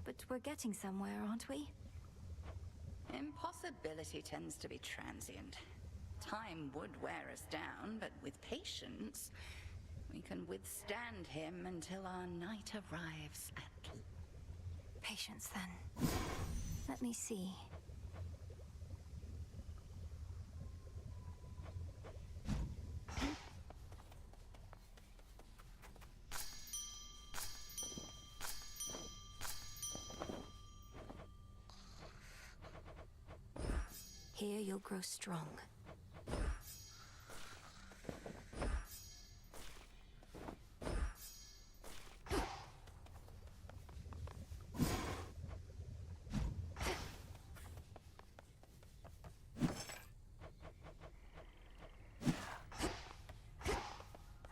[SPEAKER 1] But we're getting somewhere, aren't we?
[SPEAKER 17] Impossibility tends to be transient. Time would wear us down, but with patience, we can withstand him until our night arrives at last.
[SPEAKER 1] Patience, then. Let me see. Here you'll grow strong.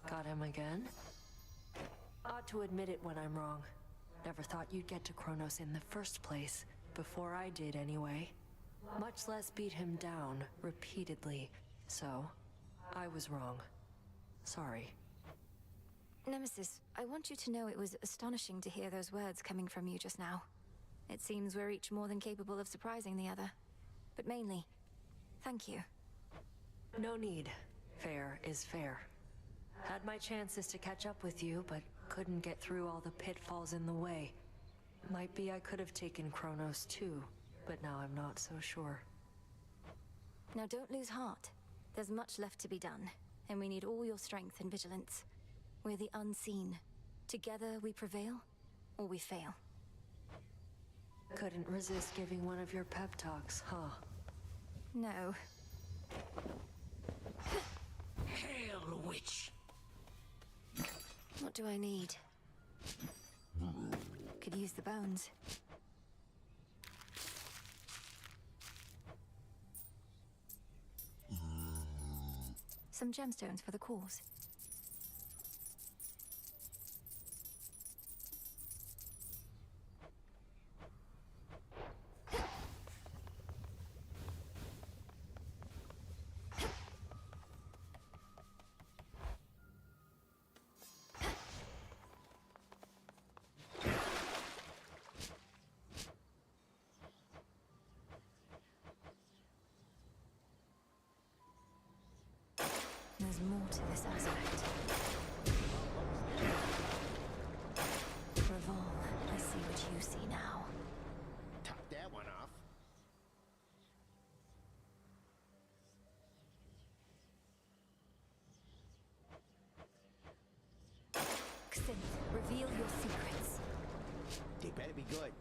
[SPEAKER 4] Got him again? Ought to admit it when I'm wrong. Never thought you'd get to Kronos in the first place. Before I did, anyway. Much less beat him down repeatedly. So, I was wrong. Sorry.
[SPEAKER 1] Nemesis, I want you to know it was astonishing to hear those words coming from you just now. It seems we're each more than capable of surprising the other. But mainly, thank you.
[SPEAKER 4] No need. Fair is fair. Had my chances to catch up with you, but couldn't get through all the pitfalls in the way. Might be I could have taken Kronos too, but now I'm not so sure.
[SPEAKER 1] Now don't lose heart. There's much left to be done, and we need all your strength and vigilance. We're the unseen. Together we prevail, or we fail.
[SPEAKER 4] Couldn't resist giving one of your pep talks, huh?
[SPEAKER 1] No.
[SPEAKER 21] Hail, witch!
[SPEAKER 1] What do I need? Could use the bones. Some gemstones for the cause. this aspect. Revolve, I see what you see now.
[SPEAKER 16] Top that one off.
[SPEAKER 1] Xinth, reveal your secrets.
[SPEAKER 16] They better be good.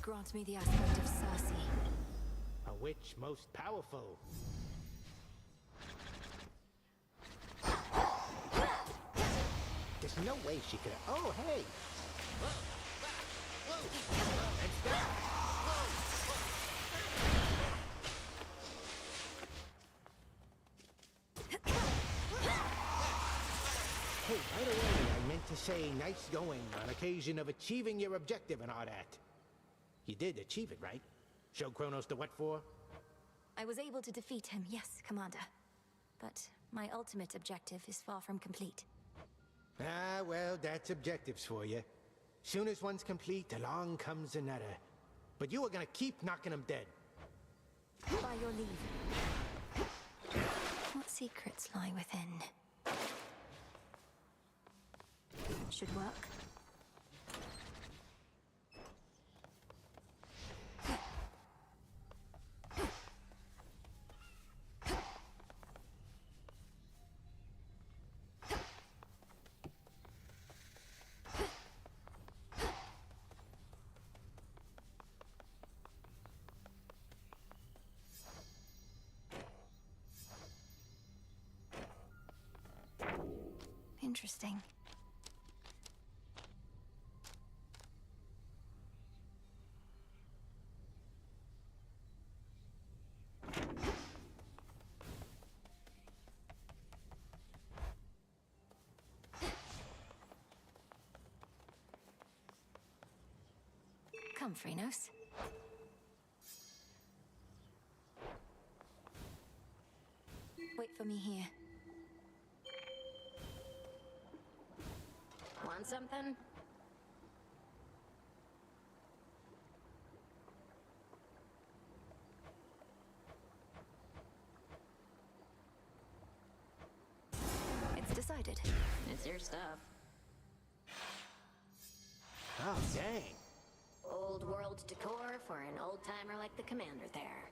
[SPEAKER 1] Grant me the aspect of Cersei.
[SPEAKER 16] A witch most powerful. There's no way she could have. Oh, hey! That's that. Hey, by the way, I meant to say nice going on occasion of achieving your objective and all that. You did achieve it, right? Show Kronos the what for?
[SPEAKER 1] I was able to defeat him, yes, Commander. But my ultimate objective is far from complete.
[SPEAKER 16] Ah, well, that's objectives for you. Soon as one's complete, along comes another. But you are gonna keep knocking them dead.
[SPEAKER 1] By your leave. What secrets lie within? Should work. Interesting. Come, Phrynos. Wait for me here.
[SPEAKER 14] Want something?
[SPEAKER 1] It's decided.
[SPEAKER 14] It's your stuff.
[SPEAKER 16] Oh, dang.
[SPEAKER 14] Old world decor for an old timer like the commander there.